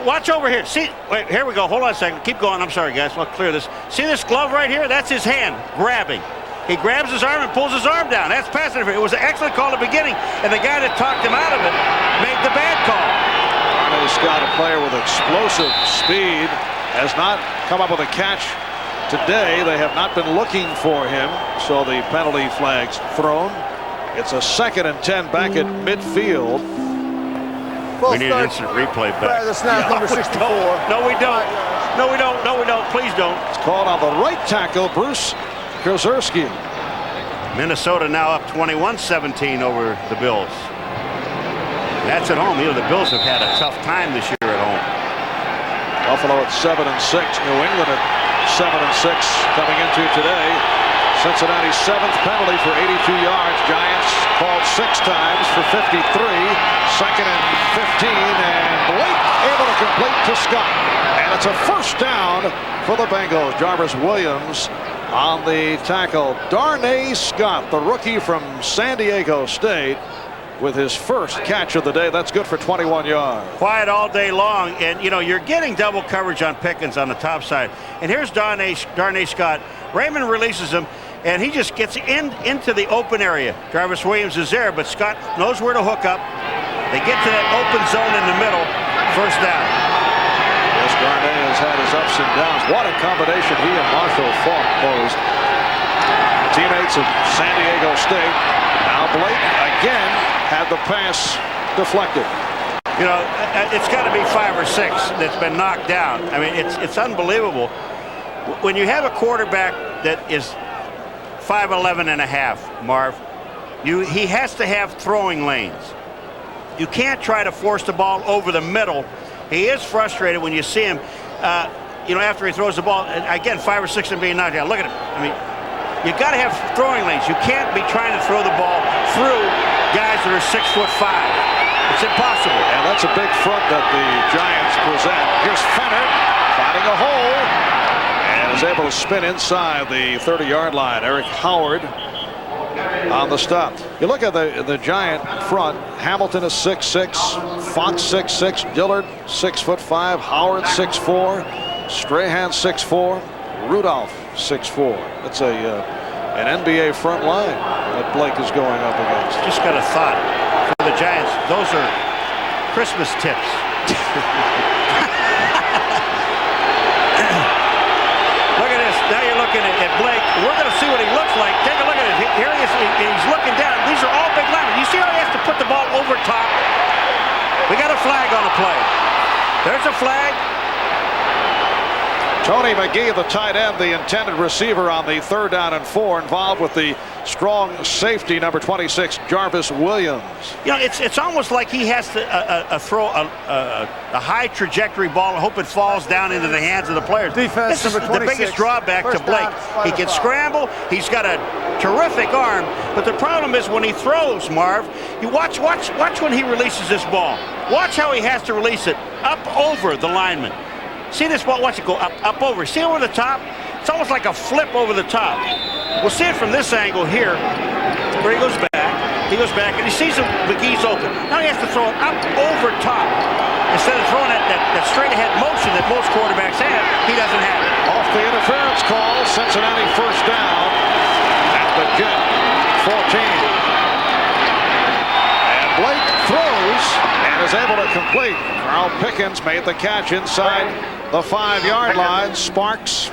Watch over here. See, wait, here we go. Hold on a second. Keep going. I'm sorry, guys. I'll clear this. See this glove right here? That's his hand grabbing. He grabs his arm and pulls his arm down. That's pass interference. It was an excellent call at the beginning, and the guy that talked him out of it made the bad call. Darnay Scott, a player with explosive speed, has not come up with a catch today. They have not been looking for him, so the penalty flag's thrown. It's a 2nd and 10 back at midfield. We need an instant replay back. The snap, number 64. No, we don't. No, we don't. No, we don't. Please don't. It's called on the right tackle, Bruce Krozerski. Minnesota now up 21-17 over the Bills. That's at home. The Bills have had a tough time this year at home. Buffalo at 7 and 6. New England at 7 and 6 coming into today. Cincinnati's 7th penalty for 82 yards. Giants called 6 times for 53. 2nd and 15, and Blake able to complete to Scott. And it's a first down for the Bengals. Jarvis Williams on the tackle. Darnay Scott, the rookie from San Diego State, with his first catch of the day. That's good for 21 yards. Quiet all day long, and you're getting double coverage on Pickens on the top side. And here's Darnay Scott. Raymond releases him, and he just gets into the open area. Jarvis Williams is there, but Scott knows where to hook up. They get to that open zone in the middle. First down. Yes, Darnay has had his ups and downs. What a combination he and Marshall Faulk posed. Teammates of San Diego State. Now Blake again had the pass deflected. It's got to be 5 or 6 that's been knocked down. I mean, it's unbelievable. When you have a quarterback that is 5'11 and a half, Marv, he has to have throwing lanes. You can't try to force the ball over the middle. He is frustrated when you see him, after he throws the ball. Again, 5 or 6 and being knocked down. Look at him. I mean, you got to have throwing lanes. You can't be trying to throw the ball through guys that are 6'5". It's impossible. And that's a big front that the Giants present. Here's Fenner finding a hole and is able to spin inside the 30-yard line. Eric Howard on the stop. You look at the Giant front. Hamilton is 6'6", Fox 6'6", Dillard 6'5", Howard 6'4", Strahan 6'4", Rudolph 6'4". That's a an NBA front line that Blake is going up against. Just got a thought for the Giants. Those are Christmas tips. Look at this. Now you're looking at Blake. We're going to see what he looks like. Take a look at it. Here he is. He's looking down. These are all big linemen. You see how he has to put the ball over top? We got a flag on the play. There's a flag. Tony McGee, the tight end, the intended receiver on the 3rd down and 4, involved with the strong safety, number 26, Jarvis Williams. You know, it's almost like he has to throw a high trajectory ball and hope it falls down into the hands of the players. Defense, this is number 26. the biggest drawback to Blake. He can scramble. He's got a terrific arm, but the problem is when he throws, Marv, you watch when he releases this ball. Watch how he has to release it up over the lineman. See this ball? Watch it go up over. See over the top? It's almost like a flip over the top. We'll see it from this angle here, where he goes back. He goes back, and he sees McGee's open. Now he has to throw it up over top. Instead of throwing that straight-ahead motion that most quarterbacks have, he doesn't have it. Off the interference call, Cincinnati first down at the Jet 14. And Blake throws and is able to complete. Carl Pickens made the catch inside the 5-yard line. Sparks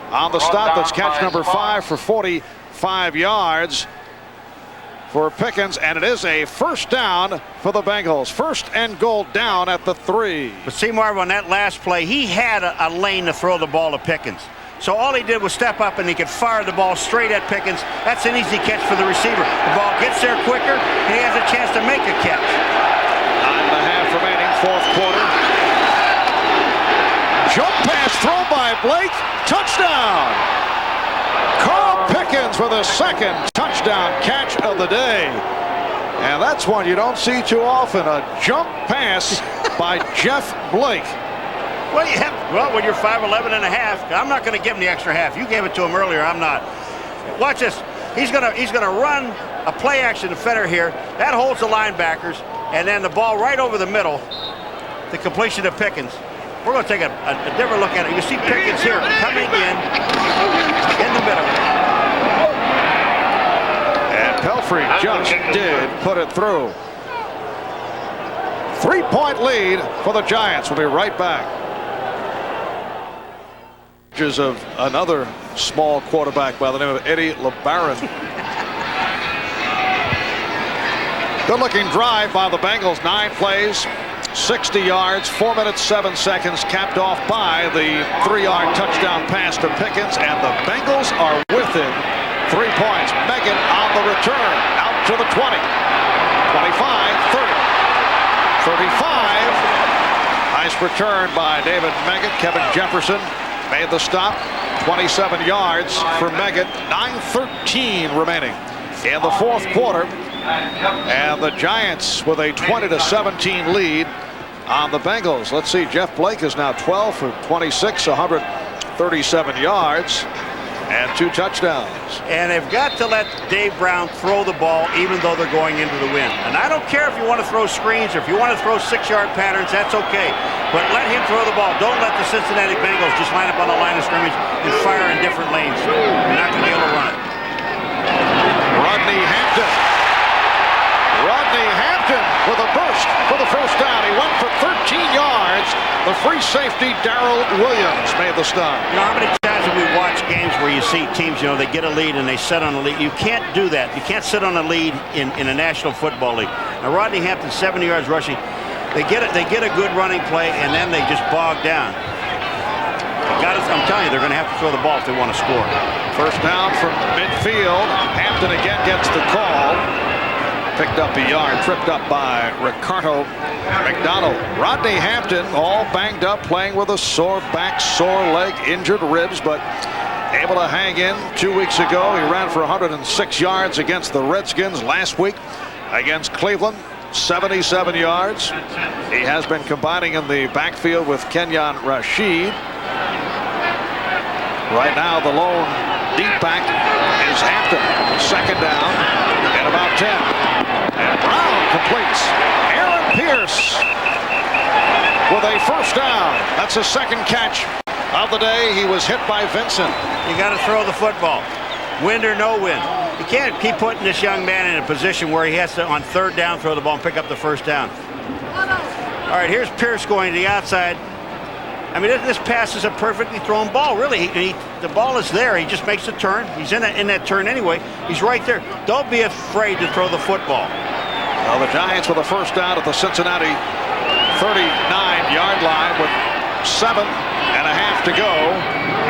on the stop. That's catch number 5 for 45 yards for Pickens, and it is a first down for the Bengals. 1st and goal down at the 3. But see, Marv, on that last play, he had a lane to throw the ball to Pickens. So all he did was step up and he could fire the ball straight at Pickens. That's an easy catch for the receiver. The ball gets there quicker and he has a chance to make a catch. 9.5 remaining, 4th quarter. Jump pass thrown by Blake. Touchdown! Carl Pickens with a 2nd touchdown catch of the day. And that's one you don't see too often. A jump pass by Jeff Blake. Well, well, when you're 5'11 and a half, I'm not going to give him the extra half. You gave it to him earlier. I'm not. Watch this. He's gonna run a play action defender here. That holds the linebackers, and then the ball right over the middle. The completion of Pickens. We're going to take a different look at it. You see Pickens here coming in the middle. And Pelfrey just did put it through. 3-point lead for the Giants. We'll be right back. Of another small quarterback by the name of Eddie LeBaron. Good-looking drive by the Bengals. 9 plays, 60 yards, 4 minutes, 7 seconds, capped off by the 3-yard touchdown pass to Pickens, and the Bengals are within 3 points. Megan on the return, out to the 20, 25, 30, 35. Nice return by David Meggett. Kevin Jefferson made the stop. 27 yards for Meggett. 9:13 remaining in the 4th quarter. And the Giants with a 20-17 lead on the Bengals. Let's see, Jeff Blake is now 12 for 26, 137 yards, and 2 touchdowns. And they've got to let Dave Brown throw the ball even though they're going into the wind. And I don't care if you want to throw screens or if you want to throw 6-yard patterns, that's okay. But let him throw the ball. Don't let the Cincinnati Bengals just line up on the line of scrimmage and fire in different lanes. You're not going to be able to run it. Rodney Hampton with a burst for the first down. He went for 13 yards. The free safety, Darrell Williams, made the stop. You know, how many times have we watched games where you see teams, you know, they get a lead and they sit on a lead? You can't do that. You can't sit on a lead in a National Football League. Now, Rodney Hampton, 70 yards rushing. They get a good running play, and then they just bog down. I'm telling you, they're going to have to throw the ball if they want to score. First down from midfield. Hampton again gets the call. Picked up a yard, tripped up by Ricardo McDonald. Rodney Hampton, all banged up, playing with a sore back, sore leg, injured ribs, but able to hang in. 2 weeks ago, he ran for 106 yards against the Redskins. Last week against Cleveland, 77 yards. He has been combining in the backfield with Kenyon Rashid. Right now, the lone deep back is Hampton. 2nd down and about 10. And Brown completes. Aaron Pierce with a first down. That's his 2nd catch of the day. He was hit by Vincent. You got to throw the football. Wind or no wind. You can't keep putting this young man in a position where he has to, on third down, throw the ball and pick up the first down. All right, here's Pierce going to the outside. I mean, this pass is a perfectly thrown ball, really. The ball is there. He just makes the turn. He's in that turn anyway. He's right there. Don't be afraid to throw the football. Well, the Giants with a first down at the Cincinnati 39-yard line with 7.5 to go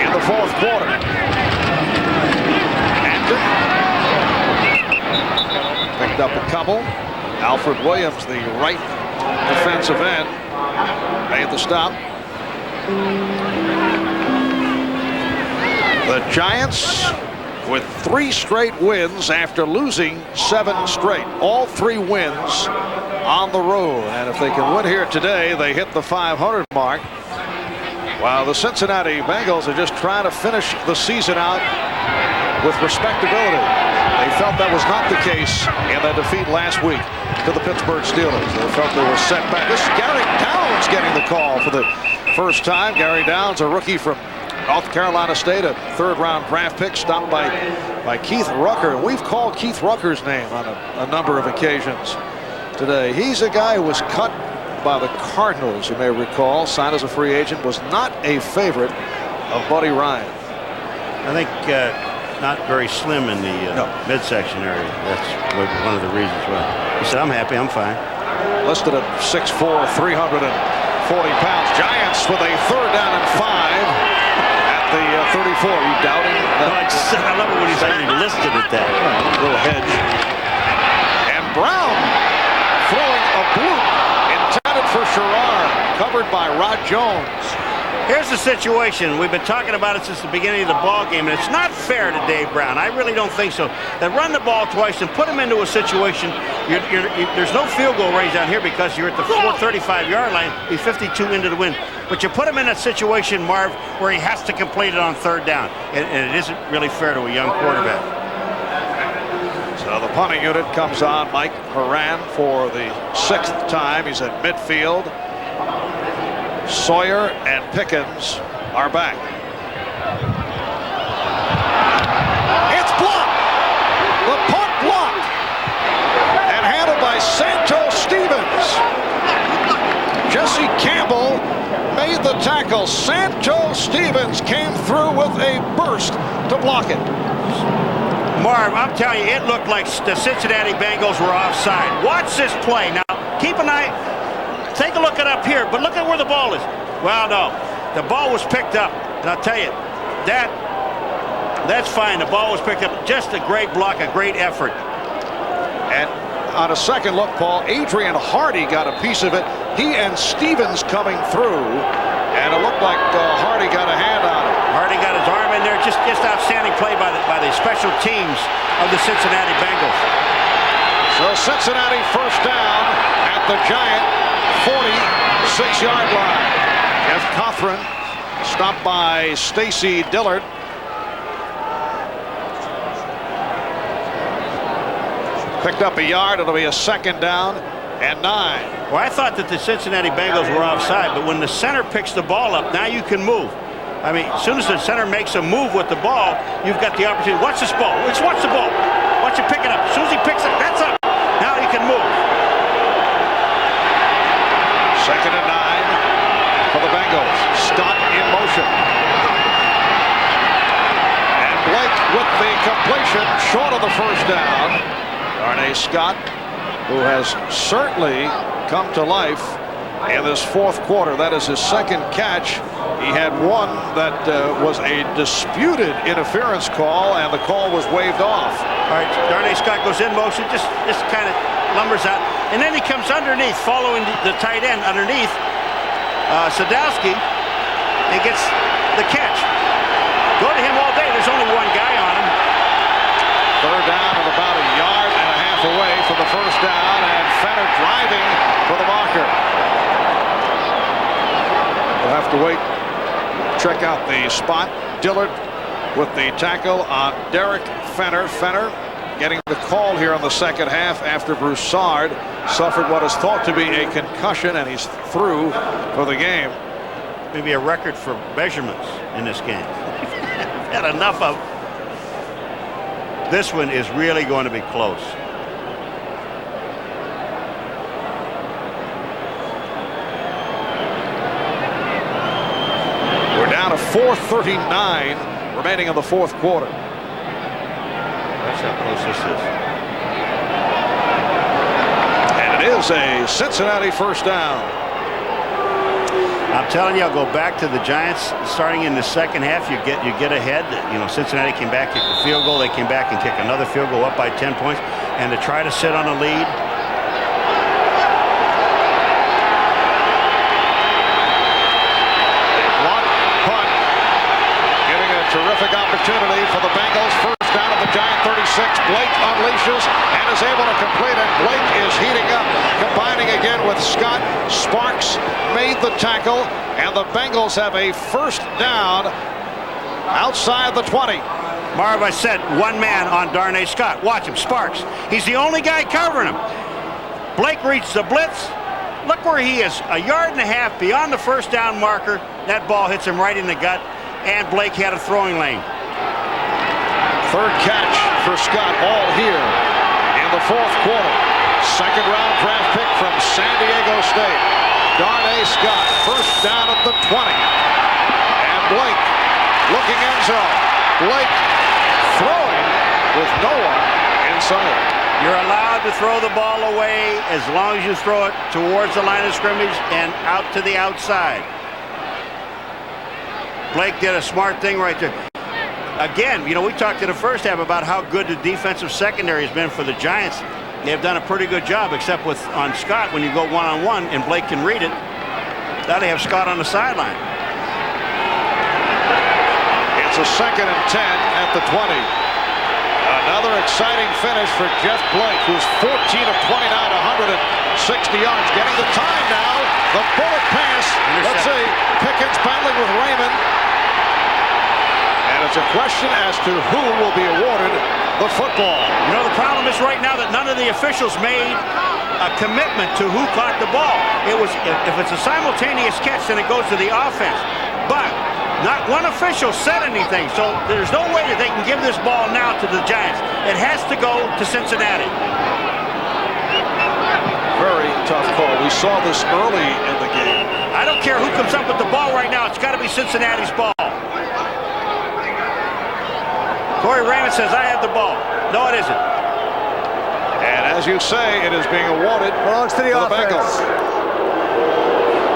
in the fourth quarter. Hampton picked up a couple. Alfred Williams, the right defensive end, made the stop. The Giants with 3 straight wins after losing 7 straight. All 3 wins on the road. And if they can win here today, they hit the 500 mark. While the Cincinnati Bengals are just trying to finish the season out with respectability. They felt that was not the case in their defeat last week to the Pittsburgh Steelers. They felt they were set back. This is Gary Downs getting the call for the first time. Gary Downs, a rookie from North Carolina State, a third-round draft pick, stopped by Keith Rucker. We've called Keith Rucker's name on a number of occasions today. He's a guy who was cut by the Cardinals, you may recall, signed as a free agent, was not a favorite of Buddy Ryan. I think not very slim in the midsection area. That's one of the reasons why. He said, I'm happy, I'm fine. Listed at 6'4", 340 pounds. Giants with a third down and 5 at the 34. You doubting that? I love it when he's actually listed at that. Little hedge. And Brown throwing a bloop intended for Sherrard, covered by Rod Jones. Here's the situation. We've been talking about it since the beginning of the ball game, and it's not fair to Dave Brown. I really don't think so. They run the ball twice and put him into a situation. There's no field goal range down here because you're at the 435-yard line. He's 52 into the wind. But you put him in that situation, Marv, where he has to complete it on third down, and it isn't really fair to a young quarterback. So the punting unit comes on. Mike Horan for the 6th time. He's at midfield. Sawyer and Pickens are back. It's blocked. The punt blocked. And handled by Santos Stevens. Jesse Campbell made the tackle. Santos Stevens came through with a burst to block it. Marv, I'm telling you, it looked like the Cincinnati Bengals were offside. Watch this play. Now, keep an eye. Take a look at up here, but look at where the ball is. Well, no, the ball was picked up, and I'll tell you, that's fine. The ball was picked up. Just a great block, a great effort. And on a second look, Paul, Adrian Hardy got a piece of it. He and Stevens coming through, and it looked like Hardy got a hand on it. Hardy got his arm in there. Just outstanding play by the special teams of the Cincinnati Bengals. So Cincinnati first down at the Giant 46-yard line. Jeff Cothran stopped by Stacy Dillard. Picked up a yard. It'll be a second down and 9. Well, I thought that the Cincinnati Bengals were offside, but when the center picks the ball up, now you can move. I mean, as soon as the center makes a move with the ball, you've got the opportunity. Watch this ball. Watch the ball. Watch it pick it up. As soon as he picks it, that's up. Now you can move. Second and 9 for the Bengals. Scott in motion. And Blake with the completion short of the first down. Darnay Scott, who has certainly come to life in this fourth quarter. That is his second catch. He had one that was a disputed interference call, and the call was waved off. All right, Darnay Scott goes in motion, just kind of lumbers out. And then he comes underneath, following the tight end underneath Sadowski, and gets the catch. Go to him all day. There's only one guy on him. Third down and about a yard and a half away from the first down, and Fenner driving for the marker. We'll have to wait. Check out the spot. Dillard with the tackle on Derek Fenner. Fenner getting the call here in the second half after Broussard suffered what is thought to be a concussion, and he's through for the game. Maybe a record for measurements in this game. Had enough of. This one is really going to be close. We're down to 4:39 remaining in the fourth quarter. That's how close this is. And it is a Cincinnati first down. I'm telling you, I'll go back to the Giants starting in the second half. You get ahead. You know, Cincinnati came back, kicked a field goal. They came back and kicked another field goal, up by 10 points. And to try to sit on a lead. Block punt, giving a terrific opportunity for the Bengals. First down at the Giant 36. Blake unleashes and is able to complete it. Blake is heating up, combining again with Scott. Sparks made the tackle, and the Bengals have a first down outside the 20. Marv, I said one man on Darnay Scott. Watch him, Sparks. He's the only guy covering him. Blake reads the blitz. Look where he is, a yard and a half beyond the first down marker. That ball hits him right in the gut, and Blake had a throwing lane. Third catch for Scott, all here in the fourth quarter. Second round draft pick from San Diego State. Darnay Scott, first down at the 20. And Blake looking end zone. Blake throwing with no one inside. You're allowed to throw the ball away as long as you throw it towards the line of scrimmage and out to the outside. Blake did a smart thing right there. Again, you know, we talked in the first half about how good the defensive secondary has been for the Giants. They've done a pretty good job, except with on Scott when you go one-on-one and Blake can read it. Now they have Scott on the sideline. It's a 2nd and 10 at the 20. Another exciting finish for Jeff Blake, who's 14 of 29, 160 yards. Getting the time now. The bullet pass. Let's see. Pickens battling with Raymond. And it's a question as to who will be awarded the football. You know, the problem is right now that none of the officials made a commitment to who caught the ball. It was, if it's a simultaneous catch, then it goes to the offense. But not one official said anything, so there's no way that they can give this ball now to the Giants. It has to go to Cincinnati. Very tough call. We saw this early in the game. I don't care who comes up with the ball right now. It's got to be Cincinnati's ball. Corey Raymond says, I have the ball. No, it isn't. And as you say, it is being awarded belongs to the Bengals.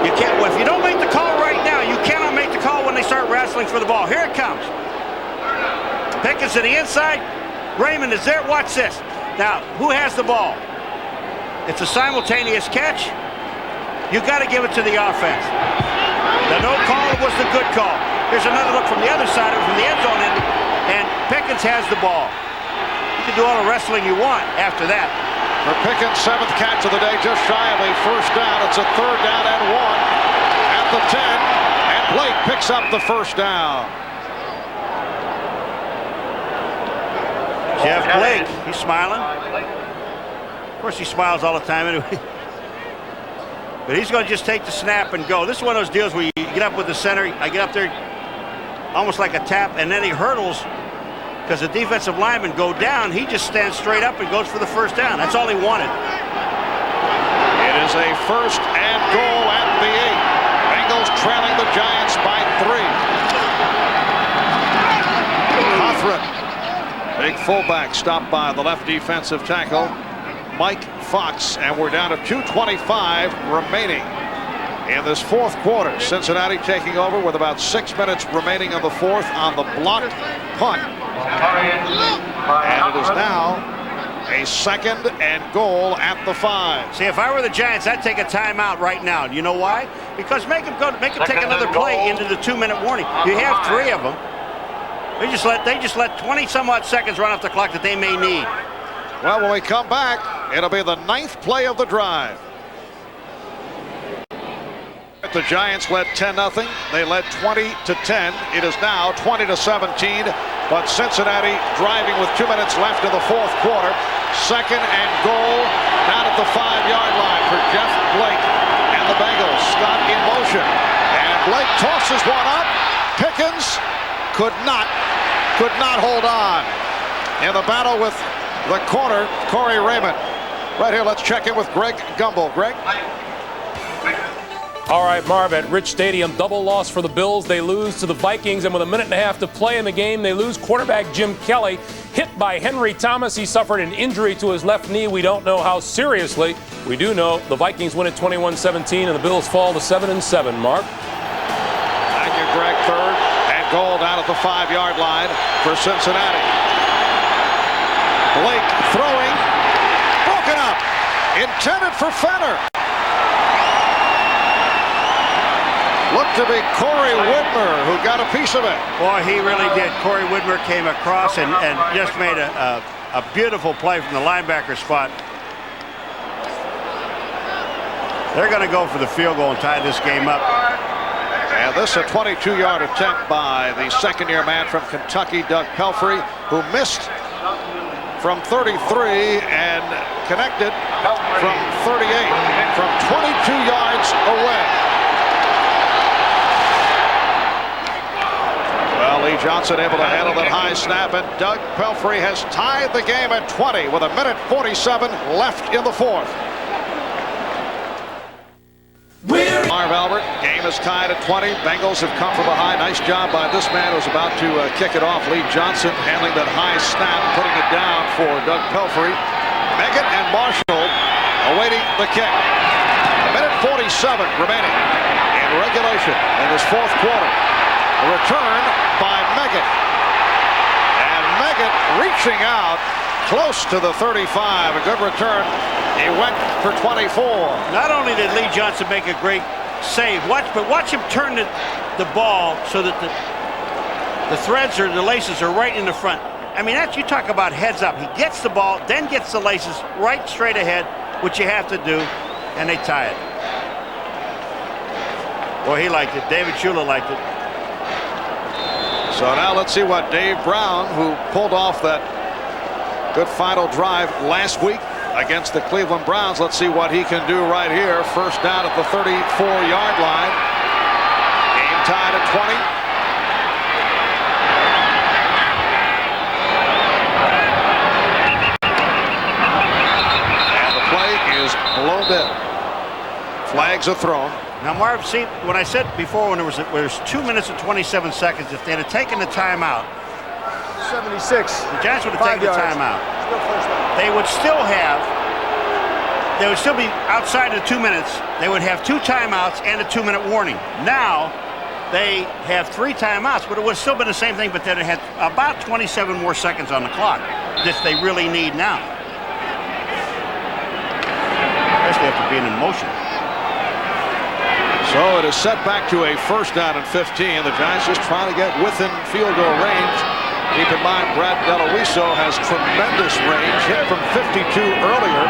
You can't, well, if you don't make the call right now, you cannot make the call when they start wrestling for the ball. Here it comes. Pickens to the inside. Raymond is there. Watch this. Now, who has the ball? It's a simultaneous catch. You got to give it to the offense. The no call was the good call. Here's another look from the other side of it, from the end zone end, and Pickens has the ball. You can do all the wrestling you want after that. For Pickens, 7th catch of the day, just shy of a first down. It's a 3rd down and 1 at the 10, and Blake picks up the first down. Jeff Blake, he's smiling. Of course, he smiles all the time anyway. But he's going to just take the snap and go. This is one of those deals where you get up with the center. I get up there almost like a tap, and then he hurdles because the defensive linemen go down. He just stands straight up and goes for the first down. That's all he wanted. It is a 1st and goal at the 8. Bengals trailing the Giants by 3. Cothran, big fullback, stopped by the left defensive tackle, Mike Fox, and we're down to 2:25 remaining in this fourth quarter. Cincinnati taking over with about 6 minutes remaining in the fourth on the blocked punt. And it is now a 2nd and goal at the 5. See, if I were the Giants, I'd take a timeout right now. You know why? Because make them take another play into the 2-minute warning. You have 3 of them. They just let 20 some odd seconds run off the clock that they may need. Well, when we come back, it'll be the 9th play of the drive. The Giants led 10-0. They led 20-10. It is now 20-17. But Cincinnati driving with 2 minutes left in the fourth quarter. 2nd and goal down at the 5-yard line for Jeff Blake and the Bengals. Scott in motion. And Blake tosses one up. Pickens could not hold on. in the battle with the corner, Corey Raymond. Right here, let's check in with Greg Gumbel. Greg? All right, Marv, at Rich Stadium, double loss for the Bills. They lose to the Vikings, and with a minute and a half to play in the game, they lose quarterback Jim Kelly, hit by Henry Thomas. He suffered an injury to his left knee. We don't know how seriously. We do know the Vikings win at 21-17, and the Bills fall to 7-7, Marv. Thank you, Greg. Third and goal down at the 5-yard line for Cincinnati. Blake throwing, broken up, intended for Fenner. Looked to be Corey Whitmer who got a piece of it. Boy, he really did. Corey Whitmer came across and just made a beautiful play from the linebacker spot. They're going to go for the field goal and tie this game up. And this a 22-yard attempt by the second-year man from Kentucky, Doug Pelfrey, who missed from 33 and connected from 38, from 22 yards away. Well, Lee Johnson able to handle that high snap, and Doug Pelfrey has tied the game at 20 with 1:47 left in the fourth. Marv Albert, game is tied at 20. Bengals have come from behind. Nice job by this man who was about to kick it off. Lee Johnson handling that high snap, putting it down for Doug Pelfrey. Meggett and Marshall awaiting the kick. 1:47 remaining in regulation in this fourth quarter. A return by Meggett. And Meggett reaching out close to the 35. A good return. He went for 24. Not only did Lee Johnson make a great save, but watch him turn the ball so that the threads or the laces are right in the front. I mean, that's, you talk about heads up. He gets the ball, then gets the laces right straight ahead, which you have to do, and they tie it. Boy, he liked it. David Shula liked it. So now let's see what Dave Brown, who pulled off that good final drive last week against the Cleveland Browns, let's see what he can do right here. First down at the 34-yard line. Game tied at 20. And the play is blown dead. Flags are thrown. Now, Marv, see, when I said before, when there was 2 minutes and 27 seconds, if they'd have taken the timeout, 76. the Giants would have taken the timeout. They would still be outside of 2 minutes. They would have 2 timeouts and a 2-minute warning. Now, they have 3 timeouts, but it would have still been the same thing, but then it had about 27 more seconds on the clock, that they really need now. Especially after being in motion. So it is set back to a first down and 15. The Giants just trying to get within field goal range. Keep in mind, Brad Deloiso has tremendous range. Hit from 52 earlier.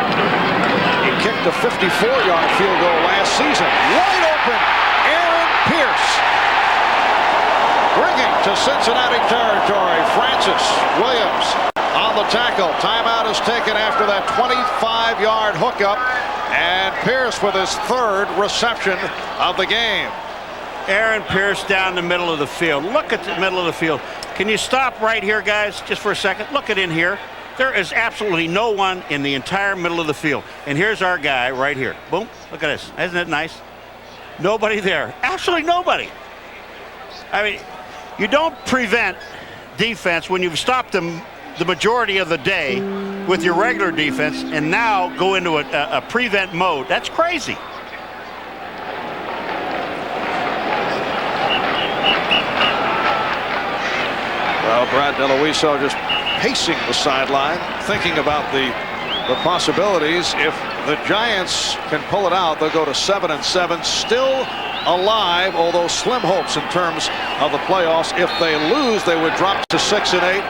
He kicked a 54-yard field goal last season. Wide open, Aaron Pierce. Bringing to Cincinnati territory, Francis Williams on the tackle. Timeout is taken after that 25-yard hookup. And Pierce with his third reception of the game. Aaron Pierce down the middle of the field. Look at the middle of the field. Can you stop right here, guys, just for a second? Look at in here. There is absolutely no one in the entire middle of the field. And here's our guy right here. Boom. Look at this. Isn't it nice? Nobody there. Absolutely nobody. I mean, you don't prevent defense when you've stopped them the majority of the day with your regular defense and now go into a prevent mode. That's crazy. Well, Brad Deloiso just pacing the sideline, thinking about the possibilities. If the Giants can pull it out, they'll go to 7-7, still alive, although slim hopes in terms of the playoffs. If they lose, they would drop to 6-8,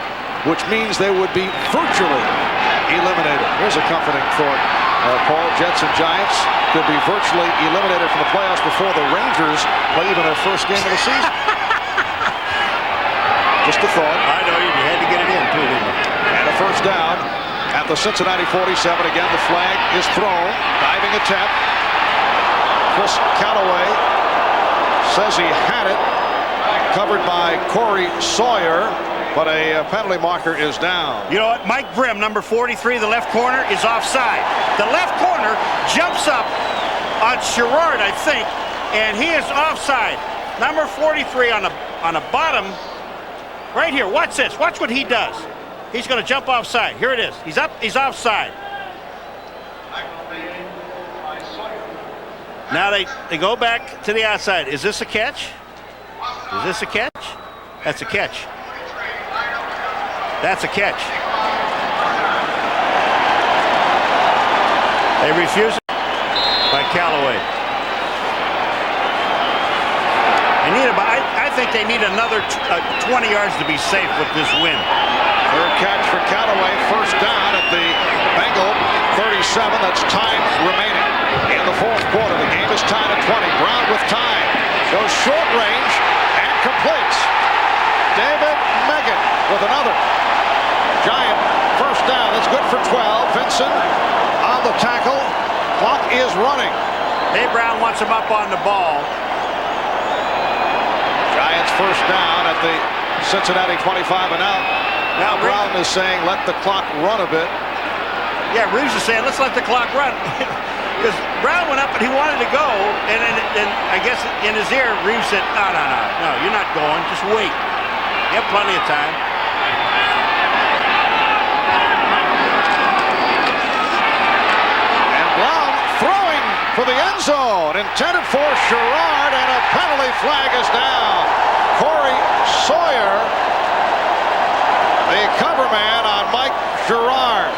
which means they would be virtually eliminated. Here's a comforting thought, Paul. Jets and Giants could be virtually eliminated from the playoffs before the Rangers play even their first game of the season. Just a thought. I know, you had to get it in, too, didn't you? And a first down at the Cincinnati 47. Again, the flag is thrown. Diving attempt. Chris Callaway says he had it. Covered by Corey Sawyer. but a penalty marker is down. You know what? Mike Brim, number 43, the left corner, is offside. The left corner jumps up on Sherrard, I think, and he is offside. Number 43 on the bottom, right here. Watch this. Watch what he does. He's going to jump offside. Here it is. He's up. He's offside. Now they go back to the outside. Is this a catch? Is this a catch? That's a catch. That's a catch. They refuse it by Callaway. I think they need another 20 yards to be safe with this win. Third catch for Callaway. First down at the Bengal 37. That's time remaining in the fourth quarter. The game is tied at 20. Brown with time. Goes short range and completes. David Megan with another. Giant first down. That's good for 12. Vincent on the tackle. Clock is running. Dave Brown wants him up on the ball. Giants first down at the Cincinnati 25 and out. Now Brown is saying let the clock run a bit. Yeah, Reeves is saying let's let the clock run. Because Brown went up and he wanted to go, and I guess in his ear, Reeves said, no, you're not going, just wait. You have plenty of time. And Brown throwing for the end zone, intended for Sherrard, and a penalty flag is down. Corey Sawyer, the cover man on Mike Sherrard.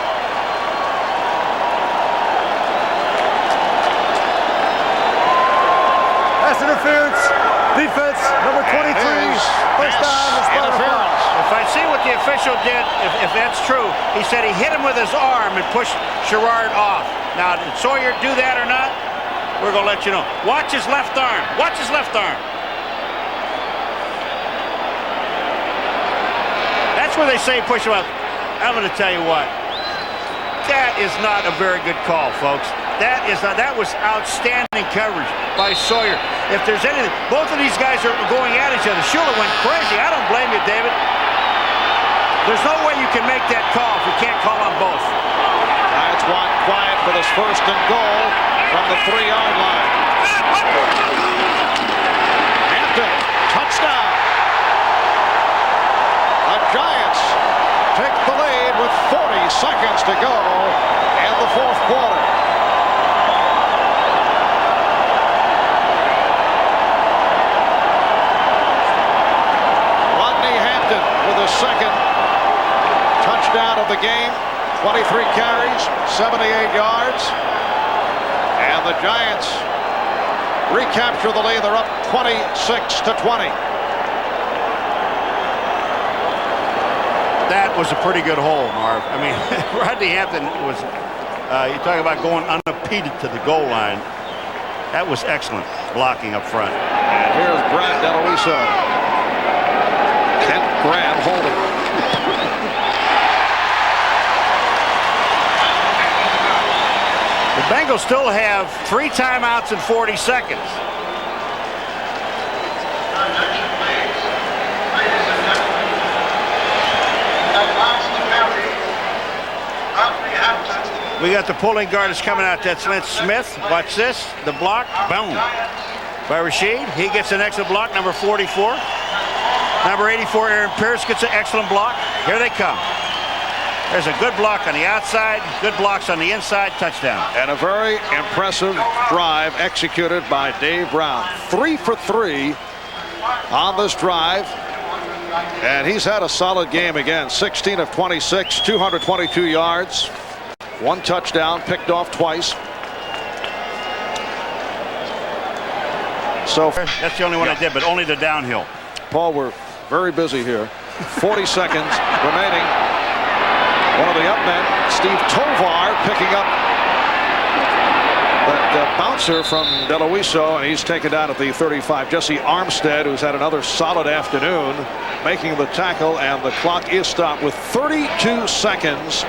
Pass interference. Defense, number 23. First down. Interference. If I see what the official did, if that's true, he said he hit him with his arm and pushed Sherrard off. Now, did Sawyer do that or not? We're going to let you know. Watch his left arm. Watch his left arm. That's where they say push him up. I'm going to tell you what. That is not a very good call, folks. That was outstanding coverage by Sawyer. If there's anything, both of these guys are going at each other. Schuler went crazy. I don't blame you, David. There's no way you can make that call if you can't call on both. Giants want quiet for this first and goal from the 3-yard line. Hampton, touchdown. The Giants take the lead with 40 seconds to go in the fourth quarter. Second touchdown of the game, 23 carries, 78 yards, and the Giants recapture the lead. They're up 26-20. That was a pretty good hole, Marv. I mean, Rodney Hampton was, you talk about going unimpeded to the goal line. That was excellent blocking up front. And here's Brad DeLuiso. Kent Graham holding. The Bengals still have 3 timeouts in 40 seconds. We got the pulling guard is coming out. That's Lynch Smith. Watch this. The block. Boom. By Rashid. He gets an excellent block. Number 44. Number 84, Aaron Pierce gets an excellent block. Here they come. There's a good block on the outside, good blocks on the inside, touchdown. And a very impressive drive executed by Dave Brown. 3 for 3 on this drive. And he's had a solid game again. 16 of 26, 222 yards, 1 touchdown, picked off twice. So that's the only one I did, but only the downhill. Paul, we're very busy here. 40 seconds remaining. One of the up men, Steve Tovar, picking up that bouncer from DeLuiso, and he's taken down at the 35. Jesse Armstead, who's had another solid afternoon, making the tackle, and the clock is stopped with 32 seconds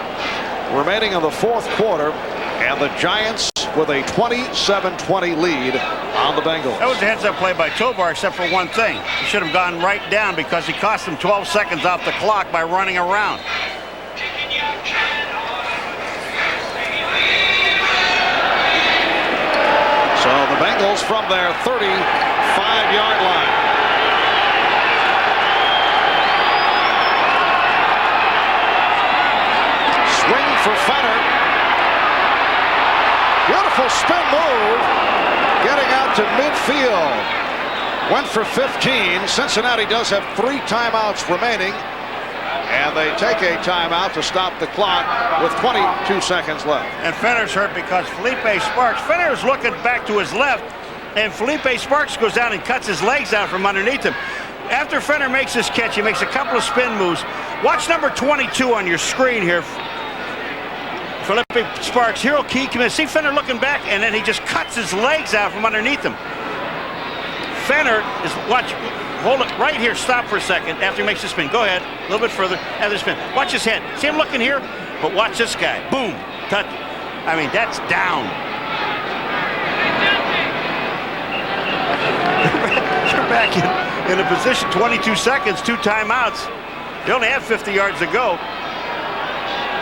remaining in the fourth quarter, and the Giants with a 27-20 lead on the Bengals. That was a heads-up play by Tovar, except for one thing. He should have gone right down because he cost them 12 seconds off the clock by running around. So the Bengals from their 35-yard line. Swing for Fenner. Beautiful spin move. Getting out to midfield. Went for 15. Cincinnati does have 3 timeouts remaining. And they take a timeout to stop the clock with 22 seconds left. And Fenner's hurt because Felipe Sparks. Fenner's looking back to his left, and Felipe Sparks goes down and cuts his legs out from underneath him. After Fenner makes this catch, he makes a couple of spin moves. Watch number 22 on your screen here. Felipe Sparks, hero key. See Fenner looking back, and then he just cuts his legs out from underneath him. Fenner is, watch, hold it right here, stop for a second after he makes the spin. Go ahead, a little bit further, after the spin. Watch his head. See him looking here? But watch this guy. Boom. Touch. I mean, that's down. You're back in a position, 22 seconds, 2 timeouts. They only have 50 yards to go.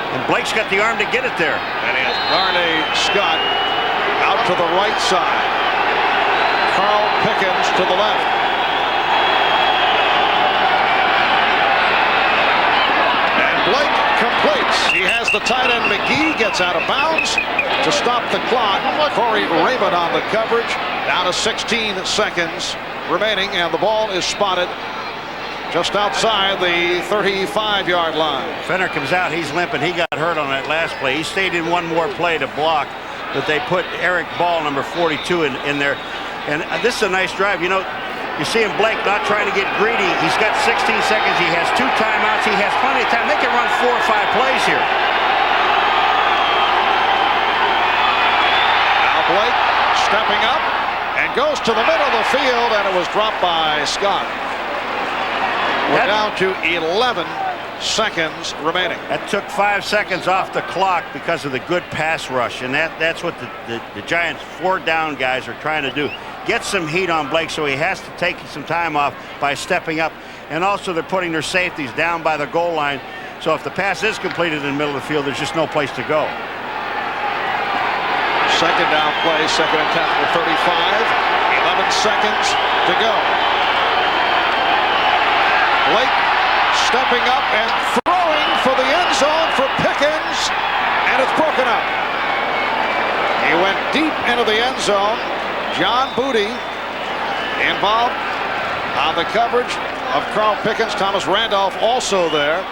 And Blake's got the arm to get it there. And he has Darnay Scott out to the right side. Carl Pickens to the left. And Blake completes. He has the tight end. McGee gets out of bounds to stop the clock. Corey Raymond on the coverage. Down to 16 seconds remaining, and the ball is spotted just outside the 35-yard line. Fenner comes out. He's limping. He got hurt on that last play. He stayed in one more play to block, but they put Eric Ball, number 42, in there. And this is a nice drive. You know, you see him, Blake, not trying to get greedy. He's got 16 seconds. He has 2 timeouts. He has plenty of time. They can run 4 or 5 plays here. Now Blake stepping up and goes to the middle of the field, and it was dropped by Scott. We're down to 11 seconds remaining. That took 5 seconds off the clock because of the good pass rush, and that's what the Giants' 4 down guys are trying to do. Get some heat on Blake, so he has to take some time off by stepping up. And also they're putting their safeties down by the goal line, so if the pass is completed in the middle of the field, there's just no place to go. Second down play, second and 10 for 35. 11 seconds to go. Blake stepping up and throwing for the end zone for Pickens, and it's broken up. He went deep into the end zone. John Booty involved on the coverage of Carl Pickens. Thomas Randolph also there.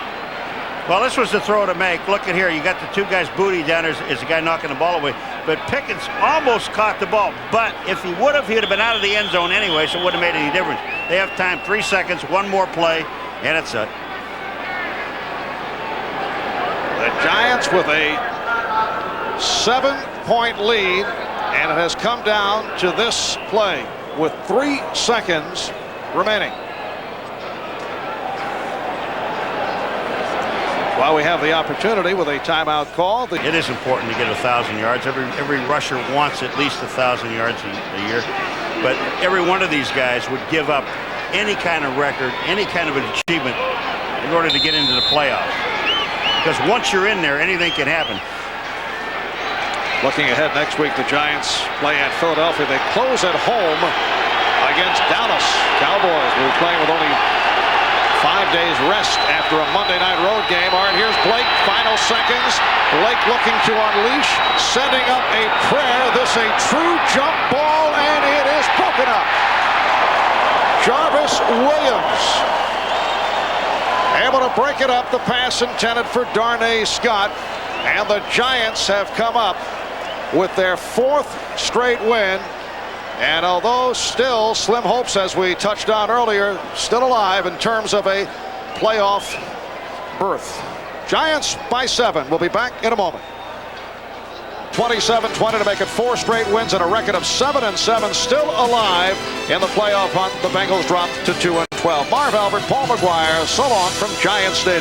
Well, this was the throw to make. Look at here. You got the 2 guys. Booty down there is the guy knocking the ball away. But Pickens almost caught the ball. But if he would have, he'd have been out of the end zone anyway, so it wouldn't have made any difference. They have time, 3 seconds, 1 more play, and it's a... The Giants with a 7-point lead, and it has come down to this play with 3 seconds remaining. While we have the opportunity with a timeout call. It is important to get 1,000 yards. Every rusher wants at least 1,000 yards a year. But every one of these guys would give up any kind of record, any kind of an achievement in order to get into the playoffs. Because once you're in there, anything can happen. Looking ahead next week, the Giants play at Philadelphia. They close at home against Dallas. Cowboys will be playing with only 5 days rest after a Monday night road game. All right, here's Blake, final seconds. Blake looking to unleash, sending up a prayer. This a true jump ball, and it is broken up. Jarvis Williams able to break it up. The pass intended for Darnay Scott, and the Giants have come up with their 4th straight win. And although still slim hopes, as we touched on earlier, still alive in terms of a playoff berth. Giants by 7. We'll be back in a moment. 27-20 to make it 4 straight wins and a record of 7-7, still alive in the playoff hunt. The Bengals dropped to 2-12. Marv Albert, Paul McGuire, so long from Giants Stadium.